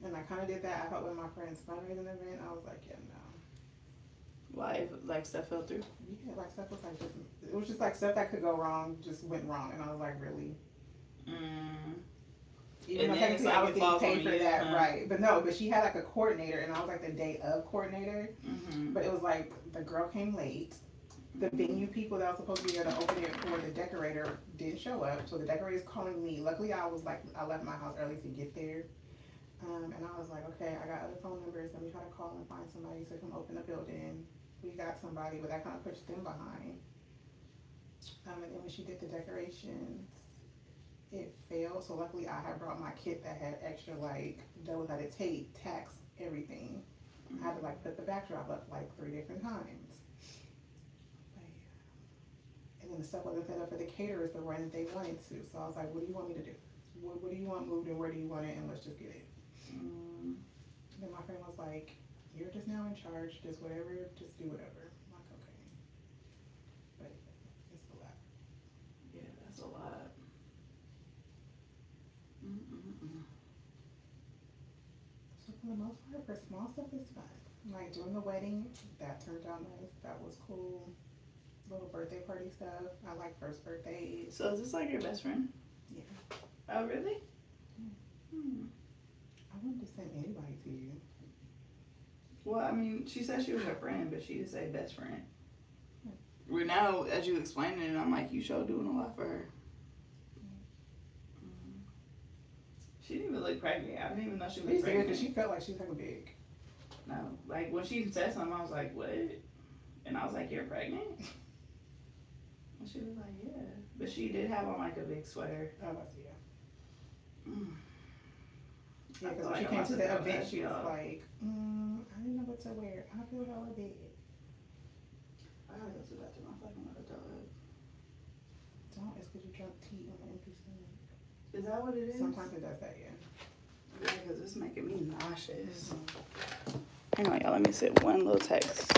And I kind of did that. I thought with my friend's fundraising event, I was like, yeah, no. Why, like stuff fell through? Yeah, like stuff was like just, it was just like stuff that could go wrong just went wrong, and I was like, really? Even though technically I was getting paid for that, right? But no, but she had like a coordinator, and I was like the day of coordinator. But it was like the girl came late. The venue people that was supposed to be there to open it for the decorator didn't show up, so the decorator's calling me. Luckily, I left my house early to get there. And I was like, okay, I got other phone numbers. Let me try to call and find somebody to come open the building. We got somebody, but that kind of pushed them behind. And then when she did the decorations, it failed. So luckily I had brought my kit that had extra like double-sided tape, tacks, everything. I had to like put the backdrop up like 3 different times. And then the stuff wasn't set up for the caterers the run that they wanted to. So I was like, what do you want me to do? What do you want moved and where do you want it? And let's just get it. Then my friend was like, you're just now in charge, just whatever, just do whatever. I'm like, okay. But it's a lot. Yeah, that's a lot. So for the most part, for small stuff, it's fun. Like doing the wedding, that turned out nice. That was cool. Little birthday party stuff. I like first birthdays. So is this like your best friend? Yeah. Oh, really? I wouldn't just send anybody to you. Well, I mean, she said she was her friend, but she didn't say best friend. Well, now, as you explained it, I'm like, you sure doing a lot for her. She didn't even look pregnant. I didn't even know she was pregnant. Because she felt like she was like big. No, like when she said something, I was like, what? And I was like, you're pregnant? And she was like, yeah. But she did have on like a big sweater. Oh, I see, yeah. Yeah, because when she came to the event, she was like, I didn't know what to wear. I feel hella big. I gotta go to the bathroom. I'm fucking with a dog. Don't, it's because you drunk tea on an empty stomach. Is that what it is? Sometimes it does that, yeah. Yeah, because it's making me nauseous. Hang on, y'all. Let me send one little text.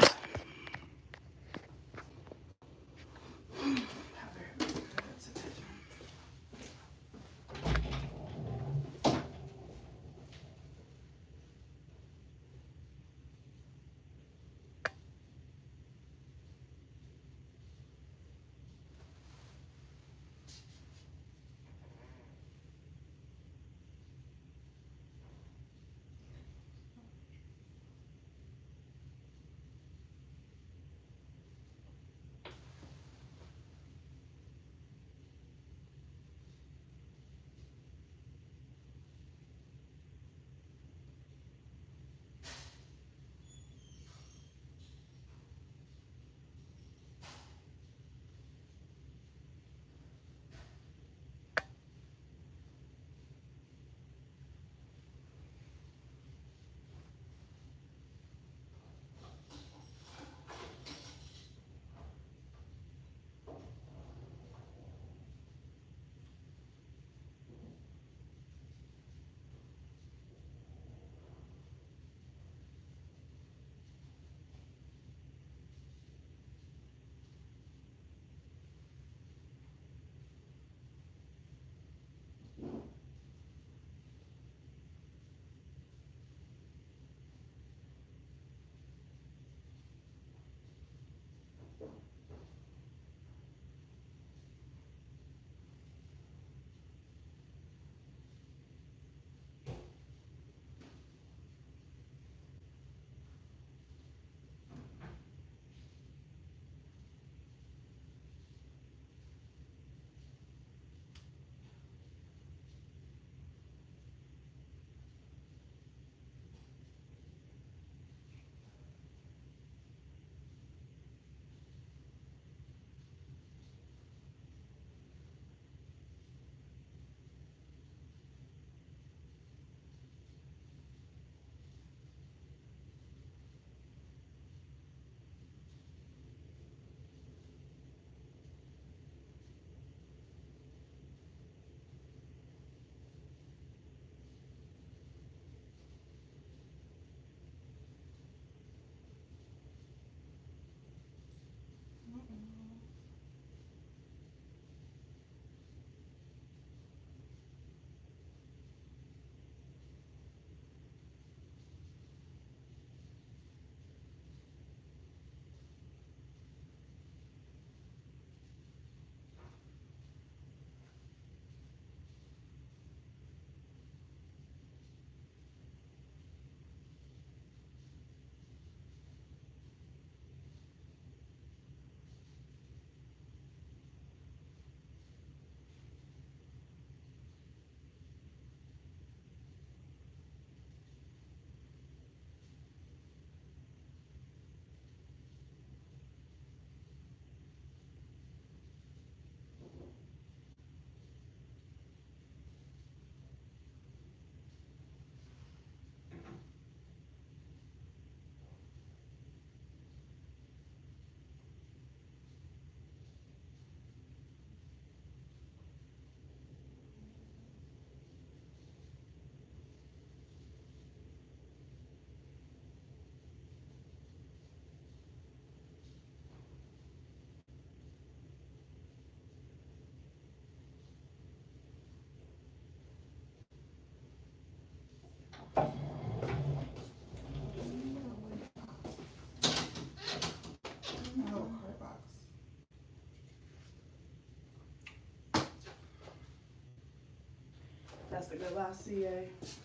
That's the Glossier.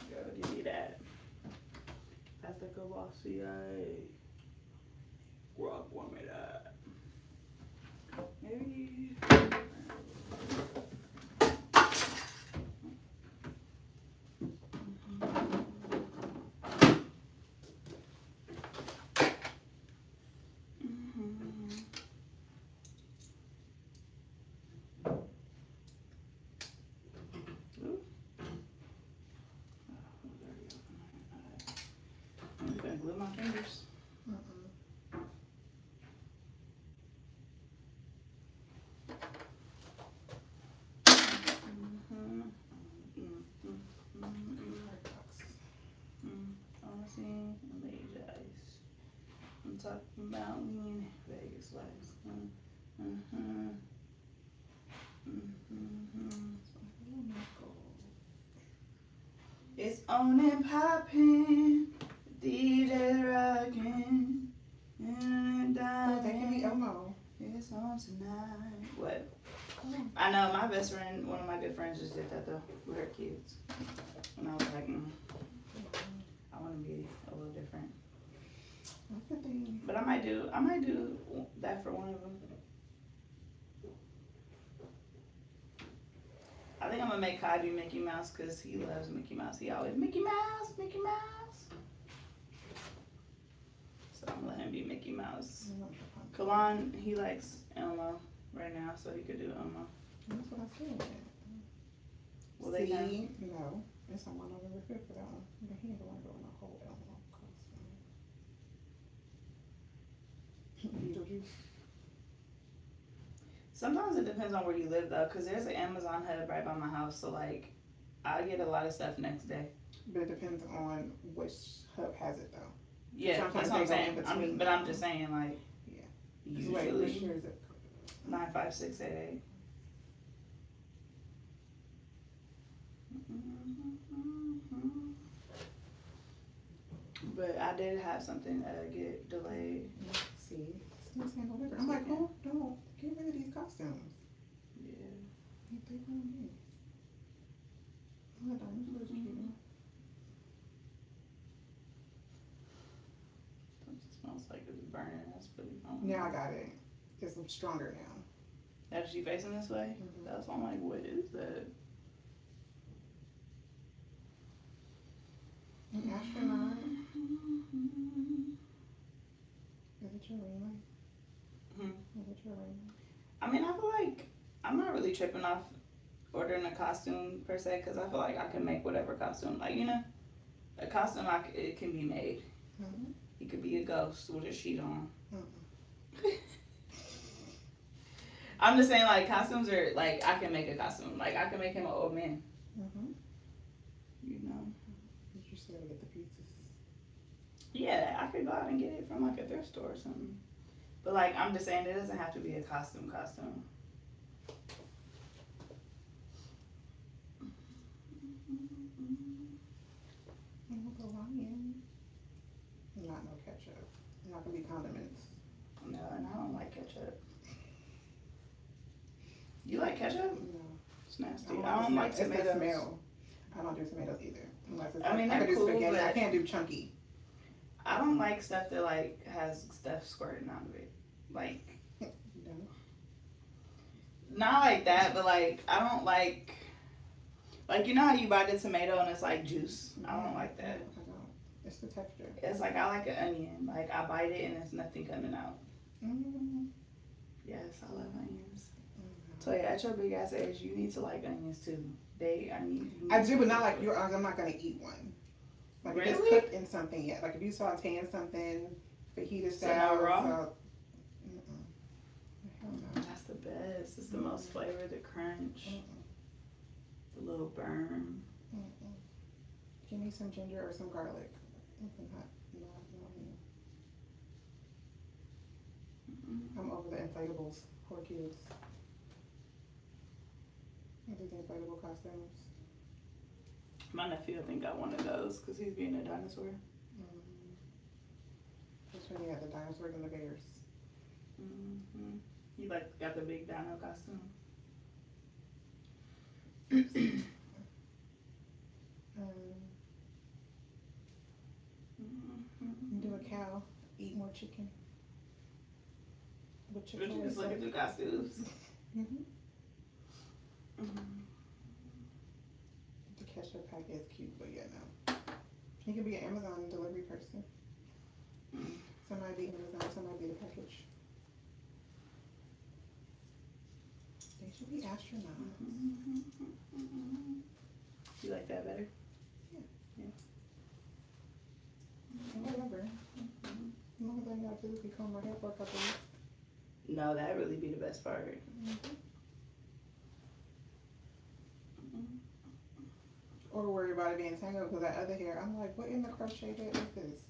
Girl, give me that. That's the Glossier. Rock, want me that. Maybe. I'm gonna glue my fingers. I'm talking about me in Vegas lights. It's on and poppin', DJ rockin', and Oh, that can be Elmo. It's on tonight. What? I know my best friend, one of my good friends, just did that though with her kids, and I was like, I want to be a little different. But I might do that for one of them. I think I'm gonna make Kai do Mickey Mouse because he loves Mickey Mouse. He always Mickey Mouse, Mickey Mouse. So I'm gonna let him be Mickey Mouse. Kalan, he likes Elmo right now, so he could do Elmo. That's what I said. Well, they can. No, it's on November 5th for that one. But he ain't the one doing the whole Elmo costume. Beetlejuice. Sometimes it depends on where you live though, because there's an Amazon hub right by my house, so like I get a lot of stuff next day. But it depends on which hub has it though. Yeah, Sometimes that's what I'm they go in saying. between. But I'm just saying like, Yeah. usually Which year is it? 95688. But I did have something get delayed. See, still saying deliver. I'm like, oh, don't get rid of these costumes. Yeah. They ruin me. Oh, that dinosaur's cute. It smells like it's burning. That's pretty fun. Now I got it. It's stronger now. That she facing this way? That's why I'm like, what is that? An astronaut. Is it your ring light? Is it your ring light? I mean, I feel like I'm not really tripping off ordering a costume per se, because I feel like I can make whatever costume. Like, you know, a costume, it can be made. He could be a ghost with a sheet on. I'm just saying, like, costumes are, like, I can make a costume. Like, I can make him an old man. You know? You just gotta get the pieces. Yeah, I could go out and get it from, like, a thrift store or something. But, like, I'm just saying, it doesn't have to be a costume. Not no ketchup. Not gonna be condiments. No, and I don't like ketchup. You like ketchup? No. It's nasty. I don't like tomatoes. It's the smell. I don't do tomatoes either. Unless it's I mean, I can they're do cool, spaghetti. but I can't do chunky. I don't like stuff that, like, has stuff squirting out of it. Like, No. not like that, but, like, I don't like, you know how you buy the tomato and it's, like, juice? I don't like that. I don't. It's the texture. It's like, I like an onion. Like, I bite it and there's nothing coming out. Yes, I love onions. So, yeah, at your big ass age, you need to like onions, too. I do, but not like yours. I'm not gonna eat one. Like if it's cooked in something yet. Like if you saute in something, fajita style. So raw? Hell no. That's the best. It's the most flavor, the crunch, the little burn. Give me some ginger or some garlic. I'm over the inflatables for kids. These inflatable costumes. My nephew, I think, got one of those because he's being a dinosaur. That's when you had the dinosaurs and the bears. He got the big dino costume. eat more chicken. But you just look at the costumes. Mm-hmm. The ketchup pack is cute, but yeah, no. You can be an Amazon delivery person. Somebody be Amazon, somebody be the package. They should be astronauts. You like that better? Yeah. Whatever. As long as I got physically comb my hair for a couple weeks. No, that really be the best part. Or worry about it being tangled because that other hair, I'm like, what in the crochet hair is this?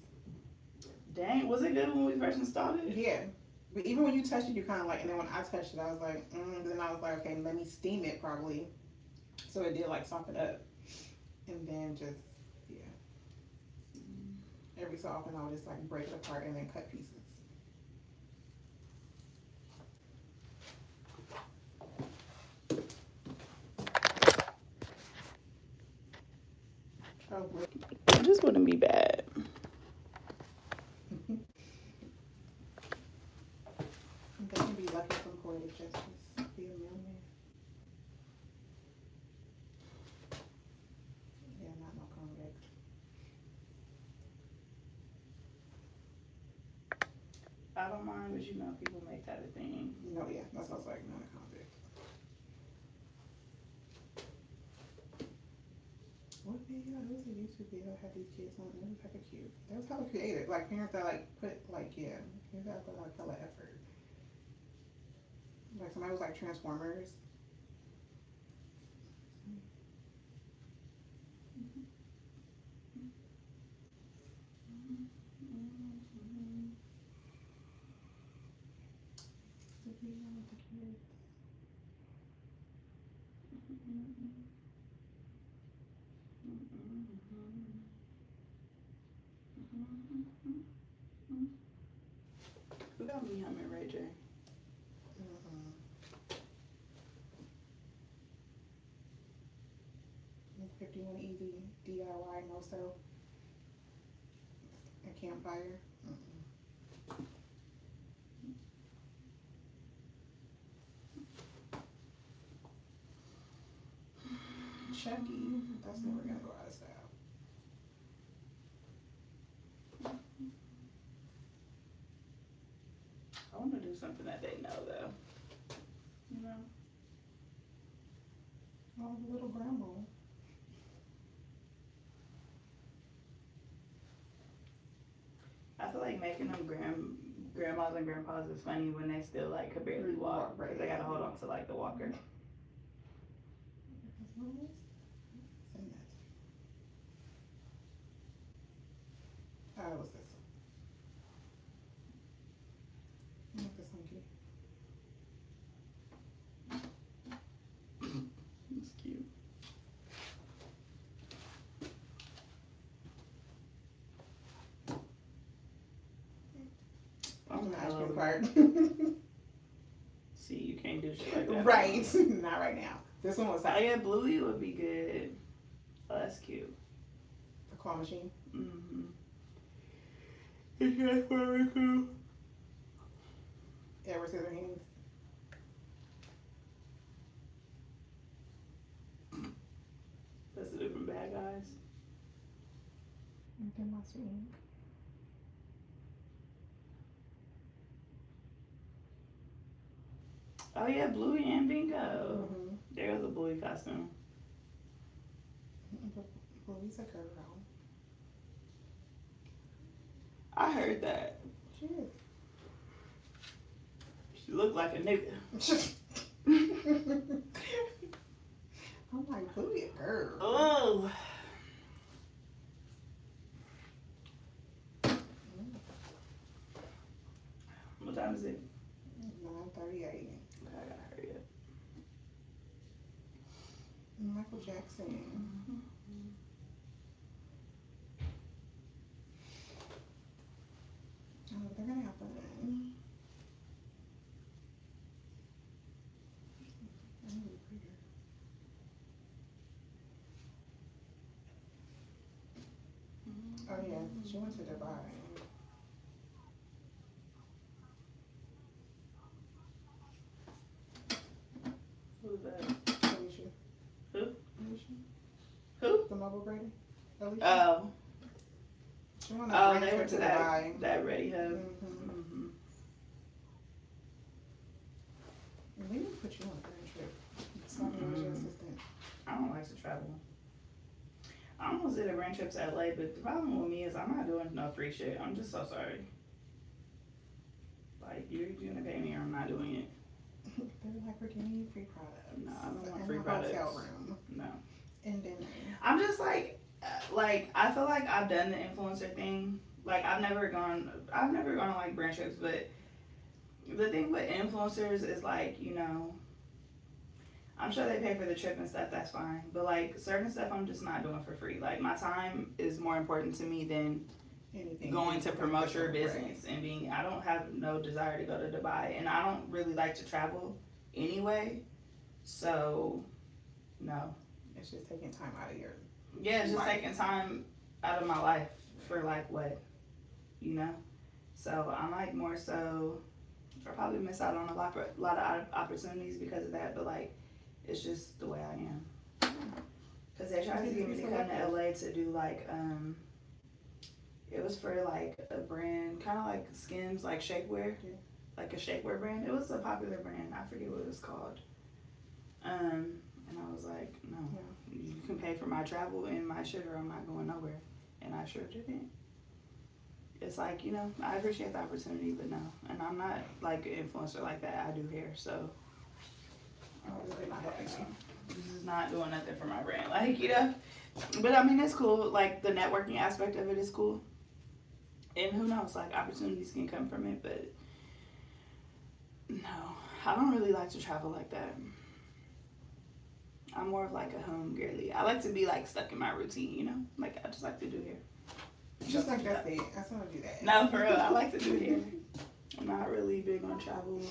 Dang, was it good when we first installed it? Yeah. But even when you touch it, you kind of like, and then when I touched it, I was like, then I was like, okay, let me steam it probably. So it did like soften up. And then just, yeah. Every so often I would just like break it apart and then cut pieces. Oh, This wouldn't be bad. They can be lucky from poetic justice. Be a mailman. Yeah, not no convict. I don't mind, but you know people make that a thing. No, yeah, that's what I was like, not a convict. What video? It was a YouTube video that had these kids on. It was hella cute. That was hella creative. Like parents that like put like parents that put like hella effort. Like somebody was like Transformers. Who got me humming Ray J? 51 easy DIY no so. A campfire. Chucky. That's never gonna go out of style. I want to do something that they know though. You know? Oh, the little grandma. I feel like making them grandmas and grandpas is funny when they still like could barely walk, right? They gotta hold on to like the walker. Send that. Oh, what's this one? I like this one too. It's cute. I'm the ice cream part. See, you can't do shit like that. Right. Not right now. This one was Oh yeah, Bluey would be good. Oh, that's cute. the claw machine. It's very cool. Edward Scissorhands. That's the different bad guys. And then Monster Inc. Oh yeah, Bluey and Bingo. There was a Bluey costume. Bluey's a girl. I heard that. She is. She looked like a nigga. I'm like, Bluey a girl. Oh. What time is it? 9:38. I gotta hurry up. Michael Jackson. Oh, they're gonna have fun. Oh yeah, she went to Dubai. mobile braiding? Oh. She went They went to that Ready Hub. Mm-hmm. We need to put you on a grand trip. So I can be your assistant. I don't like to travel. I almost did a grand trip to LA, but the problem with me is I'm not doing no free shit. I'm just so sorry. Like, you're gonna pay me or I'm not doing it. They're like, we're giving you free products. No, I don't want free products. products. Hotel room. No. And dinner. I'm just like, I feel like I've done the influencer thing. Like, I've never gone on like brand trips, but the thing with influencers is like, you know, I'm sure they pay for the trip and stuff, that's fine. But like certain stuff I'm just not doing for free. Like my time is more important to me than anything going to promote your business and being, I don't have no desire to go to Dubai and I don't really like to travel anyway. So no. It's just taking time out of your it's just taking time out of my life for like what, you know? So I'm like more so, I'll probably miss out on a lot of opportunities because of that, but like, it's just the way I am. Cause they tried to get me to come to LA to do like, it was for like a brand, kind of like Skims, like shapewear, like a shapewear brand. It was a popular brand. I forget what it was called. And I was like, no, you can pay for my travel and my shit or I'm not going nowhere. And I sure didn't. It's like, you know, I appreciate the opportunity, but no. And I'm not like an influencer like that. I do hair, so. This is not doing nothing for my brand. Like, you know. But I mean, it's cool. Like, the networking aspect of it is cool. And who knows, like, opportunities can come from it, but no. I don't really like to travel like that. I'm more of like a home girly. I like to be like stuck in my routine, you know? Like, I just like to do hair. Just like that's it. I just want to do that. No, for real. I like to do hair. I'm not really big on travel.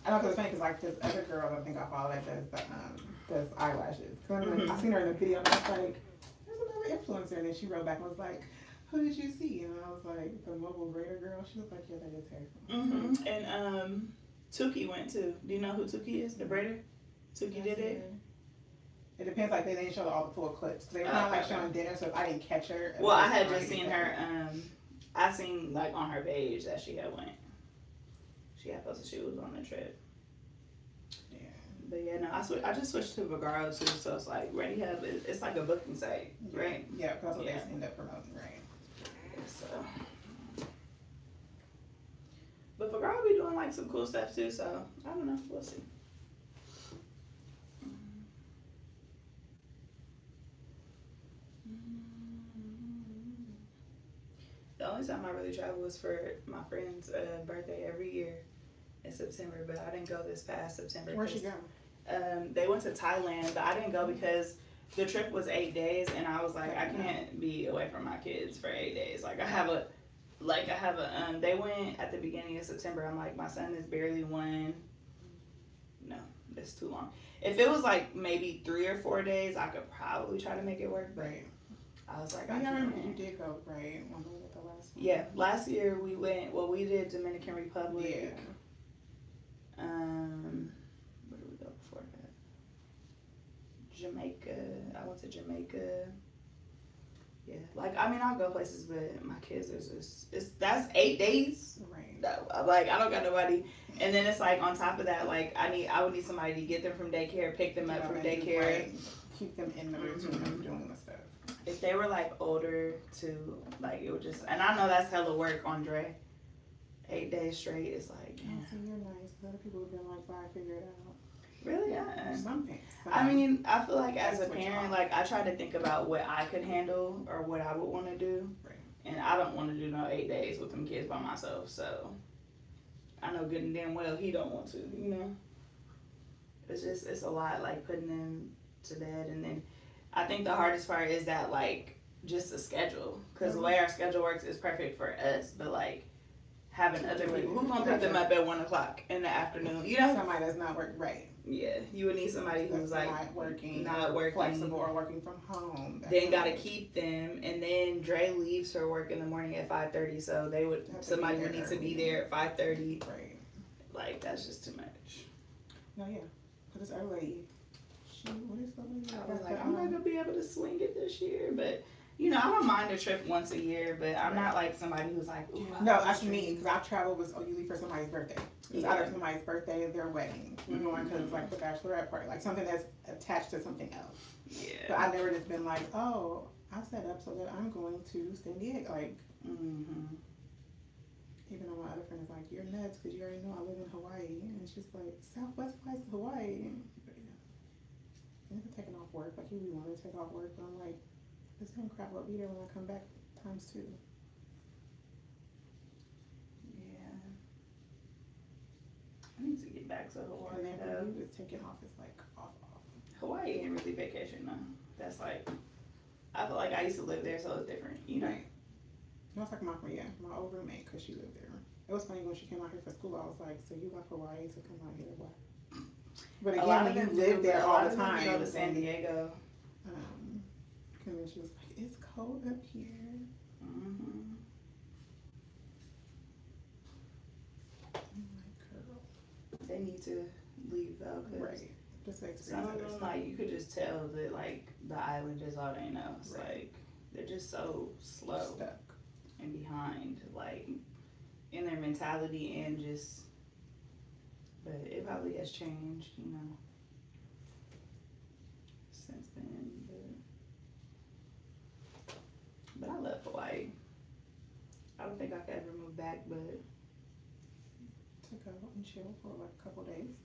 I know because it's funny because like this other girl I think I follow that does eyelashes. So I seen her in a video and I was like, there's another influencer, and then she wrote back and was like, who did you see? And I was like, the mobile braider girl. She was like, yeah, that is her. And Tuki went too. Do you know who Tuki is? The braider? Tuki did it. It depends, like they didn't show all the full clips. They were kind of like showing dinner, so if I didn't catch her. Well, I had just seen her. I seen like on her page that she had went. She had posted she was on the trip. Yeah. But yeah, no, I just switched to Vacaville too, so it's like Ready Hub. It's like a booking site, right? Yeah, because that's what they end up promoting, right? So. But Vacaville be doing like some cool stuff too, so I don't know. We'll see. The only time I really travel was for my friend's birthday every year in September, but I didn't go this past September. Where'd she go? They went to Thailand, but I didn't go because the trip was 8 days, and I was like, I can't be away from my kids for 8 days. Like they went at the beginning of September. I'm like, my son is barely 1. No, that's too long. If it was like maybe 3 or 4 days, I could probably try to make it work, but I was like, I remember you did go, right? When we went the last one. Yeah, last year we went, we did Dominican Republic. Yeah. Where did we go before that? Jamaica. I went to Jamaica. Yeah, like, I mean, I'll go places, but my kids are just, that's 8 days. Right. Like, I don't got nobody. And then it's like, on top of that, like, I would need somebody to get them from daycare, pick them up from daycare. Right. Keep them in the routine of doing the stuff. If they were like older too, like it would just, and I know that's hella work, Andre. 8 days straight is like, yeah. So you're nice. Other people have been like, bye, figure it out. Really? Yeah. Something. I mean, I feel like as a parent, like I try to think about what I could handle or what I would want to do. Right. And I don't want to do no 8 days with them kids by myself. So I know good and damn well he don't want to, you know. It's a lot, like putting them to bed, and then I think the hardest part is that, like, just the schedule. Because the way our schedule works is perfect for us, but, like, having other people, who's going to pick them up at 1 o'clock in the afternoon, you know? Somebody that's not working, right. Yeah, you would need somebody who's, like, not working, flexible, or working from home. Then got to keep them, and then Dre leaves for work in the morning at 5:30, so somebody would need to be there at 5:30. Right. Like, that's just too much. No, yeah, because it's early. What is the I was like, I'm not gonna be able to swing it this year, but you know, I don't mind a trip once a year, but I'm not like somebody who's like, ooh, no, that's me, because I travel was usually for somebody's birthday. It's either somebody's birthday or their wedding. We're going because like the bachelorette party, like something that's attached to something else. Yeah. But I never just been like, oh, I set up so that I'm going to San Diego. Like, even though my other friend is like, you're nuts because you already know I live in Hawaii. And it's just like, Southwest flights to Hawaii. But yeah. And taking off work, like you really want to take off work, but I'm like, this same crap will be there when I come back times 2. Yeah. I need to get back to Hawaii. And then for you, it's taking off, it's like off. Hawaii ain't really vacation though. That's like, I feel like I used to live there, so it's different, you know? Right. That's like my old roommate, because she lived there. It was funny when she came out here for school, I was like, so you left Hawaii to come out here, why? But again, when you live there all the time. Go to San Diego. And then she was like, it's cold up here. I'm like, girl. They need to leave though, cause right. Just some of them, like, you could just tell that like the island is all they know. It's like they're just so slow, stuck, and behind, like in their mentality and just. But it probably has changed, you know, since then. But I love Hawaii. I don't think I could ever move back, but to go and chill for like a couple days.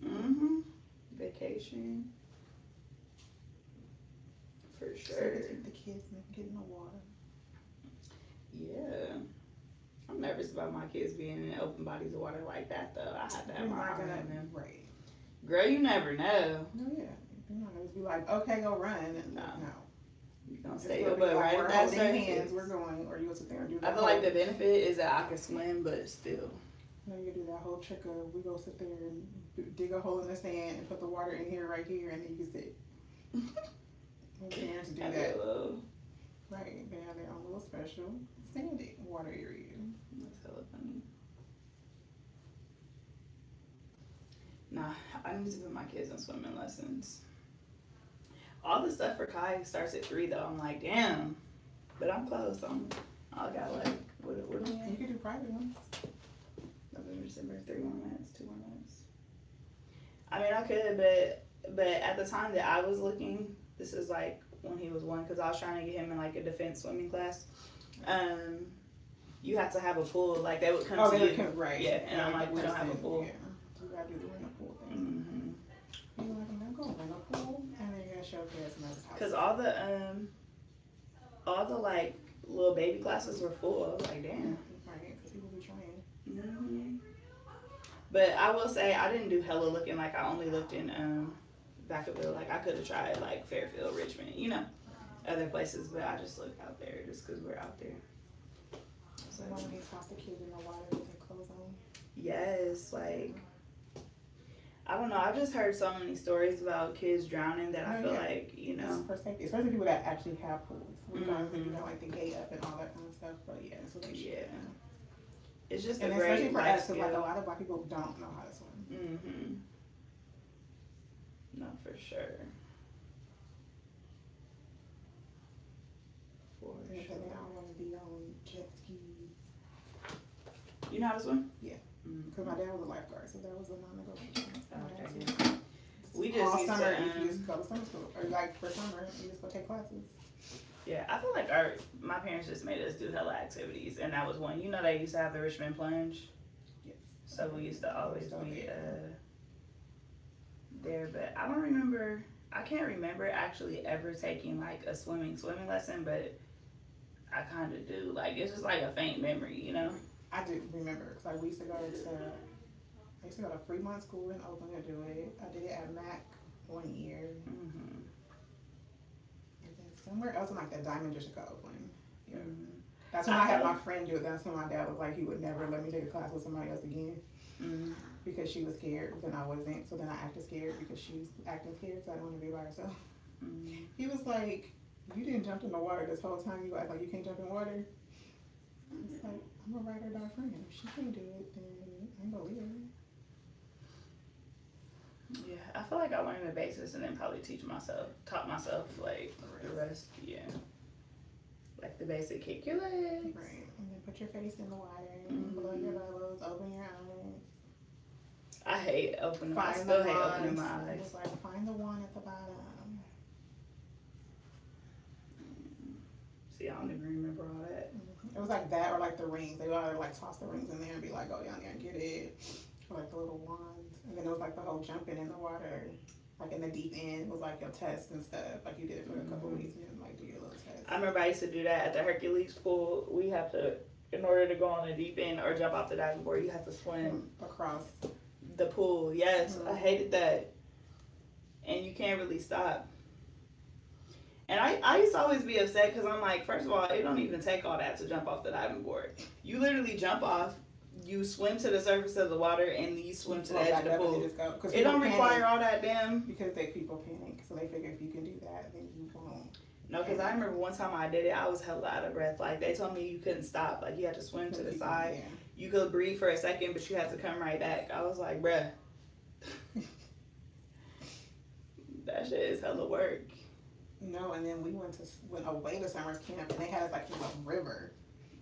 Vacation. For sure. So you can take the kids and get in the water. Yeah. I'm nervous about my kids being in open bodies of water like that, though. I have to have my arm in them. Right. Girl, you never know. No, yeah. You're not going to be like, okay, go run. And no. You're going to stay up, but right at that certain hands, we're going, or you go sit there and do I that. feel like the benefit is that I can swim, but still. You know, you do that whole trick of, we go sit there and dig a hole in the sand and put the water in here, right here, and then you can sit. Parents do that. Right. They have their own little special sandy water area. That's hella funny. Nah, I need to put my kids in swimming lessons. All the stuff for Kai starts at 3 though. I'm like, damn. But I'm close. I got like, what are we in? You can do private ones. November, December, 3 more months, 2 more months. I mean, I could, but at the time that I was looking, this is like when he was 1, because I was trying to get him in like a defense swimming class. You have to have a pool, like they would come to you. Right. Yeah, and I'm like, we don't have a pool. Yeah. You gotta do the rent a pool thing. You're like, I'm gonna go rent a pool, and then you're gonna show kids and that's how. Because all the like little baby classes were full. I was like, damn. Right, because people be trying. But I will say I didn't do hella looking. Like I only looked in Vacaville. Like I could have tried like Fairfield, Richmond, you know, other places. But I just looked out there just because we're out there. So one of these foster kids in the water with their clothes on. Yes, like I don't know. I've just heard so many stories about kids drowning that I feel like, you know, for safety, especially people that actually have pools. Regardless if you got like the gate up and all that kind of stuff. But yeah, so they should. It's just and a great especially for life us, because like a lot of Black people don't know how to Mm-hmm. swim. No, for sure. I want to be on jet skis. You know how to swim? Yeah. Because my dad was a lifeguard, so that was a non-negotiable. Okay. We just all used summer, to, you just go to summer school, or like for summer, you just go take classes. Yeah, I feel like my parents just made us do hella activities, and that was one. You know, they used to have the Richmond plunge. Yes. So we used to always meet there, but I don't remember. I can't remember actually ever taking like a swimming lesson, but I kind of do. Like it's just like a faint memory, you know. I do remember because like we used to go to Fremont School in Oakland to do it. I did it at Mac 1 year. And then somewhere else in like the Diamond District of Oakland. Yeah. That's when I had my friend do it. That's when my dad was like, he would never let me take a class with somebody else again. Because she was scared, but then I wasn't. So then I acted scared because she was acting scared, so I didn't want to be by herself. He was like, you didn't jump in the water this whole time. You act like you can't jump in water. It's like, I'm a ride or die friend. If she can't do it, then I ain't gonna leave her. Yeah, I feel like I learned the basics and then probably taught myself like the rest. Yeah, like the basic kick your legs. Right. And then put your face in the water, Mm-hmm. blow your bubbles, open your eyes. I hate opening. I Find still the hate wands. opening my eyes. It's like find the wand at the bottom. See, I don't even remember all that. It was like that or like the rings. They would either like toss the rings in there and be like, go down there and get it. Or like the little wands. And then it was like the whole jumping in the water. Like in the deep end was like your test and stuff. Like you did it for a couple weeks and then like do your little test. I remember I used to do that at the Hercules pool. We have to, in order to go on the deep end or jump off the diving board, you have to swim across the pool. Yes, I hated that. And you can't really stop. And I used to always be upset because I'm like, first of all, it don't even take all that to jump off the diving board. You literally jump off, you swim to the surface of the water, and you swim to the edge of the pool. It don't require all that damn. Because people panic, so they figure if you can do that, then you won't. No, because I remember one time I did it, I was hella out of breath. Like, they told me you couldn't stop. Like, you had to swim to the side. Yeah. You could breathe for a second, but you had to come right back. I was like, bruh. That shit is hella work. No, and then we went away to summer camp, and they had us like in a river,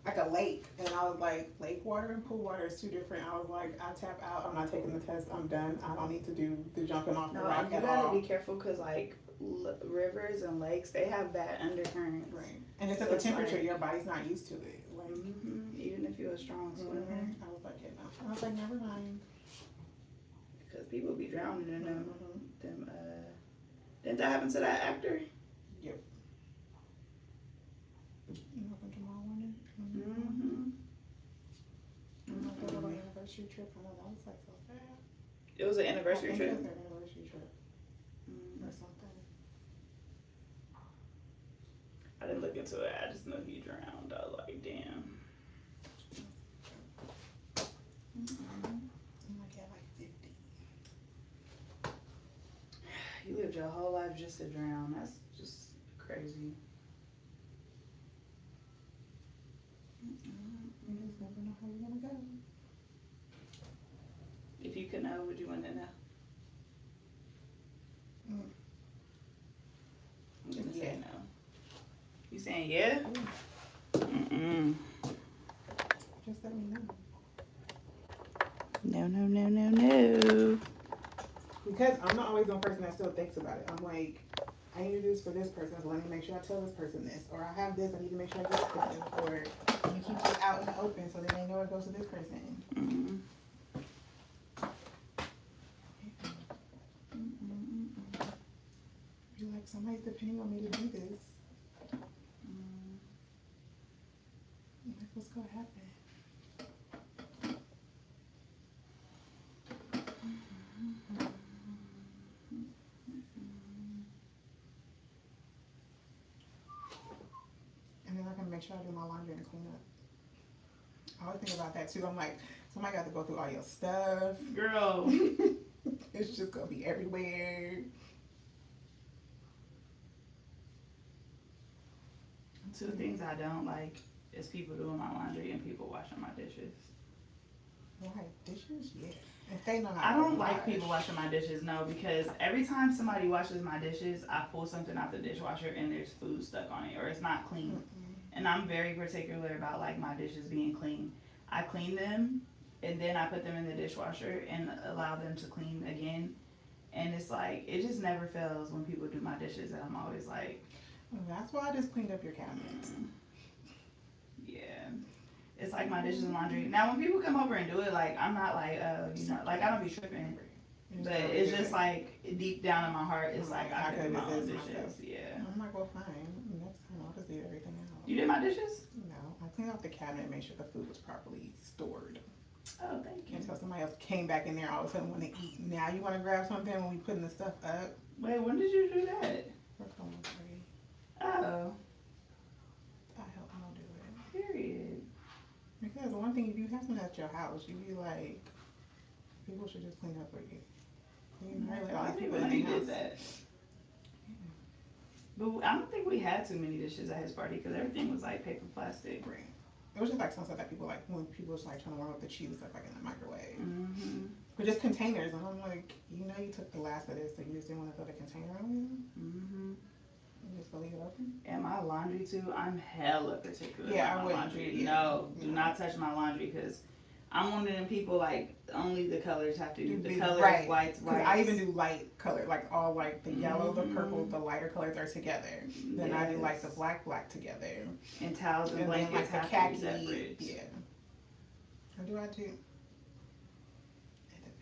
like a lake, and I was like, lake water and pool water is two different. I was like, I tap out. I'm not taking the test. I'm done. I don't need to do the jumping off the rock you at gotta all. be careful because like rivers and lakes, they have bad undercurrents. Right, and it's at the temperature. Like, your body's not used to it. Like, even if you're a strong swimmer. I was like, yeah, no. I was like, never mind. Because people be drowning in them. Didn't that happen to that actor? Yep. You know, tomorrow morning. Like a little anniversary trip. I know that was like so sad. It was an anniversary trip. It was their anniversary trip or something. I didn't look into it. I just know he drowned. I was like, damn. I'm like, yeah, like 50. You lived your whole life just to drown. That's just crazy. You just never know how you're gonna go. If you could know, would you want to know? I'm gonna say no. You saying yeah? Just let me know. No. Because I'm not always the person that still thinks about it. I'm like, I need to do this for this person, so let me make sure I tell this person this. Or I have this, I need to make sure I get this person. Or you keep it out in the open so that they know it goes to this person. You're like, somebody's depending on me to do this. Like, what's gonna happen? And then I can make sure I do my laundry and clean up. I always think about that too. I'm like, somebody got to go through all your stuff. Girl. It's just gonna be everywhere. Two things I don't like is people doing my laundry and people washing my dishes. Why? Dishes? Yeah. If they know how I to don't wash. like people washing my dishes, no, because every time somebody washes my dishes, I pull something out the dishwasher and there's food stuck on it or it's not clean. And I'm very particular about like my dishes being clean. I clean them and then I put them in the dishwasher and allow them to clean again. And it's like, it just never fails when people do my dishes and I'm always like, that's why I just cleaned up your cabinets. Yeah. It's like my dishes and laundry. Now when people come over and do it, like I'm not like, you know, like I don't be tripping. But it's just like deep down in my heart, it's like I could do my own dishes. Yeah. I'm like, well, fine. Next time I'll just leave everything out. You did my dishes? No, I cleaned out the cabinet and made sure the food was properly stored. Oh, thank you. Until somebody else came back in there all of a sudden want to eat. Now you want to grab something when we putting the stuff up? Wait, when did you do that? We're calling free. Oh. I help them do it. Period. Because the one thing, if you have something at your house, you be like, people should just clean up for you. You know, like all these people in the house. Did that. But I don't think we had too many dishes at his party because everything was like paper plastic. Right. it was just like some stuff that people like when people was like trying to warm up the cheese stuff like in the microwave. Mm-hmm. But just containers, and I'm like, you know, you took the last of this, so you just didn't want to throw the container away. Mm-hmm. You just leave it open. And my laundry too, I'm hella particular Yeah, about I my wouldn't laundry. do- yeah. No, do No. not touch my laundry because I'm one of them people like only the colors have to do the Be- colors, right. whites. Because I even do light color, like all like the yellow, the purple, Mhm. the lighter colors are together. Then I do like the black together. And towels and And then blankets like the have to be khaki, separate. yeah. What do I do?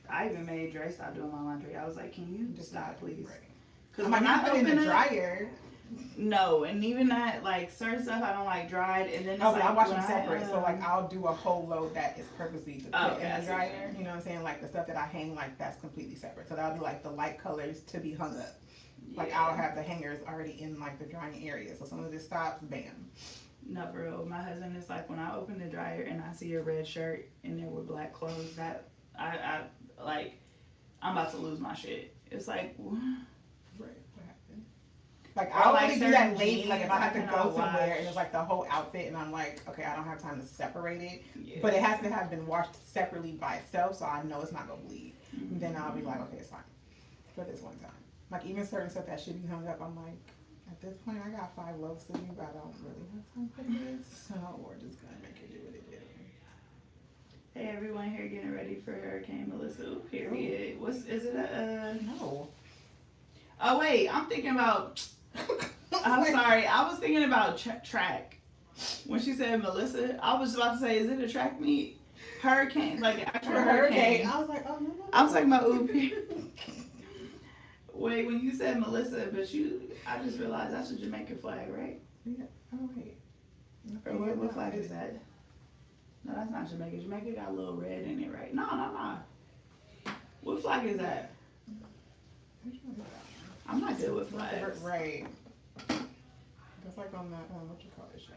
I even made Dre stop doing my laundry. I was like, can you Just stop, not please? right. Because I'm when like, I put it in open the it, dryer. no, and even that, like certain stuff I don't like dried, and then it's Oh, like but I wash when them separate. So like um, I'll do a whole load that is purposely to put Oh, okay, in I the see what you're dryer. saying. You know what I'm saying? Like the stuff that I hang, like that's completely separate. So that'll be like the light colors to be hung up. Like yeah. I'll have the hangers already in like the drying area. So as soon as it stops, bam. No, for real. My husband is like, when I open the dryer and I see a red shirt in there with black clothes, that I like, I'm about to lose my shit. It's like, what? Right. What happened? Like Or I'll like really do that certain lazy. Like if I have to jeans, I go cannot somewhere wash. and it's like the whole outfit, and I'm like, okay, I don't have time to separate it. Yeah. But it has to have been washed separately by itself, so I know it's not gonna bleed. Mhm. Then I'll be like, okay, it's fine for this one time. Like even certain stuff that should be hung up, I'm like, at this point, I got 5 loaves to do, but I don't really have time for this, so we're just gonna make it do what it do. Hey everyone, here getting ready for Hurricane Melissa. Period. Is it a? No. Oh wait, I'm thinking about. I'm sorry, I was thinking about track. When she said Melissa, I was about to say, is it a track meet? Hurricane, like an actual hurricane. I was like, oh no. I was talking about ooh. Wait, when you said Melissa, but I just realized that's a Jamaican flag, right? Yeah. Oh wait. Or what flag is that? No, that's not Jamaica. Jamaica got a little red in it, right? No. What flag is that? I'm not good with flags. Right. That's like on that, what you call it, show.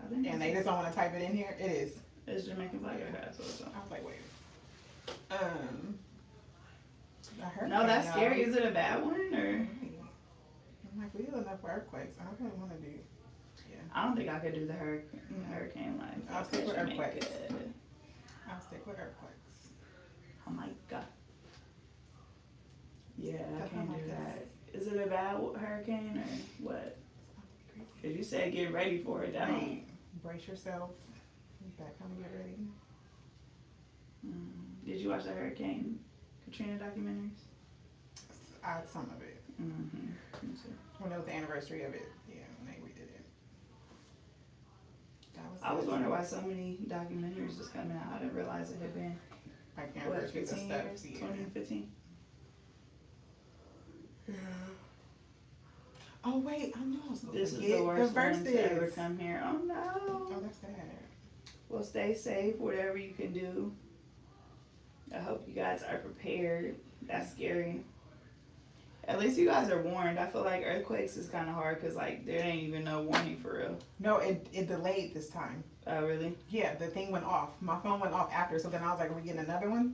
I think And they just don't want to type it in here? It is. it's Jamaican flag. Okay, so it's I was like, wait. I heard no, that's scary. Is it a bad one or? I'm like, we did enough for earthquakes. I don't want to do. I don't think I could do the hurricane line. I'll stick with Jamaica. earthquakes. I'll stick with earthquakes. Oh my god. Yeah, I That's can't not do like that. Is it a bad hurricane or what? Cause you said get ready for it. That don't. Right. Brace yourself. That kind of get ready. Did you watch the Hurricane Katrina documentaries? Some of it. Mm-hmm. Me too. When it was the anniversary of it, yeah, when they redid it. I was wondering why so many documentaries was coming out. I didn't realize it had been like what, anniversaries and 15 stuff. years? Yeah. 2015. Yeah. Oh wait, I know. I was gonna This is forget the worst one verses. to ever come here. Oh no. Oh, that's sad. Well, stay safe. Whatever you can do. I hope you guys are prepared. That's scary. At least you guys are warned. I feel like earthquakes is kind of hard because like there ain't even no warning for real. No, it delayed this time. Oh really? Yeah, the thing went off. My phone went off after, so then I was like, are we getting another one?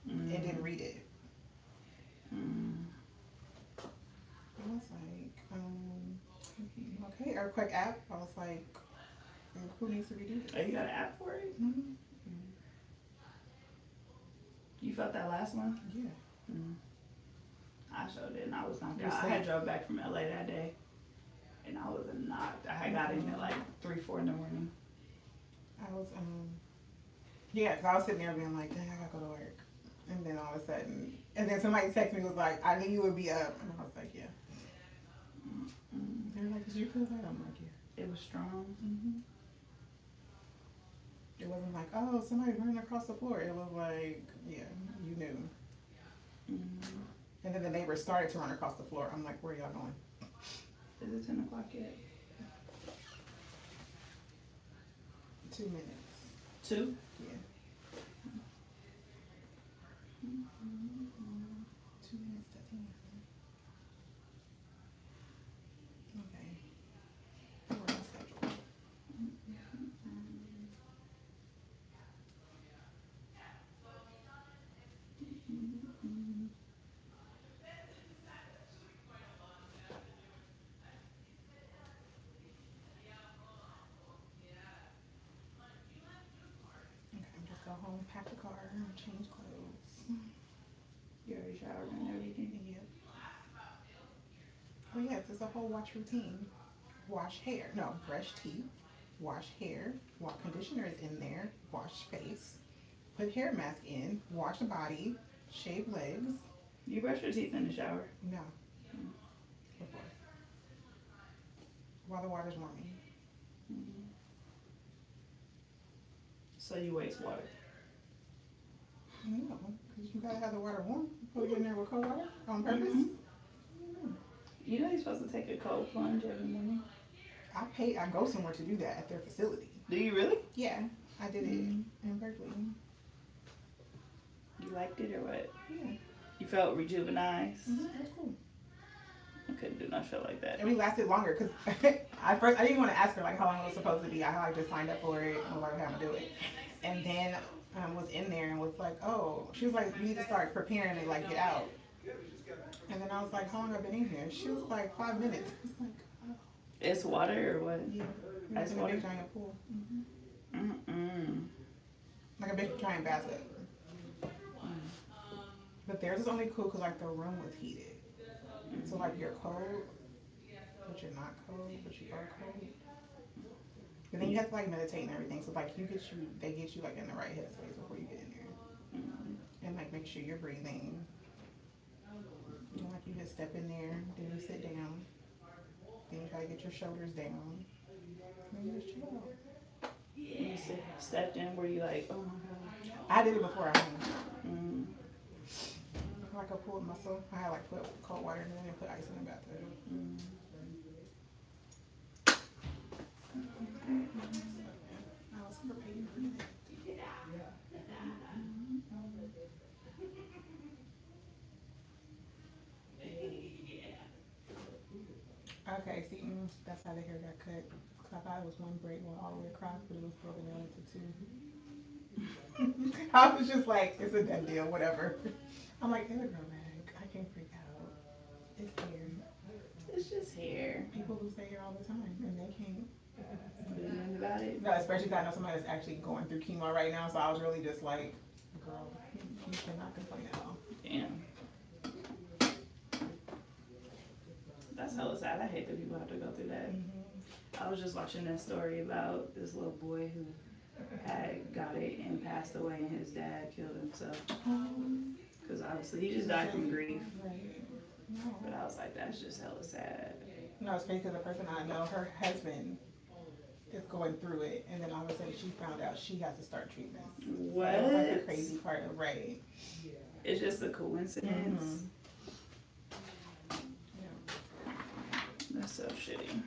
It didn't read it. I was like, okay, earthquake app. I was like, who needs to redo this? Oh, you got an app for it? Mm-hmm. You felt that last one? Yeah. I sure did, and I was knocked You're out. I had safe. drove back from LA that day, and I was knocked. I had got in at like 3-4 in the morning. I was, yeah, because I was sitting there being like, dang, I gotta go to work. And then all of a sudden, and then somebody texted me, was like, I knew you would be up. And I was like, yeah. They were like, did you feel that? I'm like, yeah. It was strong. It wasn't like, oh, somebody's running across the floor. It was like, yeah, you knew. And then the neighbors started to run across the floor. I'm like, where y'all going? Is it 10 o'clock yet? 2 minutes. 2? Yeah. 2 minutes to 10. Okay. We're on schedule. home, pack the car, change clothes. You already showered and everything. Yep. Oh yes, it's a whole wash routine. Wash hair. No, brush teeth. Wash hair. While conditioner is in there. Wash face. Put hair mask in. Wash body. Shave legs. You brush your teeth in the shower? No. Before. While the water's warming. So you waste water? No, because you gotta have the water warm. Put it in there with cold water on purpose. You know you're supposed to take a cold plunge every morning? I go somewhere to do that at their facility. Do you really? Yeah, I did it in Berkeley. You liked it or what? Yeah. You felt rejuvenized? That's cool. I couldn't do no shit like that. And we lasted longer because I didn't want to ask her like how long it was supposed to be. I just signed up for it and was like, how to do it. And then was in there and was like, oh, she was like, you need to start preparing to like get out. And then I was like, how long have I been in here? She was like 5 minutes. I was like, oh. It's water or what? Yeah. Ice It's water? a big giant pool. Like a big giant bathtub. But theirs is only cool because like the room was heated. So like you're cold, but you're not cold, but you are cold. But then you have to like meditate and everything. So like they get you like in the right headspace before you get in there. And like make sure you're breathing. And like you just step in there, then you sit down. Then you try to get your shoulders down. And you just chill out. You stepped in, were you like, oh my god? I did it before at home. Like a pulled muscle. I had like put cold water in it and put ice in the bathtub. I was prepared for that. Okay, see, that's how the hair got cut. Cause I thought it was one braid one all the way across, but it was broken down into two. I was just like, it's a done deal, whatever. I'm like, it'll grow back. I can't freak out. It's hair. It's just hair. People lose their hair all the time, and they can't. Do nothing about it? No, especially because I know somebody that's actually going through chemo right now, so I was really just like, girl, you cannot complain at all. Damn. That's hella sad. I hate that people have to go through that. I was just watching that story about this little boy who had got it and passed away, and his dad killed himself. Because obviously he just died from grief. Right. No. But I was like, that's just hella sad. No, it's crazy because the person I know, her husband is going through it, and then all of a sudden she found out she has to start treatment. What? So it was like the crazy part of right. It's just a coincidence. Yeah. That's so shitty.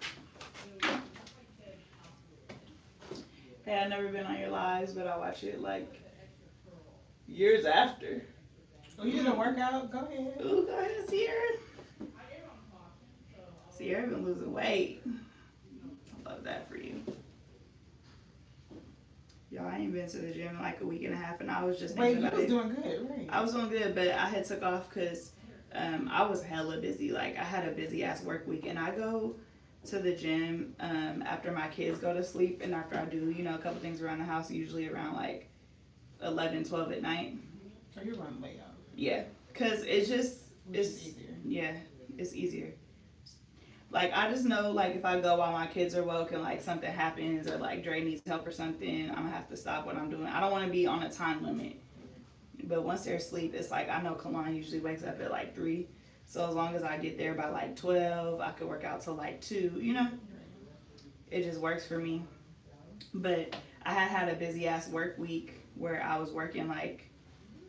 Hey, I've never been on your lives, but I watch it like years after. Oh, you didn't work out? Go ahead. Ooh, go ahead, Sierra. Sierra been losing weight. I love that for you. Y'all, I ain't been to the gym in like a week and a half, and I was just thinking about it. You was doing good, right? I was doing good, but I had took off because I was hella busy. Like, I had a busy ass work week, and I go to the gym after my kids go to sleep, and after I do, you know, a couple things around the house, usually around like 11, 12 at night. So you're running late out. Yeah, because it's just, it's easier. Yeah, it's easier. Like, I just know, like, if I go while my kids are woke and, like, something happens or, like, Dre needs help or something, I'm going to have to stop what I'm doing. I don't want to be on a time limit. But once they're asleep, it's like, I know Kalani usually wakes up at, like, 3. So as long as I get there by, like, 12, I could work out till, like, 2, you know? It just works for me. But I had a busy-ass work week where I was working, like,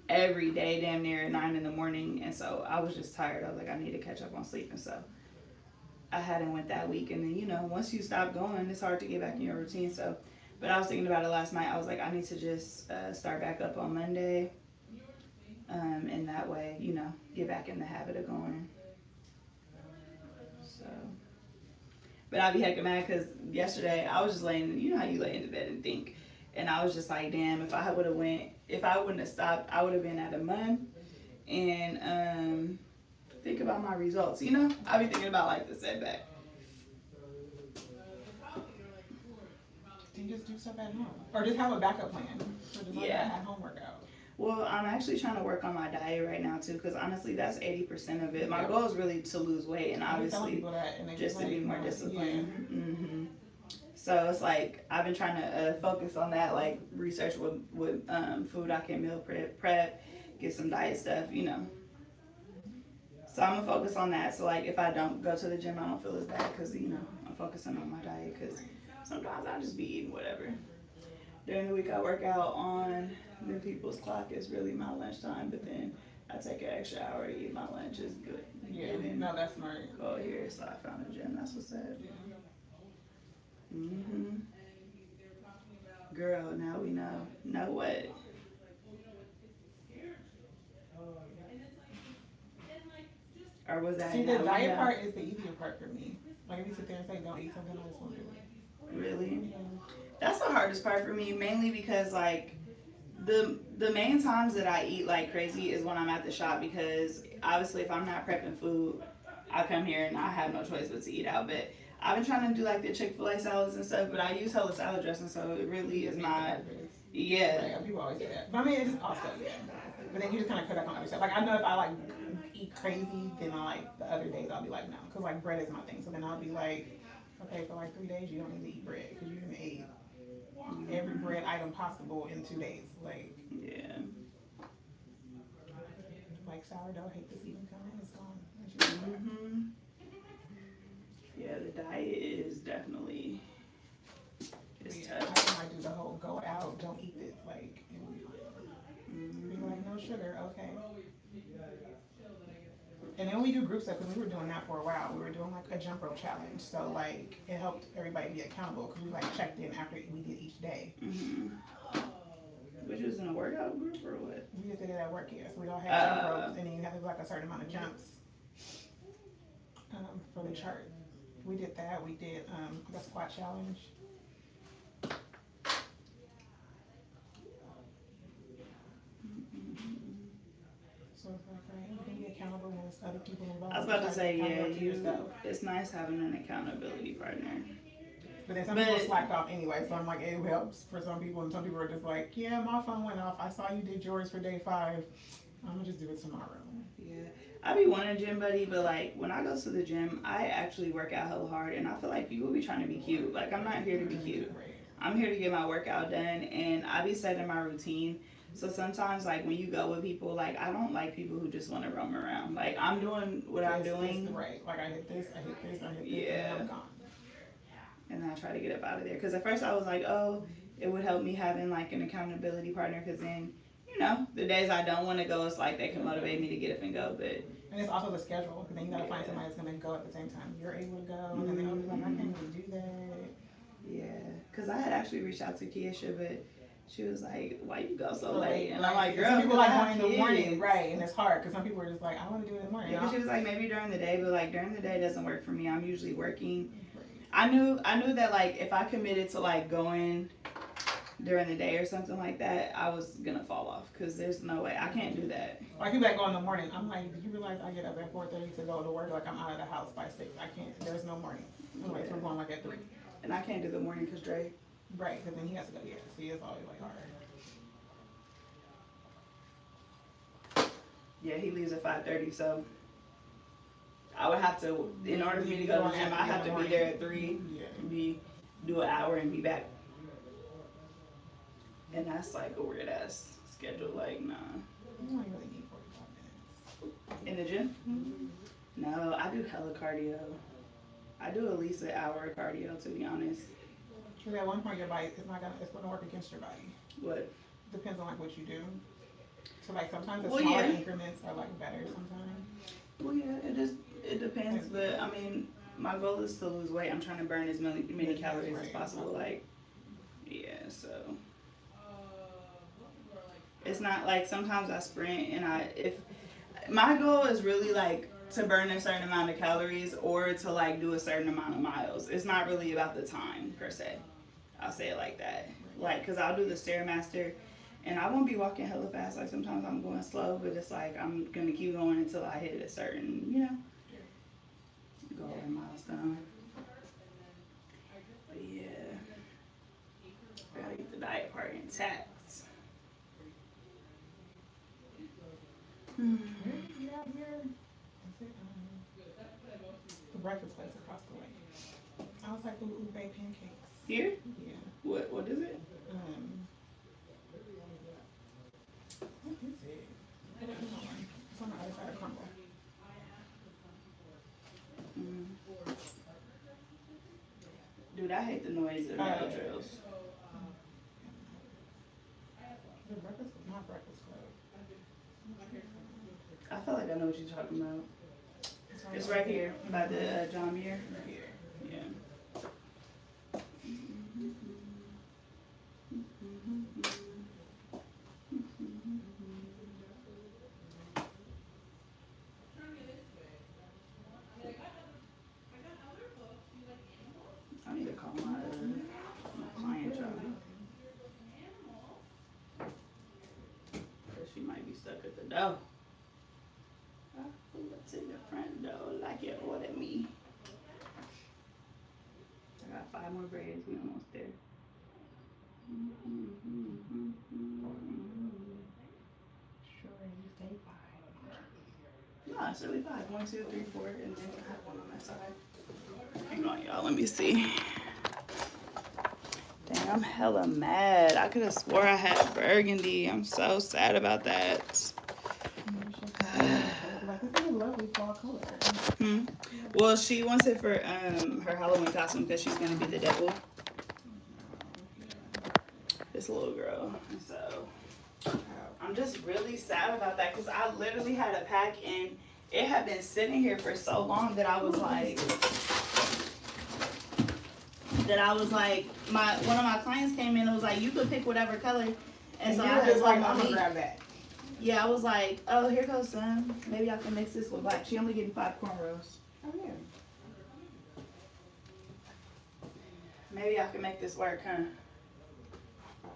every day damn near at 9 in the morning. And so I was just tired. I was like, I need to catch up on sleep. And so I hadn't went that week, and then, you know, once you stop going, it's hard to get back in your routine. So, but I was thinking about it last night. I was like, I need to just start back up on Monday, and that way, you know, get back in the habit of going. So, but I'd be heckin' mad because yesterday I was just laying, you know how you lay in the bed and think, and I was just like, damn, if I wouldn't have stopped, I would have been at a month, and think about my results, you know? I be thinking about like the setback. Damn. you just do stuff at home, or just have a backup plan for just like an at-home workout. Well, I'm actually trying to work on my diet right now too, because honestly, that's 80% of it. My goal is really to lose weight, and obviously just to be more disciplined. Yeah. Mm-hmm. So it's like I've been trying to focus on that, like research with food I can meal prep, get some diet stuff, you know. So I'm gonna focus on that. So like if I don't go to the gym, I don't feel as bad because you know I'm focusing on my diet. Because sometimes I just be eating whatever. During the week I work out on the people's clock is really my lunchtime, but then I take an extra hour to eat my lunch. Is good. Yeah, no, that's smart. Go here, so I found a gym. That's what's up. Mm-hmm. Girl, now we know. Know what? Or was that? See, the diet part is the easier part for me. Like if you sit there and say don't eat something, I just won't do it. Really? Yeah. That's the hardest part for me, mainly because like the main times that I eat like crazy is when I'm at the shop, because obviously if I'm not prepping food, I come here and I have no choice but to eat out. But I've been trying to do like the Chick-fil-A salads and stuff, but I use hella salad dressing, so it really is not. Yeah. Right, people always say that. But I mean, it's just also, yeah. But then you just kind of cut back on other stuff. Like I know if I like eat crazy, then I like the other days I'll be like no, because like bread is my thing. So then I'll be like, okay, for like 3 days you don't need to eat bread because you didn't eat every bread item possible in 2 days. Like yeah. Like sourdough, hate this even coming. It's gone. Mm-hmm. Yeah, the diet is definitely tough. I might do the whole go out, don't eat it, like be like no sugar, okay. And then we do group stuff because we were doing that for a while. We were doing like a jump rope challenge, so like it helped everybody be accountable because we like checked in after we did each day. Mm-hmm. Which was in a workout group or what? We just did it at work here, so we all had jump ropes, and then you have to do like a certain amount of jumps for the chart. We did that. We did the squat challenge. So it's like, right, you can be accountable when there's other people involved. I was about to say, yeah, it's nice having an accountability partner. But then some people slacked off anyway, so I'm like, it helps for some people, and some people are just like, yeah, my phone went off. I saw you did yours for day 5. I'm gonna just do it tomorrow. Yeah, I be wanting a gym buddy, but like when I go to the gym, I actually work out hella hard, and I feel like people be trying to be cute. Like I'm not here to be cute. I'm here to get my workout done, and I be setting my routine. So sometimes, like when you go with people, like I don't like people who just want to roam around. Like I'm doing what I'm doing. Right. Like I hit this, I hit this, I hit this, yeah. and I'm gone. And then I try to get up out of there. Because at first I was like, oh, it would help me having like an accountability partner. Because then, you know, the days I don't want to go, it's like they can motivate me to get up and go. But and it's also the schedule. Because then you got to find somebody that's going to go at the same time you're able to go. And then they'll be like, I can't even do that. Yeah. Because I had actually reached out to Keisha, but she was like, why you go so late? And I'm like, girl, some people like going in the morning. Right. And it's hard. Because some people are just like, I want to do it in the morning. Yeah, but she was like, maybe during the day. But like during the day doesn't work for me. I'm usually working. I knew that like if I committed to like going during the day or something like that, I was gonna fall off because there's no way I can't do that. Like people that go in the morning, I'm like, did you realize I get up at 4:30 to go to work? Like I'm out of the house by 6. I can't. There's no morning. Anyway, so we're going like at 3. And I can't do the morning because Dre. Right, because then he has to go. Yeah, see, it's always like hard. Yeah, he leaves at 5:30, so. I would have to, in order for me to go to the gym, I have to be there at 3, do an hour and be back. And that's like a weird ass schedule, like, nah. You don't really need 45 minutes. In the gym? Mm-hmm. No, I do hella cardio. I do at least an hour of cardio, to be honest. Because at one point your body, it's gonna work against your body. What? Depends on like what you do. So like sometimes the smaller increments are like better sometimes. Well, yeah, it depends, but I mean, my goal is to lose weight. I'm trying to burn as many calories as possible. Like, yeah, so it's not like sometimes I sprint and if my goal is really like to burn a certain amount of calories or to like do a certain amount of miles. It's not really about the time per se. I'll say it like that. Like, cause I'll do the Stairmaster. And I won't be walking hella fast. Like sometimes I'm going slow, but it's like I'm gonna keep going until I hit a certain, you know, goal or milestone. But yeah. the diet part intact. You out here? Is it, the breakfast place across the way. I was like, ooh, baked pancakes. Here? Yeah. What is it? What is it? I don't know. It's on the other side of Crumble. Dude, I hate the noise of nail drills. The breakfast, not breakfast club. I feel like I know what you're talking about. It's right here by the John Muir. Yeah. I need to call my client job. Because she might be stuck at the door. I pull up to the front door like you ordered me. I got 5 more braids. We almost there. Sure, you say 5. No, it's really 5. 1, 2, 3, 4, and then I have one on that side. Hang on, y'all. Let me see. Dang, I'm hella mad. I could have swore I had burgundy. I'm so sad about that. Like, this is a lovely fall color. Well, she wants it for her Halloween costume because she's gonna be the devil. This little girl. So I'm just really sad about that because I literally had a pack and it had been sitting here for so long that I was like, one of my clients came in and was like, you could pick whatever color. And so I was like, I'm gonna grab that. Yeah, I was like, oh, here goes some. Maybe I can mix this with black. She only getting 5 cornrows. Oh yeah. Maybe I can make this work, huh? 5.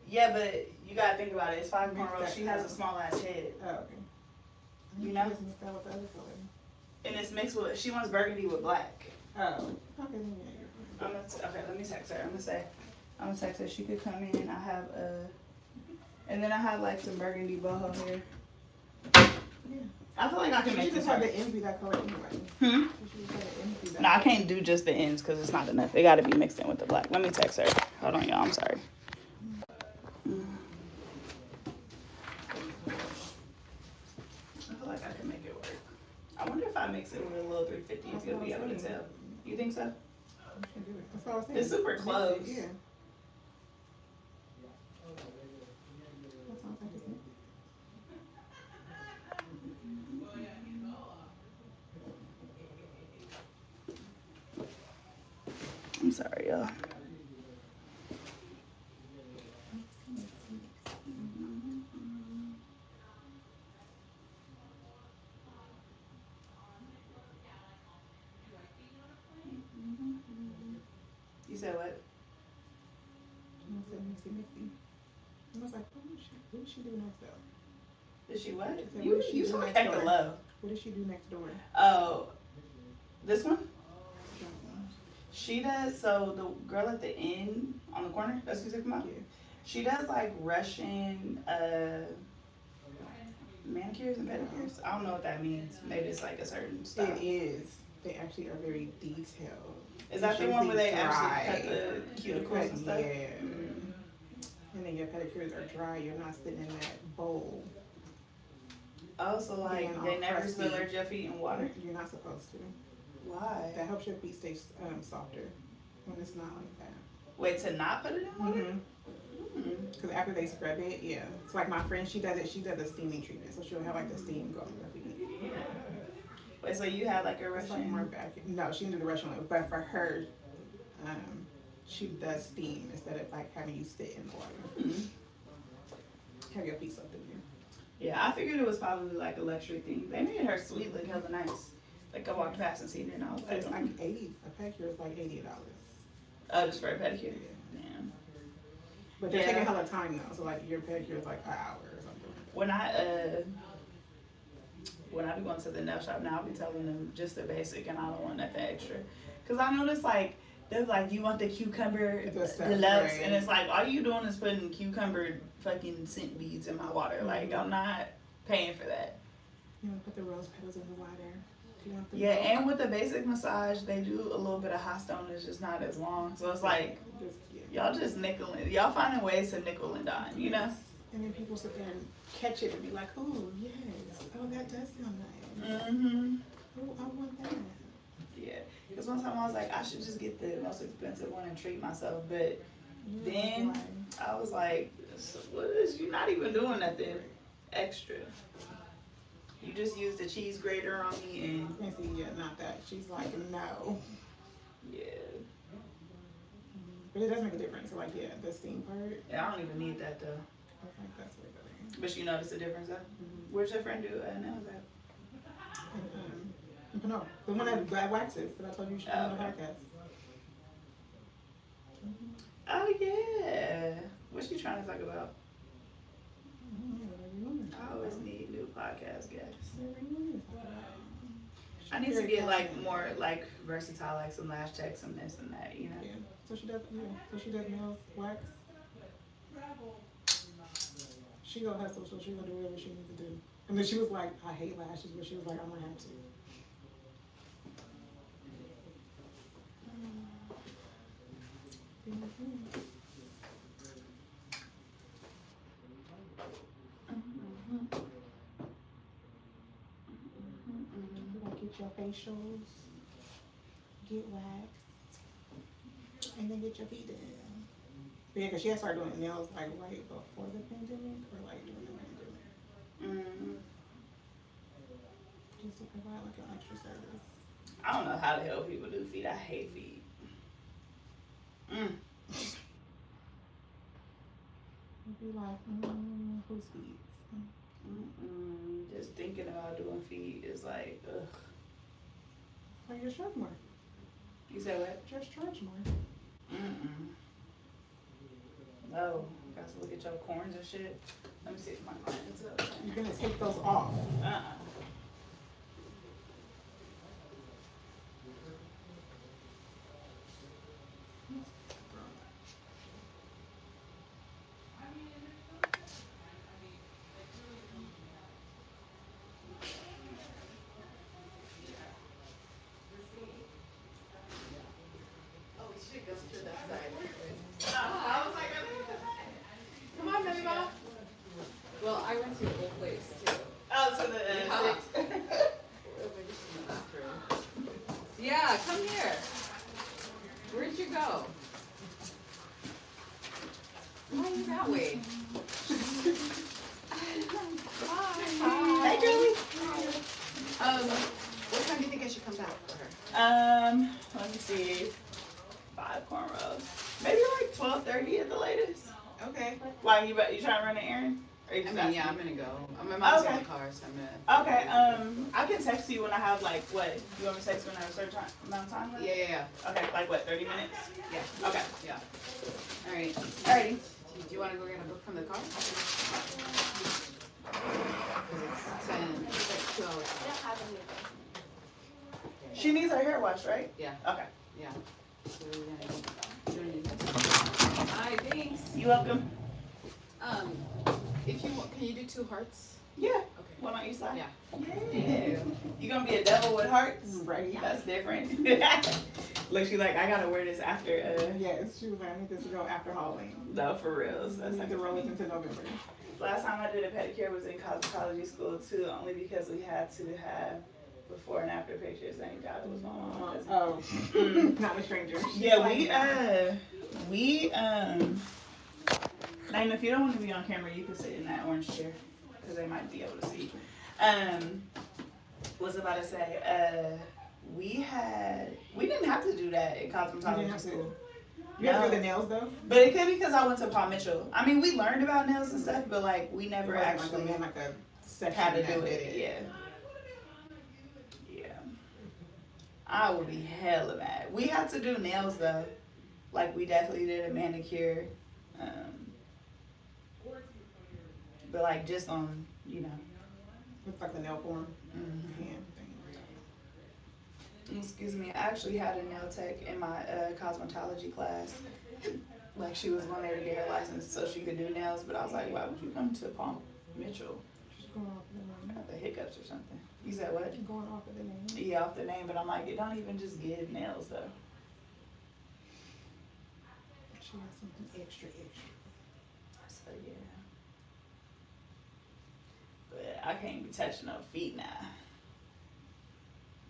Yeah, but you gotta think about it. It's 5 cornrows. She has a small ass head. Oh, okay. You know? Mix that with the other color. And it's mixed with, she wants burgundy with black. Oh. Okay, then yeah. Okay, let me text her. I'm gonna text her. She could come in. I have and then I have like some burgundy boho here. Yeah. I feel like I can make this just have work. the ends be that color anyway. Hmm? She just have the ends be that No, I color. can't do just the ends because it's not enough. It gotta be mixed in with the black. Let me text her. Hold on, y'all. I'm sorry. I feel like I can make it work. I wonder if I mix it with a little 350, if you'll be able to tell. You think so? You should do it. That's what I was saying. It's super Mix it, close. Yeah. That sounds like it's mixed. I'm sorry, y'all. You said what? I said mixy. I was like, what did she do next though? Did she what? said, You what did she do talk next heck of door? low. What did she do next door? Oh, this one? She does, so the girl at the end on the corner, that's who you're talking about? Yeah. She does like Russian manicures and pedicures. I don't know what that means. Maybe it's like a certain style. It is. They actually are very detailed. Is that the one where they actually cut the cuticles and stuff? Yeah. And then your pedicures are dry. You're not sitting in that bowl. Oh, so like Being all they never crusty. submerge your feet in water? You're not supposed to. Why? That helps your feet stay softer when it's not like that. Wait, to not put it in water? Because after they scrub it, yeah. It's like my friend, she does it. She does a steaming treatment, so she'll have like the steam go on her feet. Wait, so you had like a It's like more Russian? back. No, she didn't do the Russian one, but for her, she does steam instead of like having you sit in the water. Have your feet soaked in there. Yeah, I figured it was probably like a luxury thing. They made her sweet look hella nice. Like I walked past and seen it and I was So like, it's like 80. A pedicure is like $80. oh, just for a pedicure? Damn. But they're Yeah. taking hella time though. So like your pedicure is like an hour or something. When I be going to the nail shop now, I be telling them just the basic and I don't want nothing extra. Cause I notice like they're like, you want the cucumber deluxe, right. and it's like, all you doing is putting cucumber fucking scent beads in my water. Like, I'm not paying for that. You want to put the rose petals in the water. Yeah, and with the basic massage, they do a little bit of hot stone. It's just not as long. So it's like, y'all just nickeling. Y'all finding ways to nickel and dime, you know? And then people sit there and catch it and be like, oh, yes. Oh, that does sound nice. Mm-hmm. Oh, I want that. Yeah. Because one time I was like, I should just get the most expensive one and treat myself. But then I was like, what is, you're not even doing nothing extra. You just used the cheese grater on me and see, yeah, not that. She's like, no. Yeah. But it does make a difference. Like, yeah, the steam part. Yeah, I don't even need that though. I think that's way better. But you notice the difference though? Where's your friend do nails at? No, the one that waxes that I told you should do on the podcast. Oh yeah. What's she trying to talk about? I always need new podcast guests. I need to get like more like versatile, like some lash tech, some this and that, you know. Yeah. So she does. Yeah. So she does nails, wax. She gonna hustle, so she gonna do whatever she needs to do. And then she was like, I hate lashes, but she was like, I'm gonna have to. Get your facials, get waxed, and then get your feet done. But yeah, because she had started doing nails like right before the pandemic or like during the pandemic. Just to provide like an extra service. I don't know how the hell people do feet. I hate feet. You'd be like, whose feet? Just thinking about doing feet is like, ugh. Like, just charge more. You said what? Just charge more. No, got to look at your corns and shit. Let me see if my client's up. You're gonna take those off. Well, I went to your old place too. Oh, so the Yeah, come here. Where'd you go? Why are you that way? Hi. Hey, girlie. What time do you think I should come back for her? Let me see. 5 cornrows. Maybe like 12:30 at the latest. Okay. Why you trying to run an errand? Or you I just mean, yeah, asking? I'm gonna go. My mom's in Okay. the car, so I'm gonna. Okay. I can text you when I have like what? You want me to text you when I have a certain amount of time left? Yeah. Okay, like what? 30 minutes? Yeah. Okay. Yeah. All right. Alrighty. Do you want to go get a book from the car? Because it's 10. It's like 2 hours. She needs her hair washed, right? Yeah. Okay. Yeah. So we're gonna do this. Hi, thanks. You welcome. If you want, can you do 2 hearts? Yeah. Okay. One on each side? Yeah. Yeah. You gonna be a devil with hearts? Right. That's different. Look, she like, I gotta wear this after, Yes, she was like, I need this to go after Halloween. no, for real. So I need to roll this into November. last time I did a pedicure was in cosmetology school too, only because we had to have before and after pictures. Thank God it was my mom. Oh, not a stranger. Yeah, Naima, if you don't want to be on camera, you can sit in that orange chair because they might be able to see. Was about to say, we didn't have to do that in cosmetology school. You had to do the nails though? But it could be because I went to Paul Mitchell. I mean, we learned about nails and stuff, but like we never actually like a section had to do it. Yeah. I would be hella mad. We had to do nails though. Like we definitely did a manicure. But like just on, Looks like the nail form. Mm-hmm. Hand excuse me, I actually had a nail tech in my cosmetology class. Like she was going there to get her license so she could do nails, but I was like, why would you come to Palm Mitchell? Just going off the name. Got the hiccups or something. You said what? Going off of the name. Yeah, off the name, but I'm like, it don't even just give nails though. She has something extra. So yeah. But I can't be touching no feet now.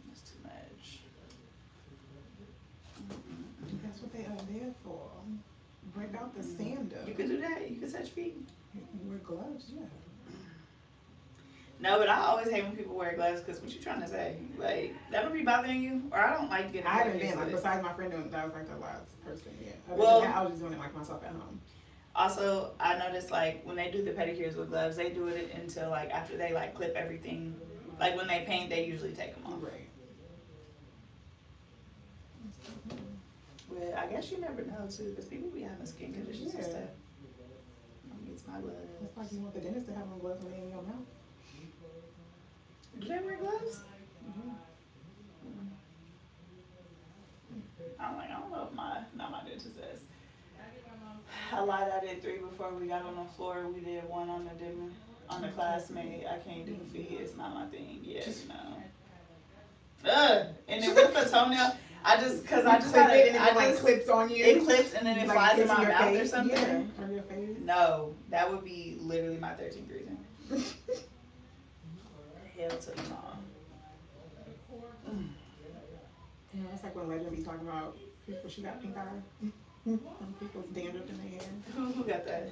That's too much. That's what they are there for. Break out the sand up. You could do that. You could touch feet. Wear gloves, yeah. No, but I always hate when people wear gloves because what you trying to say? Like, that would be bothering you? Or I don't like getting I haven't been, pedicures, like, but- besides my friend doing that was like the last person, yeah. Other Well- than that, I was just doing it like myself at home. Also, I noticed like when they do the pedicures with gloves, they do it until like after they like clip everything. Like when they paint, they usually take them off. Right. But I guess you never know too, because people be having skin conditions and Yeah. stuff. Let me get my gloves. It's like you want the dentist to have on gloves when they in your mouth. Do they wear gloves? Mm-hmm. I don't know if not my dentist says. I lied, I did 3 before we got on the floor. We did 1 on the classmate. I can't do feet, it's not my thing. Yeah, you know. And then with the toenail, I just clip had it and I it like just, clips on you. it clips and then it Like, flies in gets my your mouth or face. something. Yeah, on your face. No, that would be literally my 13th reason. Hell to the mom. You know, it's like when Legend be talking about people, she got pink eye. And people's dandruff in their hair. Who got that?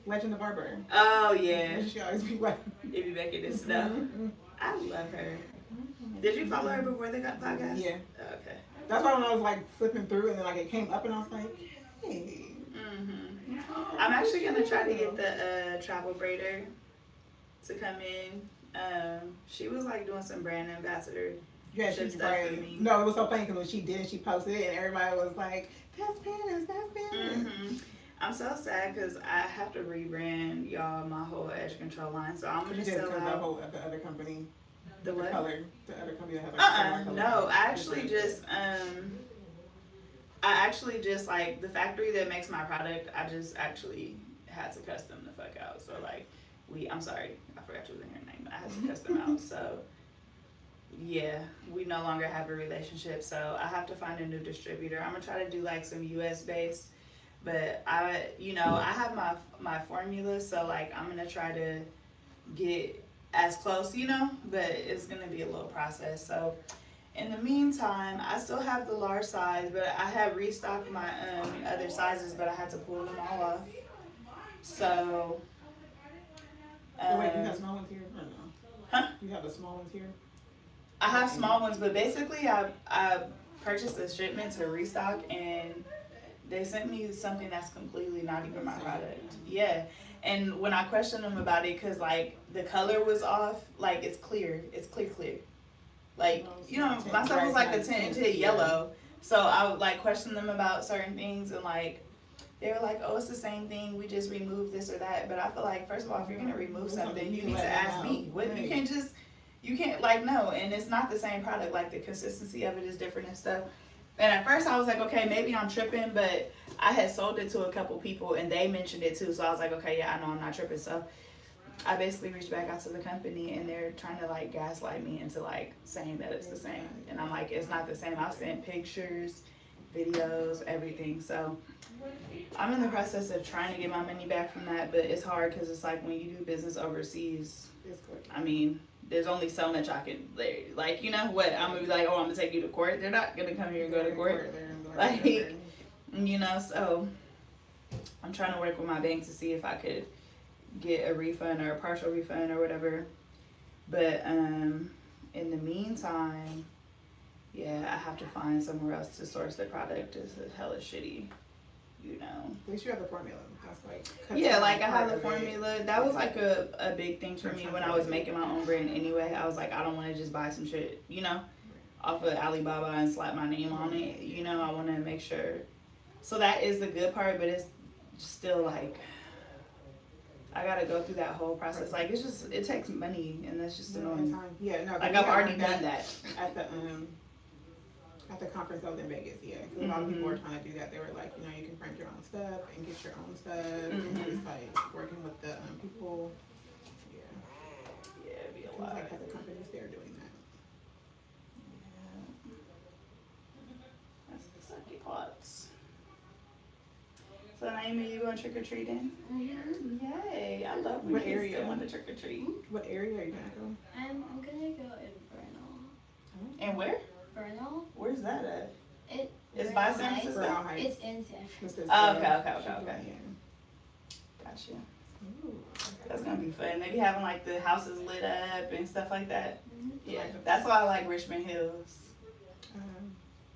Legend the Barber. Oh yeah, She always be like, it be back in this stuff. I love her. Did you follow her before they got podcast? yeah. Okay. That's why when I was like flipping through and then like it came up and I was like, hey. I'm actually gonna try to get the travel braider to come in. She was like doing some brand ambassador. Yeah, Shit she's stuff for great. me. No, it was so funny because when she did, she posted it and everybody was like, that's Spanish, that's Spanish. I'm so sad because I have to rebrand y'all my whole edge control line. So I'm You gonna did sell because out the other company, the what? color, the other company that had like No, I actually just like the factory that makes my product, I just actually had to custom the fuck out. So like I'm sorry, I forgot you was in her name. I had to custom out. So yeah, we no longer have a relationship. So I have to find a new distributor. I'm gonna try to do like some US based, but I have my formula. So like I'm gonna try to get as close, but it's gonna be a little process. So in the meantime, I still have the large size, but I have restocked my other sizes, but I had to pull them all off. So wait, you have small ones here? Or no? Huh? You have the small ones here? I have small ones, but basically I purchased a shipment to restock, and they sent me something that's completely not even my product. Yeah. And when I questioned them about it, cause like the color was off, like it's clear. Like, my stuff was like a tinted yellow. So I would like question them about certain things, and like, they were like, oh, it's the same thing. We just removed this or that. But I feel like, first of all, if you're going to remove something, you need to ask me. You can't like, no. And it's not the same product. Like the consistency of it is different and stuff. And at first I was like, okay, maybe I'm tripping, but I had sold it to a couple people and they mentioned it too. So I was like, okay, yeah, I know I'm not tripping. So I basically reached back out to the company and they're trying to like gaslight me into like saying that it's the same. And I'm like, it's not the same. I've sent pictures, videos, everything. So I'm in the process of trying to get my money back from that, but it's hard because it's like when you do business overseas, I mean, there's only so much I can, like, you know what, I'm gonna be like, oh, I'm gonna take you to court. They're not gonna come here and go to court. Like, so I'm trying to work with my bank to see if I could get a refund or a partial refund or whatever. But in the meantime, yeah, I have to find somewhere else to source the product. It's hella shitty, At least you have the formula. That's like yeah, like I have the formula. That was like a big thing for me when I was making my own brand anyway. I was like, I don't want to just buy some shit, off of Alibaba and slap my name on it. I want to make sure. So that is the good part, but it's still like, I gotta go through that whole process. Like it takes money, and that's just annoying. Yeah, no. Like I've already done that. At the At the conference I was in Vegas, yeah. 'Cause a lot of people were trying to do that. They were like, you know, you can print your own stuff and get your own stuff. And it's like working with the people. Yeah. Yeah, it'd be a It was lot. like at the companies they're doing that. Yeah. That's the sucky parts. So Naomi, you going trick or treating? Yay! I love when What kids area? still want to trick or treat. What area are you gonna go? I'm gonna go in Bernal. And where? Bernal? Where's that at? It's Bernal by San Heights. Francisco. Brown Heights. It's in San Francisco. This is Oh, the- okay. Gotcha. Ooh, That's gonna be fun. They be having like the houses lit up and stuff like that. Mhm. Yeah, that's why I like Richmond Hills.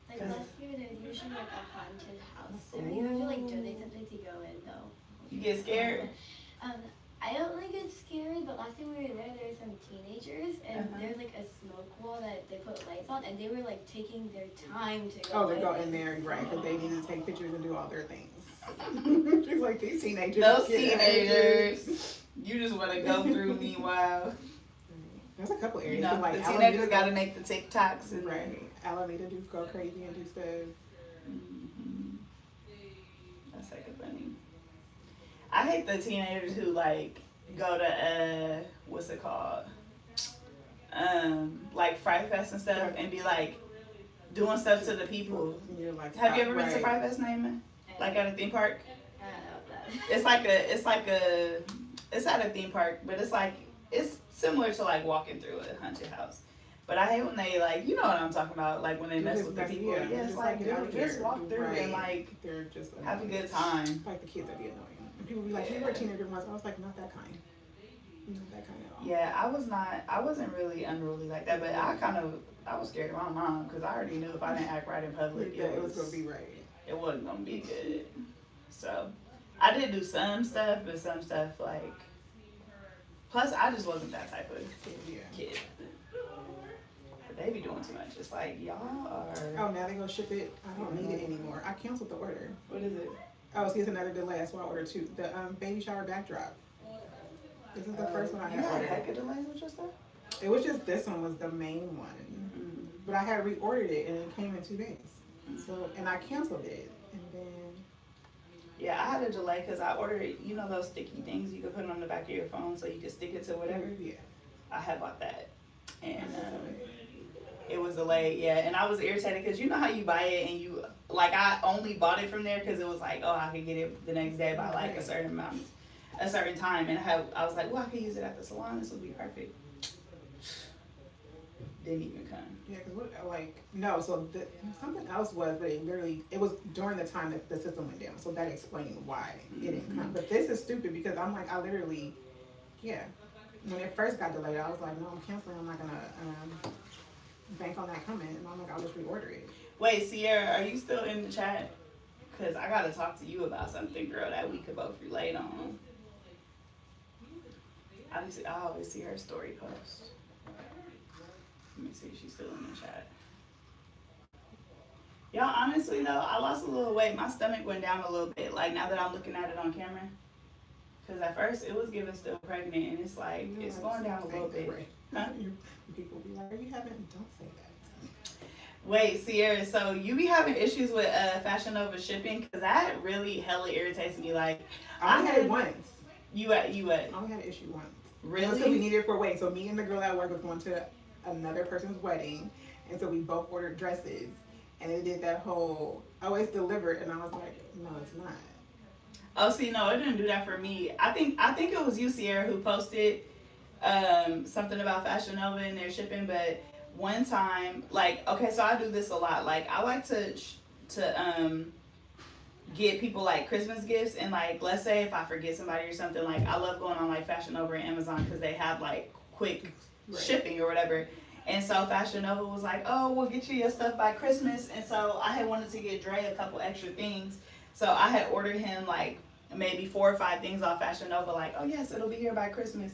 Like last year, there's usually like a haunted house there. You have to like donate something to go in though. You get scared? I don't like get scared, but last time we were there were some teenagers, and there's like a smoke wall that they put lights on, and they were like taking their time to go. Oh, they go in there, right? Because they need to take pictures and do all their things. She's like these teenagers. Those get teenagers. You just want to go through meanwhile. There's a couple areas. You know, like the Alameda teenagers got to make the TikToks. And right. Alameda do go crazy and do stuff. That's like a funny. I hate the teenagers who like go to what's it called? Like Fright Fest and stuff and be like doing stuff to the people. And you're like, Have you ever been to right. Fright Fest, Naaman? Like at a theme park? I don't know It's at a theme park, but it's similar to like walking through a haunted house. But I hate when they like, you know what I'm talking about, like when they mess with the people. Yeah, it's like, dude, just walk through and like they're just have a good time. Like the kids that be annoying. And people be like, you were a teenager once. I was like, not that kind. Not that kind at all. Yeah, I wasn't really unruly like that, but I was scared of my mom because I already knew if I didn't act right in public, It was gonna be right. It wasn't gonna be good. So I did do some stuff, but some stuff like. Plus, I just wasn't that type of kid. But they be doing too much. It's like y'all are. Oh, now they gonna ship it. I don't need it anymore. I canceled the order. What is it? Oh, see, it's another delay. That's why I ordered two. The baby shower backdrop. This is the first one I You had had ordered. heck of delays with your stuff? It was just this one was the main one, but I had reordered it and it came in 2 days. So and I canceled it, and then Yeah, I had a delay because I ordered, you know, those sticky things you can put on the back of your phone so you can stick it to whatever. Yeah. I had bought that, and it was delayed. Yeah, and I was irritated because you know how you buy it and you like I only bought it from there because it was like, oh, I could get it the next day by like a certain amount, a certain time, and I was like, well, I could use it at the salon. This would be perfect. Didn't even come. Yeah, because something else was, but it was during the time that the system went down, so that explained why it didn't come. But this is stupid because I'm like, I literally, when it first got delayed, I was like, no, I'm canceling. I'm not gonna bank on that coming, and I'm like, I'll just reorder it. Wait, Sierra, are you still in the chat? Cause I gotta talk to you about something, girl, that we could both relate on. I always see her story post. Let me see if she's still in the chat. Y'all, honestly though, I lost a little weight. My stomach went down a little bit. Like now that I'm looking at it on camera. Cause at first it was giving still pregnant, and it's like it's going down a little bit. Right. Huh? People be like, you haven't? Don't say that. Wait, Sierra, so you be having issues with Fashion Nova shipping? Cause that really hella irritates me. Like I only had it once. You what? I only had an issue once. Really? Because we needed it for a wedding. So me and the girl at work was going to another person's wedding, and so we both ordered dresses, and they did that whole, oh, it's delivered, and I was like, no, it's not. Oh, see, no, it didn't do that for me. I think it was you, Sierra, who posted something about Fashion Nova and their shipping. But one time, like, okay, so I do this a lot. Like, I like to get people like Christmas gifts, and like, let's say if I forget somebody or something, like I love going on like Fashion Nova and Amazon because they have like quick shipping or whatever. And so Fashion Nova was like, oh, we'll get you your stuff by Christmas. And so I had wanted to get Dre a couple extra things. So I had ordered him like maybe 4 or 5 things off Fashion Nova, like, oh yes, it'll be here by Christmas.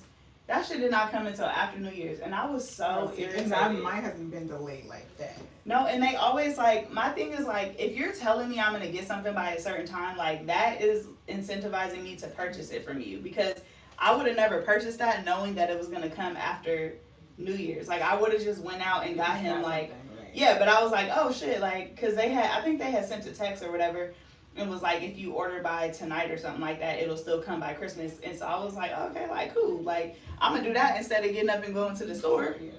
That shit did not come until after New Year's, and I was so irritated. And mine hasn't been delayed like that. No, and they always like, my thing is like, if you're telling me I'm gonna get something by a certain time, like that is incentivizing me to purchase it from you, because I would have never purchased that knowing that it was gonna come after New Year's. Like I would have just went out and got him like, Yeah, but I was like, oh shit, like, cause I think they had sent a text or whatever, and was like, if you order by tonight or something like that, it'll still come by Christmas. And so I was like, okay, like cool, like I'm gonna do that instead of getting up and going to the store. Yeah.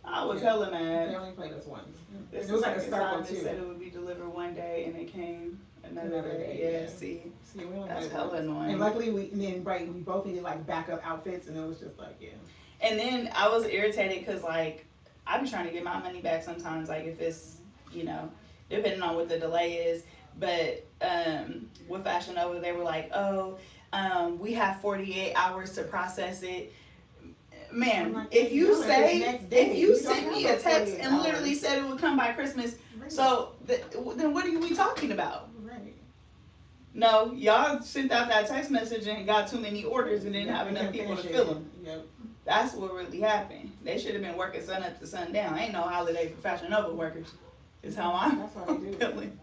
I was hella mad. They only played us once. This It was like a second circle time too. They said it would be delivered one day, and it came another day. Yeah, see, we only that's played hella once. annoying. And luckily, we both needed like backup outfits, and it was just like, yeah. And then I was irritated because like I be trying to get my money back sometimes, like if it's, you know, depending on what the delay is. But with Fashion Nova, they were like, oh, we have 48 hours to process it. Man, like, if you you sent me a text and literally said it would come by Christmas, Right. so then what are we talking about? Right. No, y'all sent out that text message and got too many orders and didn't have enough people to fill them. Yep. That's what really happened. They should have been working sun up to sundown. Ain't no holiday for Fashion Nova workers. Is how I'm That's how they do. feeling.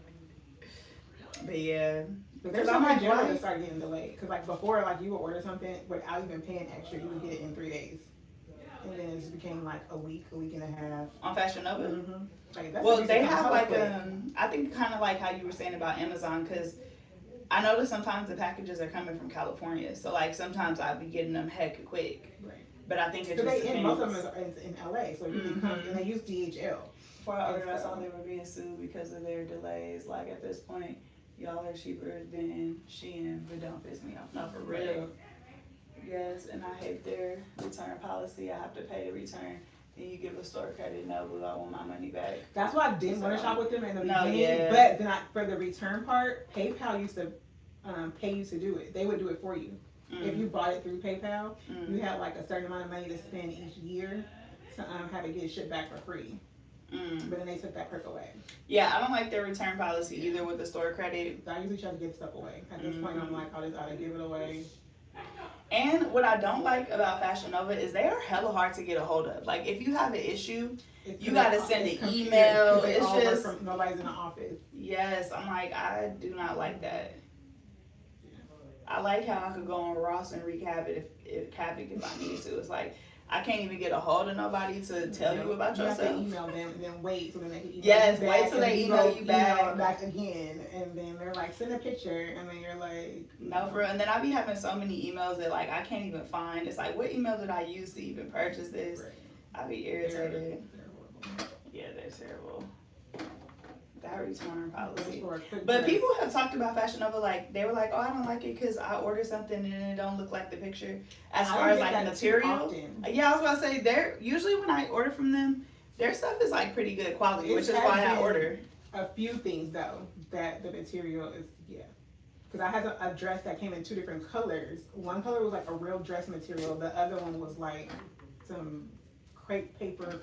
But yeah. But there's I'm some like, general why? that start getting delayed. Because like before, like you would order something without even paying extra, you would get it in 3 days. And then it just became like a week and a half. On Fashion Nova? Mm-hmm. Like, Well, they have like I think kind of like how you were saying about Amazon, because I notice sometimes the packages are coming from California, so like sometimes I'll be getting them hecka quick. Right. But I think it So just most of depends. them is in LA, so you can come, and they use DHL. Before I ordered, I saw they were being sued because of their delays. Like at this point, y'all are cheaper than Shein, but don't piss me off. No, for real. Yes, and I hate their return policy. I have to pay to return. And you give a store credit, no, boo, I want my money back. That's why I didn't want to shop with them in the beginning. yeah. But then for the return part, PayPal used to pay you to do it. They would do it for you. If you bought it through PayPal, you had like a certain amount of money to spend each year to have it get shipped back for free. But then they took that perk away. Yeah, I don't like their return policy either with the store credit. So I usually try to give stuff away. At this point, I'm like, I'll just either give it away. And what I don't like about Fashion Nova is they are hella hard to get a hold of. Like if you have an issue, you gotta send an email. It's just nobody's in the office. Yes, I'm like, I do not like that. I like how I could go on Ross and wreak havoc if I needed to. It's like I can't even get a hold of nobody to tell you about yourself. You have to email them and then wait so then they can email yes, you back. wait till they email you back again, and then they're like, send a picture, and then you're like, no, for real. And then I be having so many emails that like I can't even find. It's like, what email did I use to even purchase this? right. I be irritated. They're horrible. Yeah, they're terrible. That return policy. But But people have talked about Fashion Nova, like, they were like, oh, I don't like it because I ordered something and it don't look like the picture. As far as, like, material. Yeah, I was about to say, they're usually when I order from them, their stuff is, like, pretty good quality, which is why I order. A few things, though, that the material is, yeah. Because I had a dress that came in 2 different colors. One color was, like, a real dress material. The other one was, like, some crepe paper,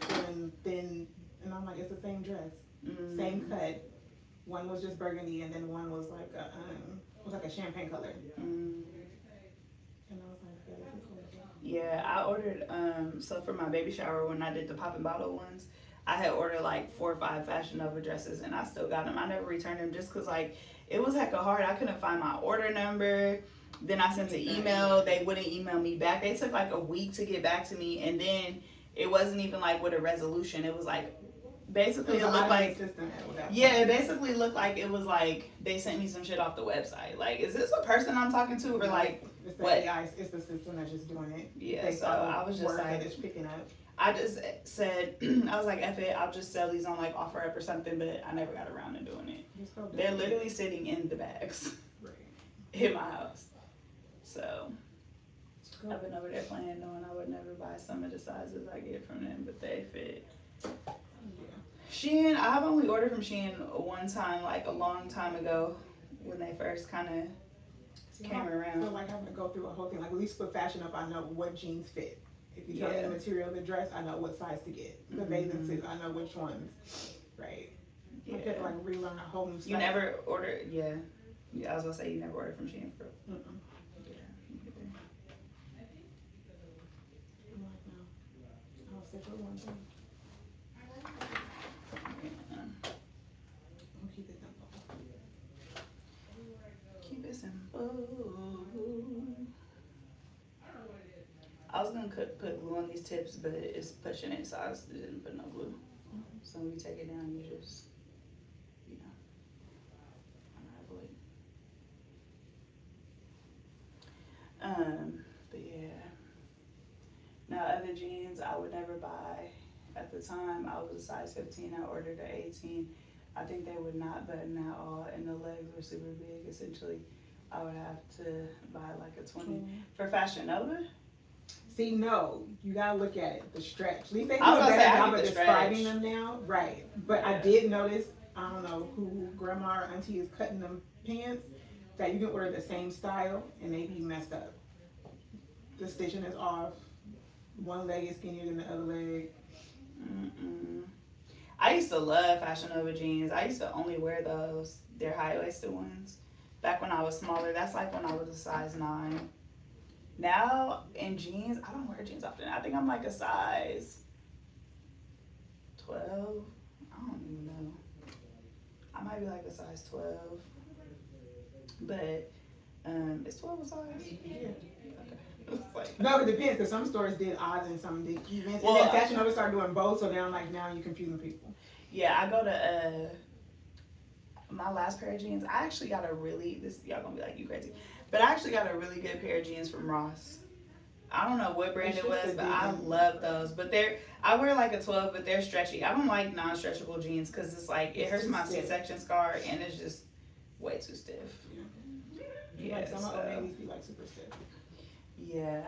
thin, and I'm like, it's the same dress. Same cut. One was just burgundy, and then one was like a champagne color. And I was like, yeah, this is cool. Yeah, I ordered so for my baby shower when I did the pop and bottle ones, I had ordered like 4 or 5 Fashion Nova dresses, and I still got them. I never returned them just because like it was hecka hard. I couldn't find my order number. Then I sent an email. They wouldn't email me back. They took like a week to get back to me, and then it wasn't even like with a resolution. It was like basically it looked like it basically looked like it was like they sent me some shit off the website. Like, is this a person I'm talking to, or like it's the what? AI, it's the system that's just doing it. Yeah, so I was just like, it's picking up. I just said, I was like, F it, I'll just sell these on like OfferUp or something, but I never got around to doing it. They're literally sitting in the bags in my house. So I've been over there playing, knowing I would never buy some of the sizes I get from them, but they fit. Shein, I've only ordered from Shein one time, like a long time ago, when they first kind of came around. So like having to go through a whole thing, like at least with Fashion Up, I know what jeans fit. If you tell me the material of the dress, I know what size to get. The bathing suit, I know which ones, right? Yeah. You have to like relearn a whole new style. You never ordered, yeah, I was gonna say you never ordered from Shein for. I'm like, no, I'll stick with one thing. Keep it simple. I was gonna put glue on these tips, but it's pushing it, so I just didn't put no glue. So when you take it down, you just, unravel it. But yeah. Now other jeans I would never buy. At the time I was a size 15, I ordered an 18. I think they would not button at all and the legs were super big. Essentially I would have to buy like a 20. For Fashion Nova? See, no, you gotta look at it, the stretch. At least they do I was a gonna better say, I job get of the describing stretch. them now. Right. But I did notice, I don't know who grandma or auntie is cutting them pants, that you can order the same style and they be messed up. The stitching is off. One leg is skinnier than the other leg. I used to love Fashion Nova jeans. I used to only wear those. They're high-waisted ones. Back when I was smaller, that's like when I was a size 9. Now, in jeans, I don't wear jeans often. I think I'm like a size 12. I don't even know. I might be like a size 12. But, is 12 a size? Yeah. Okay. Like, No, it depends, because some stores did odds and some did evens. Well, and then Fashion Nova started doing both, so now you're confusing people. yeah, I go to, my last pair of jeans, I actually got y'all gonna be like, you crazy. But I actually got a really good pair of jeans from Ross. I don't know what brand it was, but I love those. But I wear like a 12, but they're stretchy. I don't like non-stretchable jeans because it's like, it hurts my C-section scar and it's just way too stiff. Yeah, like some of the ladies be like super stiff. Yeah,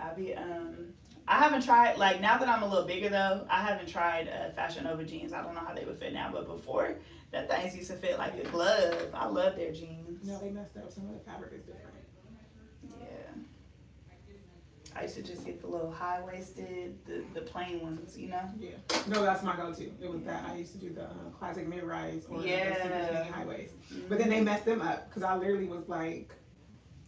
I haven't tried, like now that I'm a little bigger though, I haven't tried Fashion Nova jeans. I don't know how they would fit now, but before, that things used to fit like a glove. I love their jeans. No, they messed up. Some of the fabric is different. Yeah. I used to just get the little high-waisted, the plain ones, you know? Yeah. No, that's my go-to. It was that. I used to do the classic mid-rise or the super skinny high waist. But then they messed them up because I literally was like,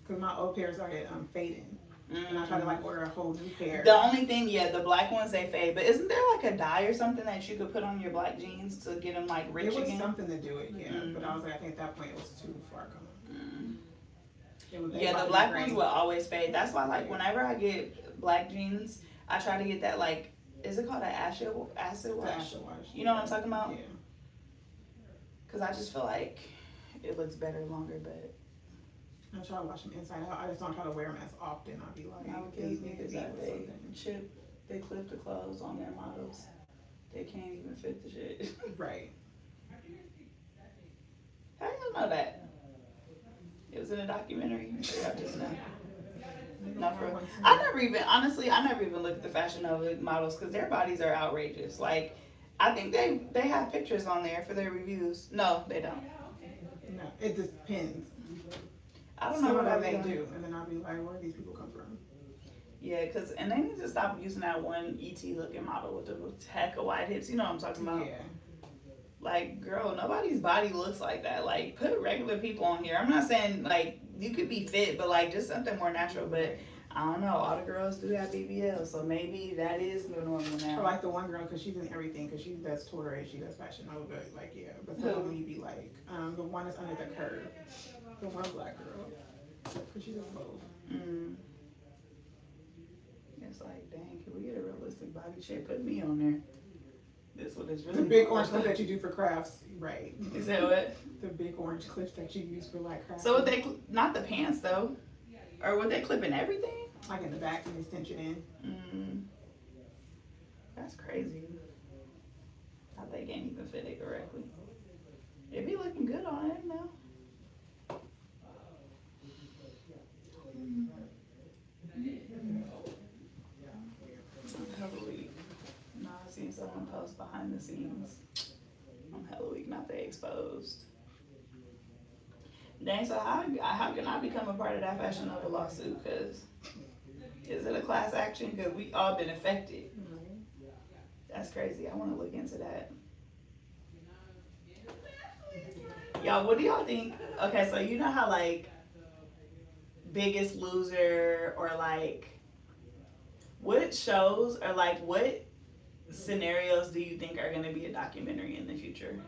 because my old pair started fading. And I tried to like order a whole new pair. The only thing, the black ones, they fade. But isn't there like a dye or something that you could put on your black jeans to get them like rich again? It was something to do it, yeah. But I was like, I think at that point it was too far gone. Yeah, the black ones will always fade. That's why, like, whenever I get black jeans, I try to get that, like, is it called an acid wash? Acid wash. You know what I'm talking about? Yeah. Because I just feel like it looks better longer, but I try to wash them inside out. I just don't try to wear them as often. I'll be like, nowadays niggas they clip the clothes on their models. They can't even fit the shit. Right. How do you know that? It was in a documentary. I just know. Not for real. I never even looked at the Fashion Nova models because their bodies are outrageous. Like, I think they have pictures on there for their reviews. No, they don't. No, it depends. I don't know what they do, and then I'll be like, where do these people come from? Yeah, and they need to stop using that one ET looking model with the heck of wide hips. You know what I'm talking about? Yeah. Like, girl, nobody's body looks like that. Like, put regular people on here. I'm not saying, like, you could be fit, but, like, just something more natural. But, I don't know. All the girls do have BBL, so maybe that is the normal now. Or, like, the one girl, because she's in everything, because she does Touré, she does Fashion Nova, like, yeah. But some of them you be like, the one that's under the curve. The one black girl. Because she does both. It's like, dang, can we get a realistic body shape? Put me on there. This what it's really The big orange clip that you do for crafts, right? Is that what? The big orange clips that you use for like crafts. So would they not the pants though, or would they clip in everything? Like in the back and extension in. That's crazy. How they can't even fit it correctly. It be looking good on it now. I seen someone post behind the scenes. I'm hella weak, not they exposed. Dang, so how can I become a part of that Fashion Nova lawsuit? Because is it a class action? Because we all been affected. That's crazy. I want to look into that. Y'all, what do y'all think? Okay, so you know how like Biggest Loser or like what shows or like what scenarios do you think are going to be a documentary in the future?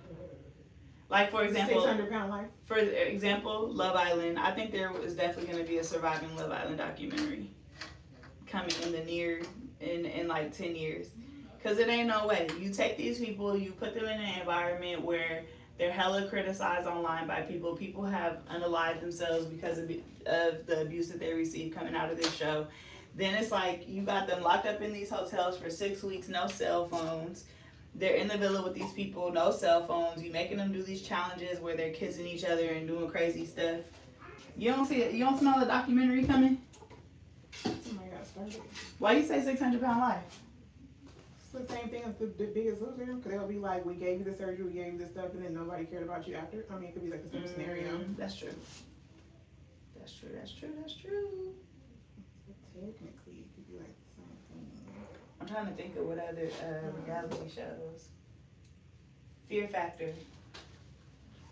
Like, for example, 600-pound life. For example, Love Island. I think there is definitely going to be a surviving Love Island documentary coming in the in like 10 years. Because it ain't no way. You take these people, you put them in an environment where they're hella criticized online by people. People have unalived themselves because of the abuse that they received coming out of this show. Then it's like you got them locked up in these hotels for 6 weeks, no cell phones. They're in the villa with these people, no cell phones. You making them do these challenges where they're kissing each other and doing crazy stuff. You don't see it? You don't smell the documentary coming? Somebody got started. Why you say 600-pound life? It's the same thing as the Biggest Loser, because they'll be like, we gave you the surgery, we gave you this stuff, and then nobody cared about you after. I mean, it could be like the same scenario. That's true. That's true. That's true. That's true. Technically, it could be like the same thing. I'm trying to think of what other reality shows. Fear Factor.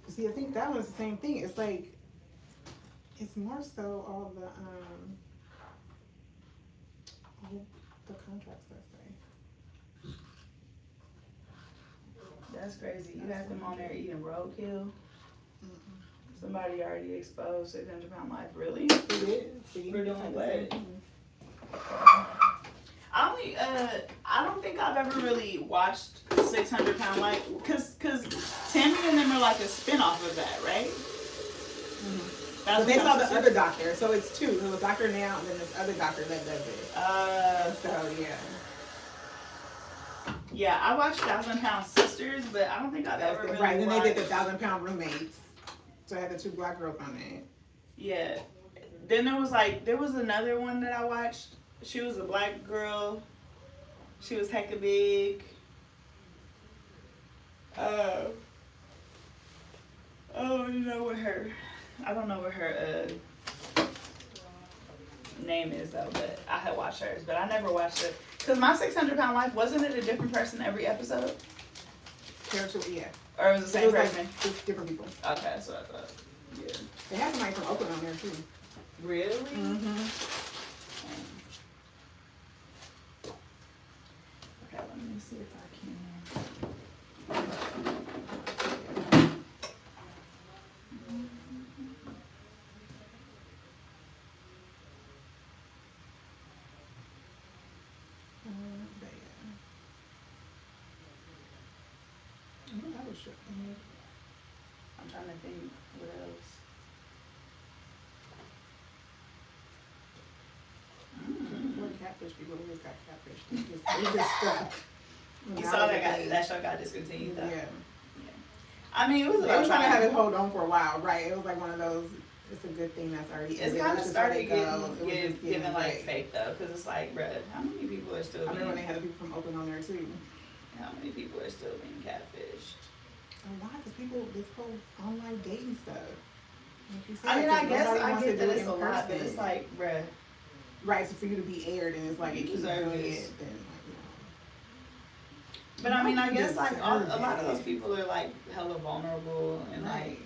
See, I think that one's the same thing. It's like, it's more so all the contracts that say. That's crazy. You have them on there eating roadkill. Somebody already exposed 600-pound life. Really? It is. See, We're doing it's what? the same thing. I don't think I've ever really watched 600-pound life, cause Tammy and them are like a spinoff of that, right? Mm-hmm. That's But they what saw I'm the saying. other doctor, so it's two. There's a doctor now, and then this other doctor that does it. So yeah. Yeah, I watched 1,000-Pound Sisters, but I don't think I've ever really Right, then they did the watched- 1,000-pound roommates. So I had the two black girls on it. Yeah. Then there was another one that I watched. She was a black girl. She was hecka big. I don't know what her name is though, but I had watched hers, but I never watched it. Cause my 600-pound life, wasn't it a different person every episode? Character, yeah. Or was it the It same was like person? just different people. Okay, that's what I thought. Yeah. They had somebody from Oakland on there too. Really? Mm-hmm. Okay, let me see if I can. But yeah. That was shit. I'm trying to think what else. What catfish people always got catfish. We just stuck. You saw that show got discontinued though. Yeah. I mean, it was They about were trying to trying have it hold on for a while, right? It was like one of those. It's a good thing that's already. It's ended. kind of Let's just started let it go. It was just giving like like- fake though, because it's like, bruh, how many people are still I remember when they being, had the people from Oakland on there too. how many people are still being catfished? A lot, because people, this whole online dating stuff. Like you said, I mean, I 'cause guess nobody I wants get to that do it it's a in lot, but person. it's like, bruh, Right, so for you to be aired and it's like You it keeps deserve doing this. it, then like, but I mean, I You guess like a lot of deserve those it. people are like hella vulnerable and Right. like,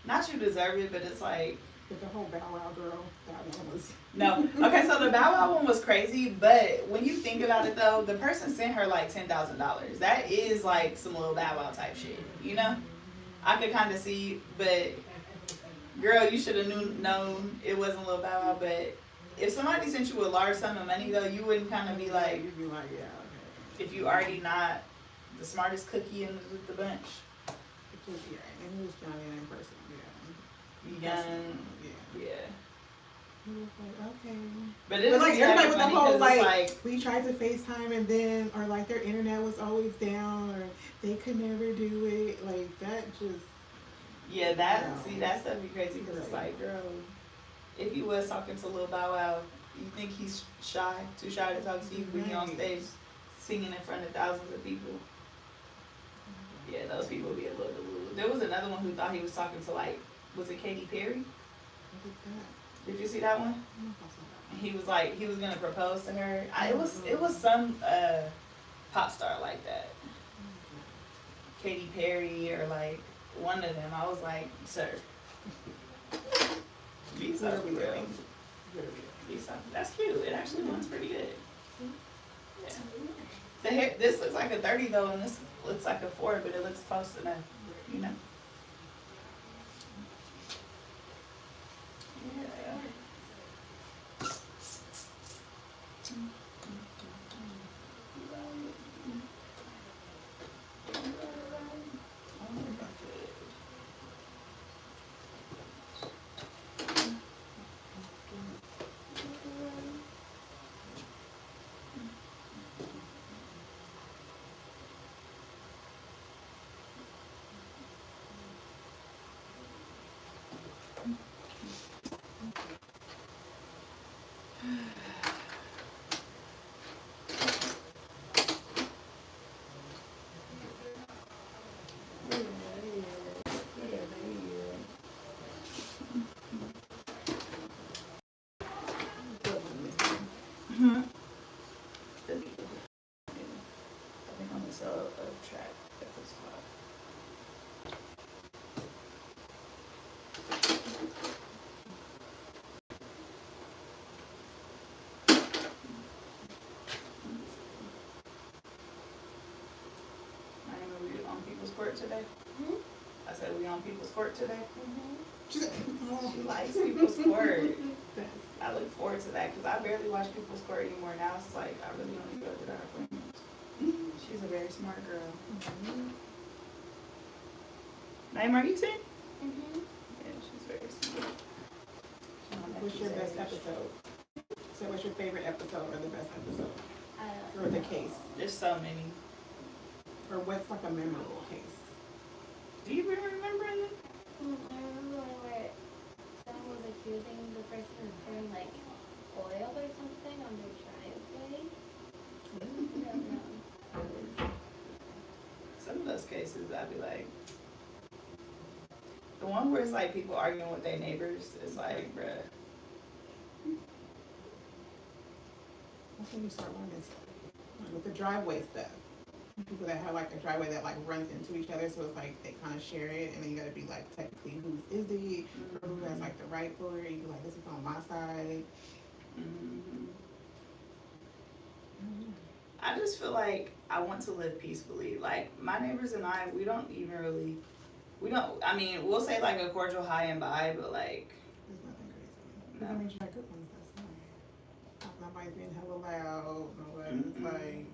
not you deserve it, but it's like, But the whole Bow Wow girl, that one was. no. Okay, so the Bow Wow one was crazy, but when you think about it though, the person sent her like $10,000. That is like some little Bow Wow type shit, you know? I could kind of see, but girl, you should have known it wasn't Lil Bow Wow. But if somebody sent you a large sum of money though, you wouldn't kind of be like, You'd be like, yeah, okay. if you already not the smartest cookie in the bunch. It was, yeah, and he was Johnny in person, yeah. Young, Yeah. yeah. He was like, okay. But it But is like everybody with the funny whole 'cause it's like, we tried to FaceTime and then, or like their internet was always down, or they could never do it. Like that just. yeah, that No. see that stuff be crazy because it's like, girl, if you was talking to Lil Bow Wow, you think he's shy, too shy to talk to you when he on Right. stage singing in front of thousands of people? Yeah, those people be a little delulu. There was another one who thought he was talking to like, was it Katy Perry? What is that? Did you see that one? I don't know if I saw that. He was like, he was gonna propose to her. It was some pop star like that, Katy Perry or like one of them. I was like, sir, be so Literally, real. literally. Be so. That's cute. It actually looks pretty good. Yeah. The hair. This looks like a 30 though, and this looks like a 4, but it looks close enough. You know. Yeah. today? Hmm? I said, we on people's court today? She likes people's court. I look forward to that because I barely watch people's court anymore. Now it's like I really only go to her appointments. She's a very smart girl. Naima, are you 10? Yeah, she's very smart. What's your best episode? So what's your favorite episode or the best episode? For the case. There's so many. Or what's like a memorable case? Do you even remember it? I remember one where someone was accusing the person of pouring like oil or something on their driveway. I don't know. Some of those cases, I'd be like, the one where it's like people arguing with their neighbors is like, bruh. That's when you start learning stuff. Like with the driveway stuff. People that have like a driveway that like runs into each other, so it's like they kind of share it, and then you gotta be like technically whose is it, or who has like the right for it. You be like, this is on my side. I just feel like I want to live peacefully. Like my neighbors and I, we don't even really, I mean, we'll say like a cordial hi and bye, but like, There's nothing crazy. No. I mean, you like good ones, that's fine. Nobody's being hella loud, nobody's like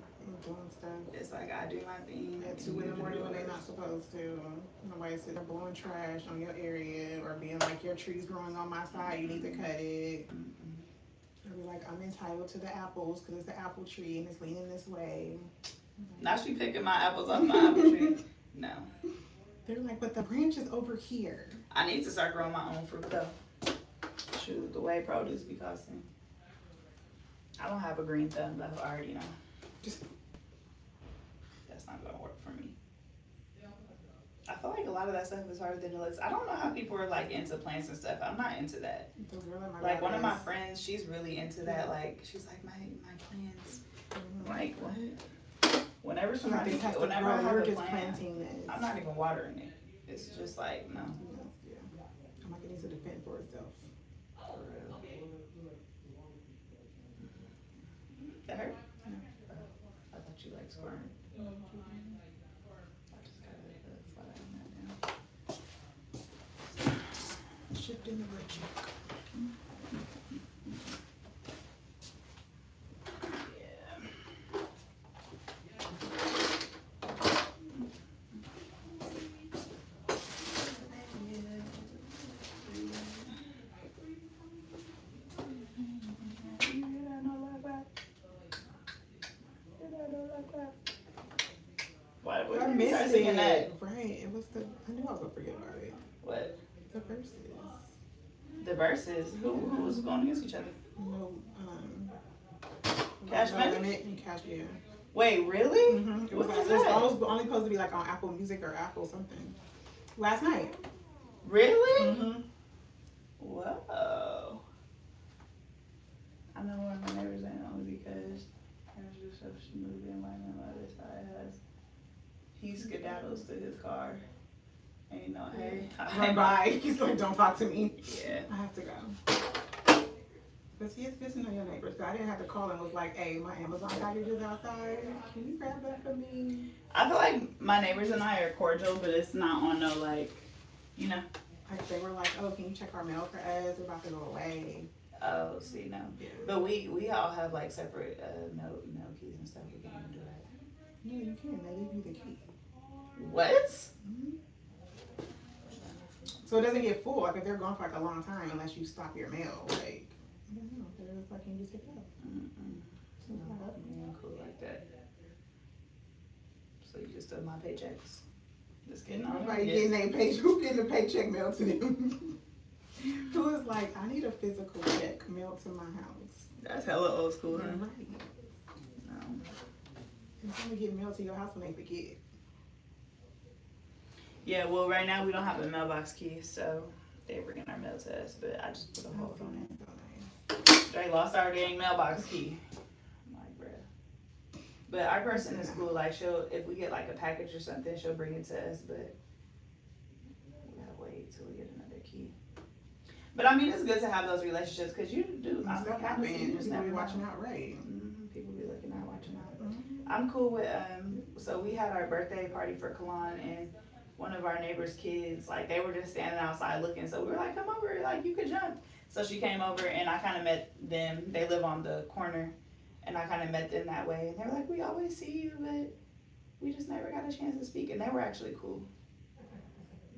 doing stuff. it's like I do my thing. At 2 in the morning when they're not supposed to. Nobody's sitting there blowing trash on your area or being like, your tree's growing on my side, you need to cut it. Or be like, I'm entitled to the apples because it's the apple tree and it's leaning this way. Now she picking my apples off my apple tree. No. They're like, but the branch is over here. I need to start growing my own fruit though. Shoot, the way produce be costing. I don't have a green thumb though, I already know. That's not gonna work for me. I feel like a lot of that stuff is harder than it looks. I don't know how people are like into plants and stuff. I'm not into that. The girl at my Like one of my daughter's- friends, she's really into that. Like she's like my plants. Mhm. Like what? Whenever Like, somebody, this has to whenever I grow, have we're a just plant, planting this. I'm not even watering it. It's just like no. Yeah. I'm like, it needs to defend for itself. For real. That hurt? Yeah. I thought you liked squirming. I just gotta flat iron that down. Shipped in the red check. Why I would you missed start singing that? it. Right. It was the. I knew I was gonna forget about it. What? The verses. The verses? Who was going against each other? No. Cash No Money? Limit and Cash. Yeah. Wait, really? Mm-hmm. It What was was like, that? it was only supposed to be like on Apple Music or Apple something. Last night. Really? Mm-hmm. Whoa. I know one of my neighbors ain't only because just so she moved in like my other side has. He skedaddles to his car. And you know, hey, Run by. He's like, don't talk to me. Yeah. I have to go. But see, it's good to know your neighbors. I didn't have to call and was like, hey, my Amazon package is outside. Can you grab that for me? I feel like my neighbors and I are cordial, but it's not on no like, you know. Like they were like, oh, can you check our mail for us? We're about to go away. Oh, see, no. Yeah. But we all have like separate mail keys and stuff. We can't even do that. Yeah, you can. They leave you the key. What? Mm-hmm. So it doesn't get full. Like if they're gone for like a long time, unless you stop your mail. Like, I don't know. They're just like, can you just pick it up? No, I'm cool like that. So you just took my paychecks. Just kidding. Nobody getting their paycheck. Who getting a paycheck mailed to them? Who is like, I need a physical check mailed to my house. That's hella old school, huh? Right. No. It's only get mailed to your house when they forget. Yeah, well, right now we don't have a mailbox key, so they're bringing our mail to us, but I just put a hold on it. They lost our dang mailbox key. I'm like, bruh. But our person in school, like, if we get like a package or something, she'll bring it to us, but we gotta wait till we get another key. But I mean, it's good to have those relationships, because you do. Stuff honestly, happens. you just People never be know. watching out, right? People be looking out, watching out. Mm-hmm. I'm cool with, so we had our birthday party for Kalon, and one of our neighbor's kids, like they were just standing outside looking. So we were like, come over, like you could jump. So she came over and I kind of met them. They live on the corner and I kind of met them that way. And they were like, we always see you, but we just never got a chance to speak. And they were actually cool.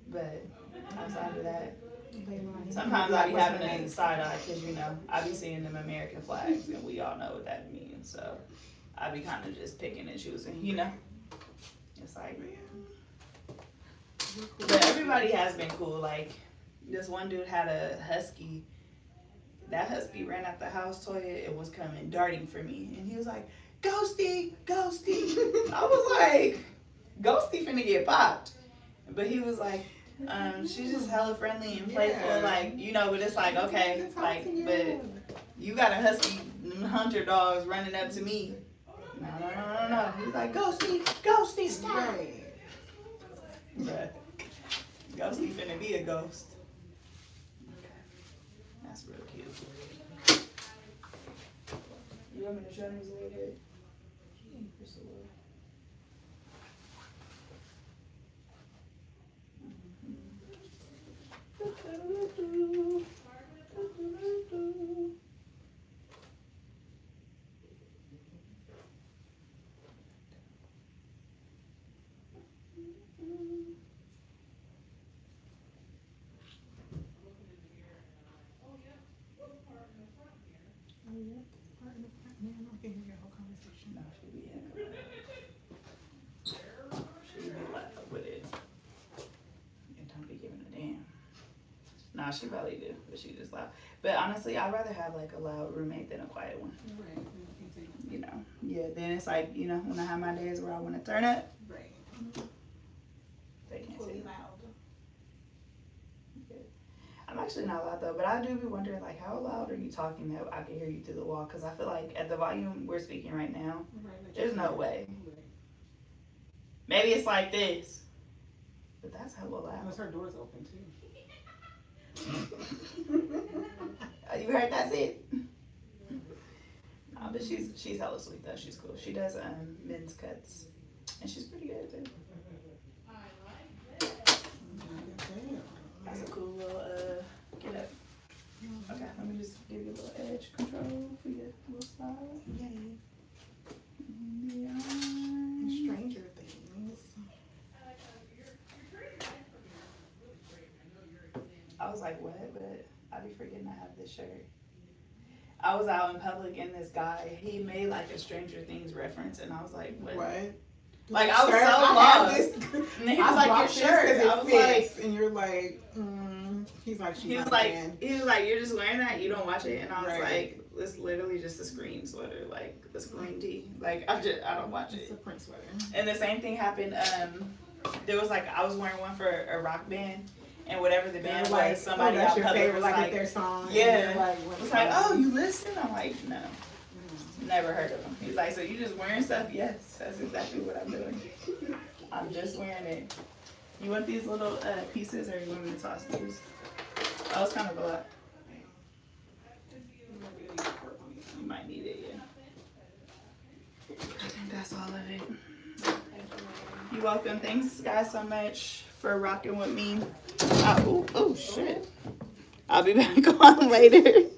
But outside of that, sometimes I be having a side eye because, you know, I be seeing them American flags and we all know what that means. So I be kind of just picking and choosing, you know. It's like, but everybody has been cool. Like, this one dude had a husky. That husky ran out the house toilet and was coming darting for me. And he was like, Ghosty, Ghosty. I was like, Ghosty finna get popped. But he was like, she's just hella friendly and playful, like, you know, but it's like, okay, like, but you got a husky hunter dogs running up to me. No. He's like, Ghosty, stop. Right. But Ghosty finna be a ghost. That's real cute. You want me to show these a little bit? Just a little. No, she be loud with it. And don't be giving a damn. Nah, she probably do, but she just loud. But honestly, I'd rather have like a loud roommate than a quiet one. Right. You know, yeah. Then it's like, you know, when I have my days where I want to turn up, Right. they can't Fully say loud. I'm actually not loud though, but I do be wondering like, how loud are you talking that I can hear you through the wall? Because I feel like at the volume we're speaking right now, Right. there's no way. Maybe it's like this, but that's hella loud. Unless her door's open too. You heard that's it? But she's hella sweet though. She's cool. She does men's cuts, and she's pretty good too. That's a cool little get up. Okay, let me just give you a little edge control for your little slide. Yay. Yeah. Stranger Things. I was like, what? But I be forgetting I have this shirt. I was out in public and this guy, he made like a Stranger Things reference, and I was like, what? Like, I was so lost. And he was like, your shirt. I was like, and you're like, he's like, he was like, you're just wearing that? You don't watch it? And I was like, it's literally just a screen sweater, like a screen tee. Like, I don't watch it. It's a print sweater. And the same thing happened. There was like, I was wearing one for a rock band, and whatever the band was, somebody out public was like, their song. Yeah. Like, it's like, oh, you listen? I'm like, no. Never heard of him. He's like, so you just wearing stuff? Yes, that's exactly what I'm doing. I'm just wearing it. You want these little pieces, or you want me to toss these? Oh, it's kind of a lot. You might need it, yeah. I think that's all of it. You're welcome. Thanks, guys, so much for rocking with me. Oh, shit. I'll be back on later.